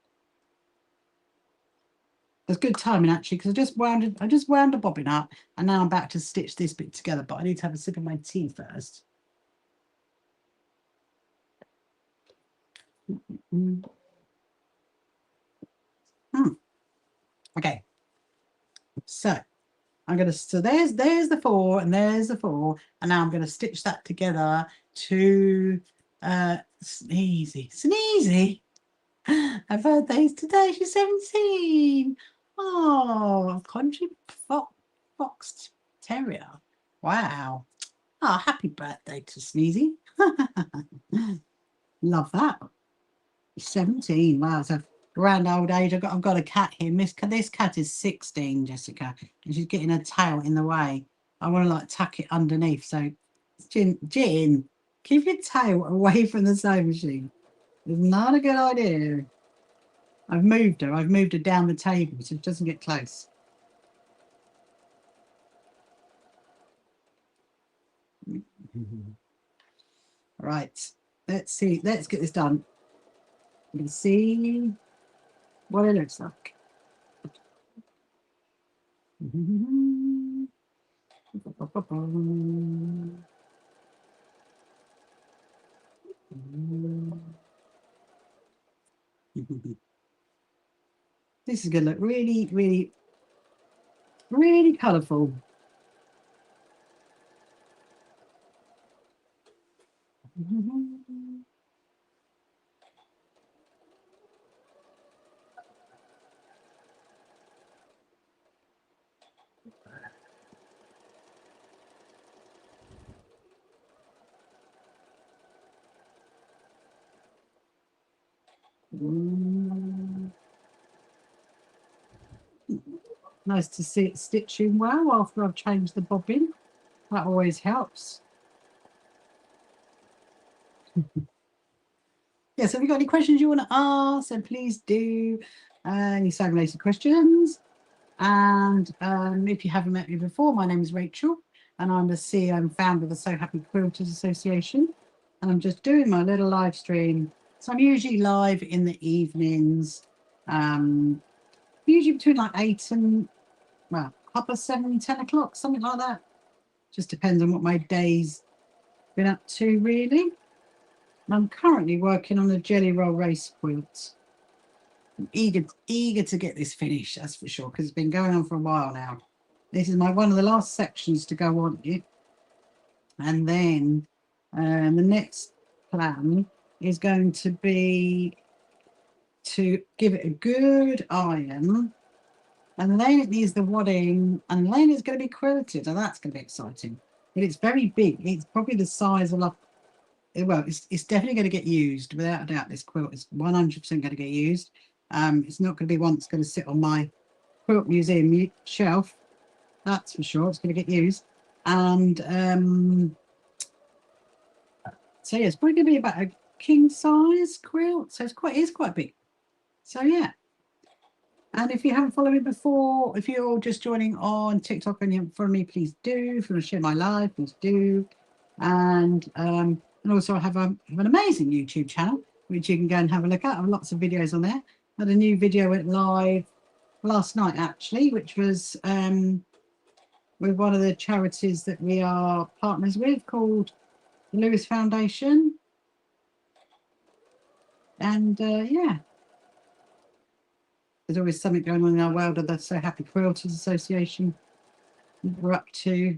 That's good timing actually, because I just wound a bobbin up, and now I'm back to stitch this bit together. But I need to have a sip of my tea first. Okay. So there's the 4 and there's the 4, and now I'm going to stitch that together to Sneezy. Her birthday's today. She's 17. Oh, country fox terrier. Wow. Oh, happy birthday to Sneezy. Love that. 17. Wow, it's a grand old age. I've got a cat here. This cat is 16, Jessica, and she's getting her tail in the way. I want to like tuck it underneath. So, Jin, keep your tail away from the sewing machine. It's not a good idea. I've moved her down the table so it doesn't get close. Right. Let's see. Let's get this done. You can see what it looks like. This is going to look really, really, really colourful. Nice to see it stitching well after I've changed the bobbin. That always helps. Yeah, so if you've got any questions you want to ask, then please do. Any sewing-related questions. And if you haven't met me before, my name is Rachel, and I'm the CEO and founder of the So Happy Quilters Association. And I'm just doing my little live stream. So I'm usually live in the evenings, usually between like 8 and, well, 7, 10 o'clock, something like that. Just depends on what my day's been up to, really. And I'm currently working on a jelly roll race quilt. I'm eager to get this finished, that's for sure, because it's been going on for a while now. This is one of the last sections to go on it. And then the next plan is going to be to give it a good iron, and then it needs the wadding, and then it's going to be quilted, and that's going to be exciting. But it's very big. It's probably the size of well, it's definitely going to get used without a doubt. This quilt is 100% going to get used. It's not going to be one that's going to sit on my quilt museum shelf. That's for sure. It's going to get used. And So yeah, it's probably going to be about a king size quilt. So it's quite big. So yeah. And if you haven't followed me before, if you're just joining on TikTok and you haven't followed me, please do. If you want to share my live, please do. And also I have an amazing YouTube channel, which you can go and have a look at. I have lots of videos on there. Had a new video went live last night, actually, which was with one of the charities that we are partners with called the Lewis Foundation. And yeah. There's always something going on in our world of the So Happy Quilters Association. We're up to.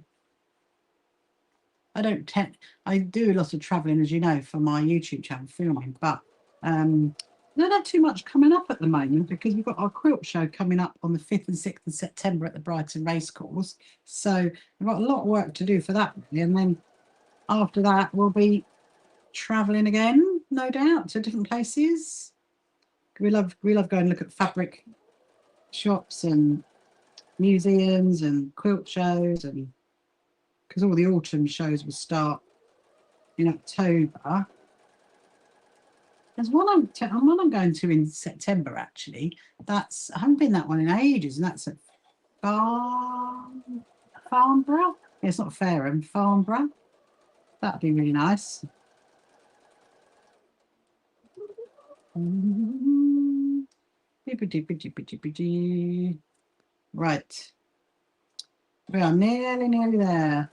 I do a lot of travelling, as you know, for my YouTube channel filming, but I don't have too much coming up at the moment because we've got our quilt show coming up on the 5th and 6th of September at the Brighton Racecourse. So we've got a lot of work to do for that, really. And then after that, we'll be travelling again, no doubt, to different places. We love going and look at fabric shops and museums and quilt shows, and because all the autumn shows will start in October. There's one I'm going to in September, actually. I haven't been that one in ages, and that's at Farnborough. Yeah, it's not Fareham, Farnborough. That'd be really nice. Right. We are nearly there.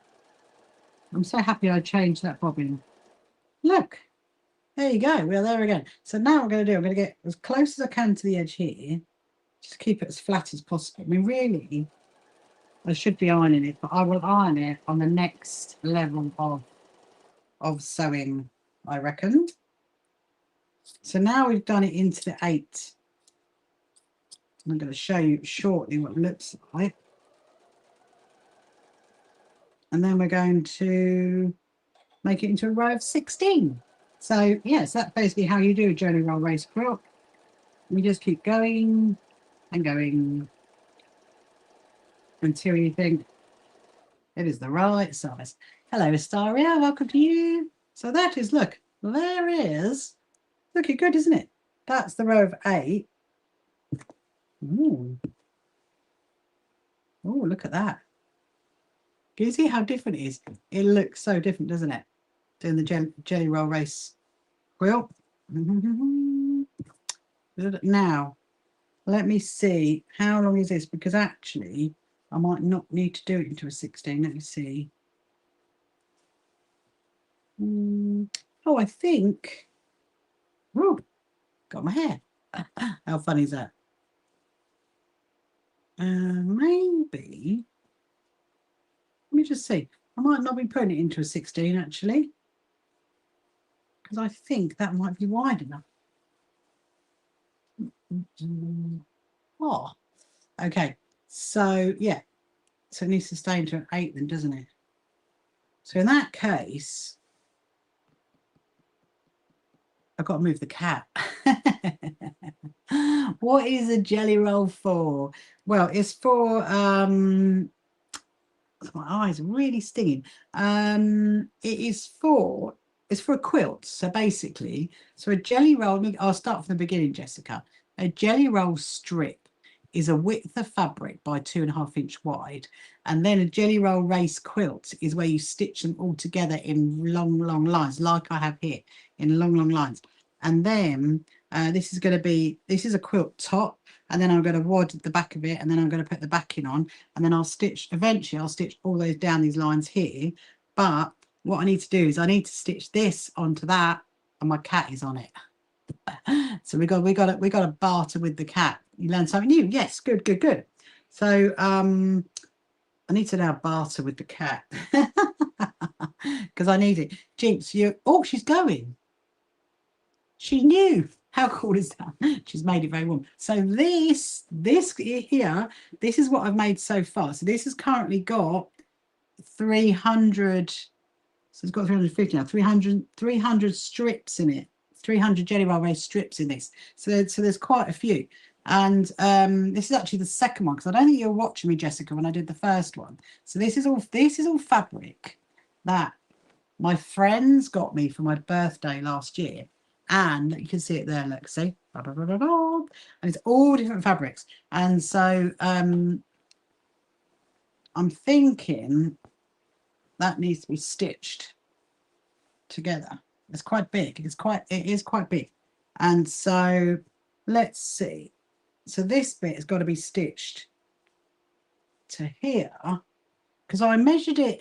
I'm so happy I changed that bobbin. Look, there you go. We're there again. So now what I'm going to do, I'm going to get as close as I can to the edge here. Just keep it as flat as possible. I mean, really, I should be ironing it, but I will iron it on the next level of sewing, I reckon. So now we've done it into the 8. I'm going to show you shortly what it looks like. And then we're going to make it into a row of 16. So yes, that's basically how you do a Jelly Roll Race quilt. You just keep going and going until you think it is the right size. Hello, Astaria, welcome to you. So that is, look, there is, looking good, isn't it? That's the row of 8. Ooh. Oh, look at that. Can you see how different it is? It looks so different, doesn't it? Doing the Jelly Roll Race quilt. Now, let me see. How long is this? Because actually, I might not need to do it into a 16. Let me see. Oh, I think. Oh, got my hair. How funny is that? Maybe. Let me just see. I might not be putting it into a 16 actually, because I think that might be wide enough. Oh, okay. So yeah, so it needs to stay into an 8 then, doesn't it? So in that case, I've got to move the cat. What is a jelly roll for? Well, it's for my eyes are really stinging. It's for a quilt. So basically, a jelly roll, I'll start from the beginning, Jessica. A jelly roll strip is a width of fabric by 2.5 inch wide, and then a jelly roll race quilt is where you stitch them all together in long lines, like I have here, in long lines. And then this is a quilt top, and then I'm going to wad the back of it, and then I'm going to put the backing on, and then eventually I'll stitch all those down these lines here. But what I need to do is I need to stitch this onto that, and my cat is on it. So we got to barter with the cat. You learn something new. Yes, good. So I need to now barter with the cat because I need it. Jinx, she's going. She knew. How cool is that? She's made it very warm. So this here, this is what I've made so far. So this has currently got 300. So it's got 350 now. 300 strips in it. 300 Jelly Roll Race strips in this. So there's quite a few. And this is actually the second one, because I don't think you were watching me, Jessica, when I did the first one. So this is all fabric that my friends got me for my birthday last year. And you can see it there, look, see? And it's all different fabrics. And so I'm thinking that needs to be stitched together. It's quite big. It is quite big. And so let's see. So this bit has got to be stitched to here, because I measured it.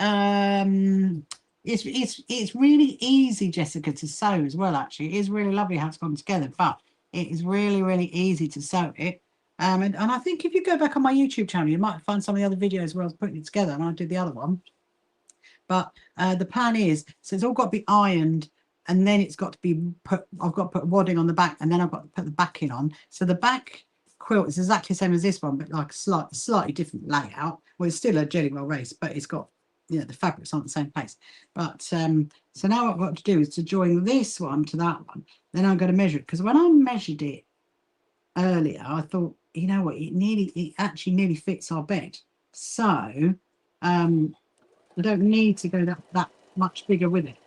It's really easy, Jessica, to sew as well. Actually, it is really lovely how it's gone together, but it is really easy to sew it. And I think if you go back on my YouTube channel, you might find some of the other videos where I was putting it together, and I did the other one. But the plan is, so it's all got to be ironed, and then it's got to be put. I've got to put wadding on the back, and then I've got to put the backing on. So the back quilt is exactly the same as this one, but like a slightly different layout. Well, it's still a Jelly Roll Race, but it's got, you know, the fabrics aren't the same place. But so now what I've got to do is to join this one to that one. Then I'm going to measure it, because when I measured it earlier, I thought, you know what, it actually nearly fits our bed. So I don't need to go that much bigger with it.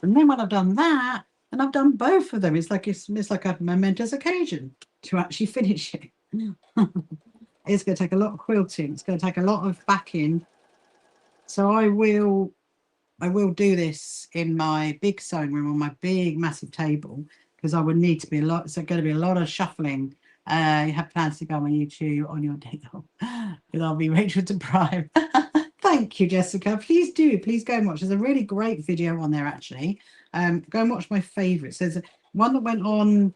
And then when I've done that, and I've done both of them, it's like a momentous occasion to actually finish it. It's going to take a lot of quilting. It's going to take a lot of backing. So I will do this in my big sewing room on my big massive table, because I would need to be going to be a lot of shuffling. You have plans to go on YouTube on your day off, because I'll be Rachel deprived. Thank you, Jessica. Please go and watch. There's a really great video on there, actually. Go and watch my favourites. There's one that went on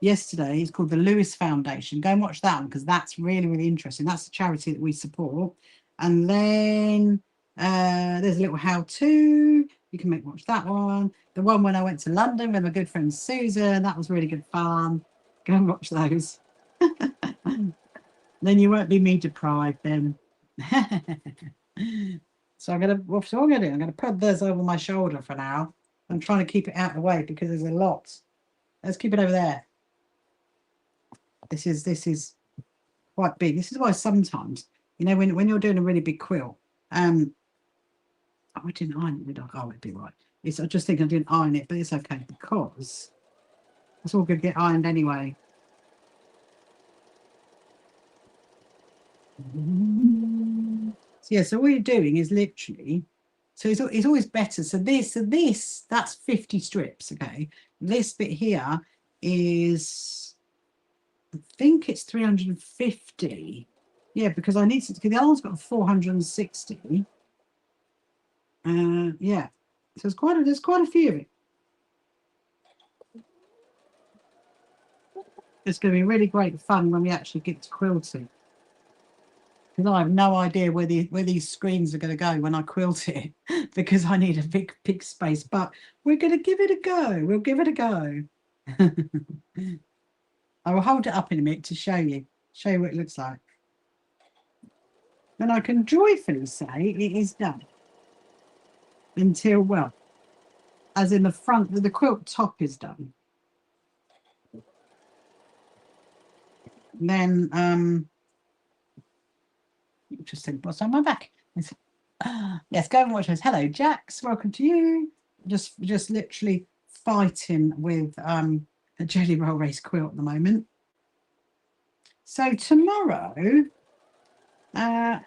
yesterday. It's called the Lewis Foundation. Go and watch that one, because that's really interesting. That's the charity that we support. And then there's a little how-to. You can watch that one. The one when I went to London with my good friend Susan. That was really good fun. Go and watch those. Then you won't be me deprived then. So I'm gonna put this over my shoulder for now. I'm trying to keep it out of the way because there's a lot. Let's keep it over there. This is quite big. This is why sometimes, you know, when you're doing a really big quilt, oh, I didn't iron it, did I? Oh, it'd be right. I just think I didn't iron it, but it's okay, because it's all going to get ironed anyway. So yeah, so what you're doing is literally, so it's always better. So this that's 50 strips. Okay, this bit here is, I think it's 350. Yeah, because I need to, because the other one's got 460. Yeah, so there's quite a few of it. It's going to be really great fun when we actually get to quilting, because I have no idea where these screens are going to go when I quilt it, because I need a big space. But we're going to give it a go. We'll give it a go. I will hold it up in a minute to show you what it looks like. And I can joyfully say it is done. Until, well, as in the front, the quilt top is done. Then just think what's on my back. Yes, go and watch those. Hello, Jax. Welcome to you. Just literally fighting with a Jelly Roll Race quilt at the moment. So tomorrow, I'll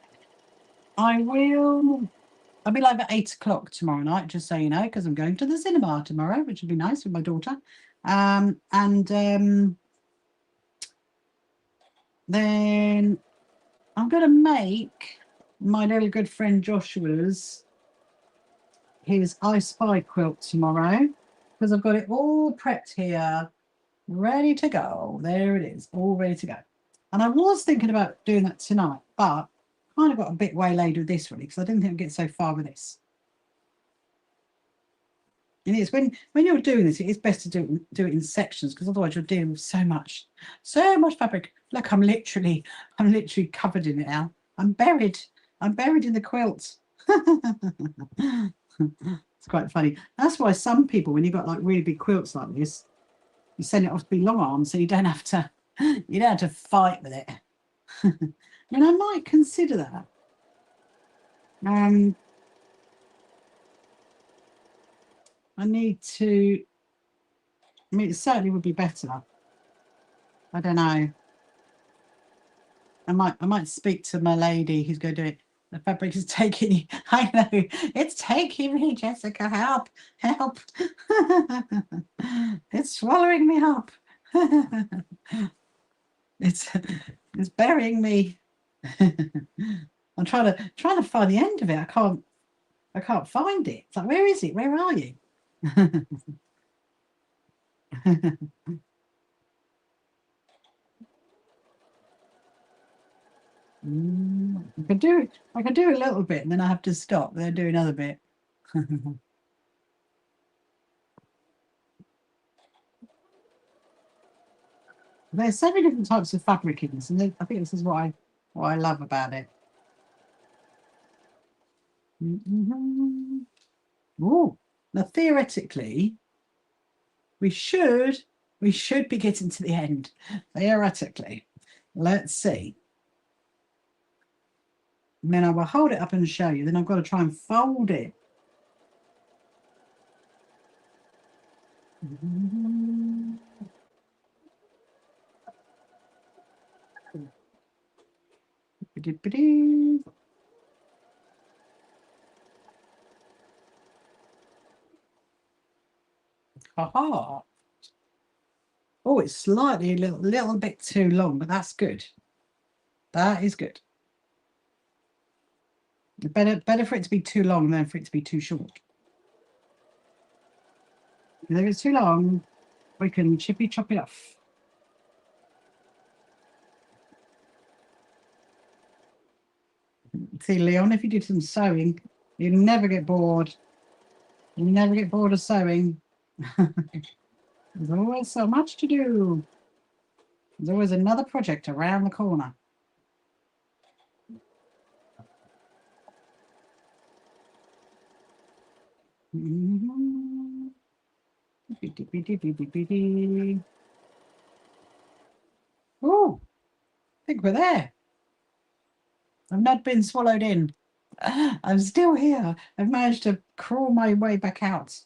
be live at 8 o'clock tomorrow night, just so you know, because I'm going to the cinema tomorrow, which would be nice with my daughter. Then I'm going to make my little good friend Joshua's his I Spy quilt tomorrow, because I've got it all prepped here, ready to go. There it is, all ready to go. And I was thinking about doing that tonight, but kind of got a bit waylaid with this really, because I didn't think I'd get so far with this. And it's when you're doing this, it is best to do it in sections, because otherwise you're dealing with so much fabric. Look, I'm literally covered in it now. I'm buried in the quilt. It's quite funny. That's why some people, when you've got like really big quilts like this, you send it off to be long arms, so you don't have to fight with it. And I might consider that. I need to, I mean, it certainly would be better. I don't know. I might speak to my lady who's going to do it. The fabric is taking you. I know. It's taking me, Jessica. Help. Help. It's swallowing me up. It's burying me. I'm trying to find the end of it. I can't find it. It's like, where is it? Where are you? I can do a little bit and then I have to stop. Then do another bit. There's so many different types of fabric in this, and I think this is what I love about it. Oh, now theoretically, we should be getting to the end. Theoretically, let's see. And then I will hold it up and show you. Then I've got to try and fold it. Aha. Oh, it's slightly a little bit too long, but that's good. That is good. Better for it to be too long than for it to be too short. If it's too long, we can chippy chop it off. See, Leon, if you do some sewing, you never get bored. You never get bored of sewing. There's always so much to do. There's always another project around the corner. Oh, I think we're there. I've not been swallowed in. I'm still here. I've managed to crawl my way back out.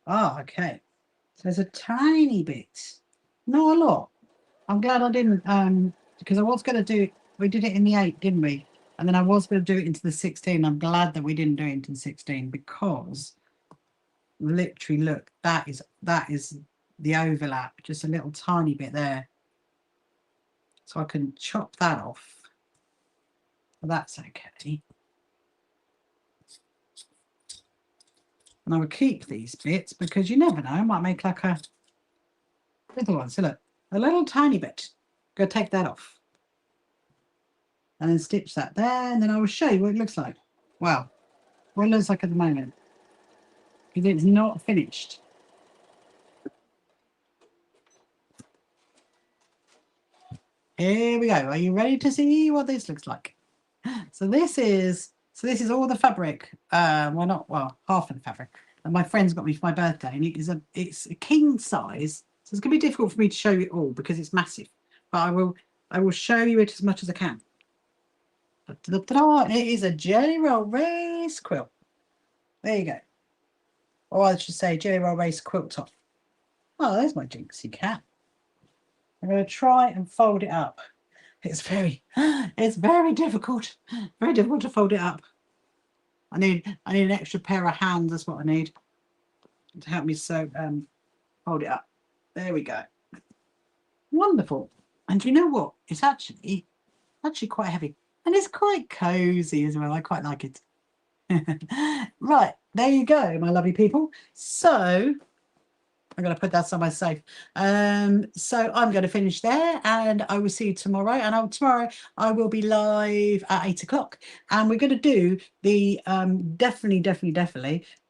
Oh, okay. So there's a tiny bit, not a lot. I'm glad I didn't, because I was going to do, we did it in the 8, didn't we? And then I was going to do it into the 16. I'm glad that we didn't do it into the 16 because literally, look, that is the overlap, just a little tiny bit there. So I can chop that off. Well, that's okay. And I would keep these bits because you never know, I might make like a little one. So look, a little tiny bit. Go take that off. And then stitch that there, and then I will show you what it looks like. Wow, what it looks like at the moment. Because it's not finished. Here we go. Are you ready to see what this looks like? So this is all the fabric. Well, half of the fabric. And my friend's got me for my birthday, and it's a king size. So it's gonna be difficult for me to show you it all because it's massive. But I will show you it as much as I can. It is a Jelly Roll Race quilt. There you go. Or I should say Jelly Roll Race quilt top. Oh, there's my jinxie cat. I'm going to try and fold it up. It's very difficult. Very difficult to fold it up. I need an extra pair of hands. That's what I need to help me fold it up. There we go. Wonderful. And you know what? It's actually quite heavy. And it's quite cozy as well. I quite like it. Right, there you go, my lovely people. So I'm going to put that somewhere safe. So I'm going to finish there, and I will see you tomorrow. And tomorrow I will be live at 8 o'clock, and we're going to do the definitely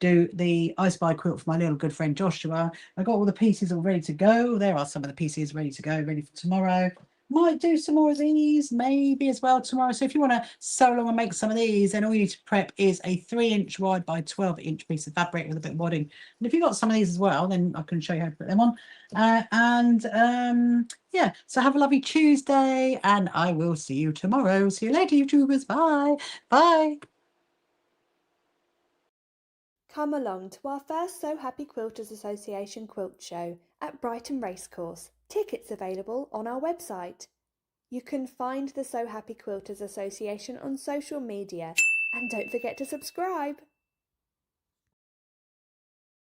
do the I Spy quilt for my little good friend Joshua. I got all the pieces all ready to go. There are some of the pieces ready to go, ready for tomorrow. Might do some more of these maybe as well tomorrow. So if you want to sew along and make some of these, then all you need to prep is a 3-inch wide by 12-inch piece of fabric with a bit of wadding. And if you've got some of these as well, then I can show you how to put them on. Yeah, so have a lovely Tuesday, and I will see you tomorrow. See you later, YouTubers. Bye. Bye. Come along to our first So Happy Quilters Association quilt show at Brighton Racecourse. Tickets available on our website. You can find the So Happy Quilters Association on social media, and don't forget to subscribe.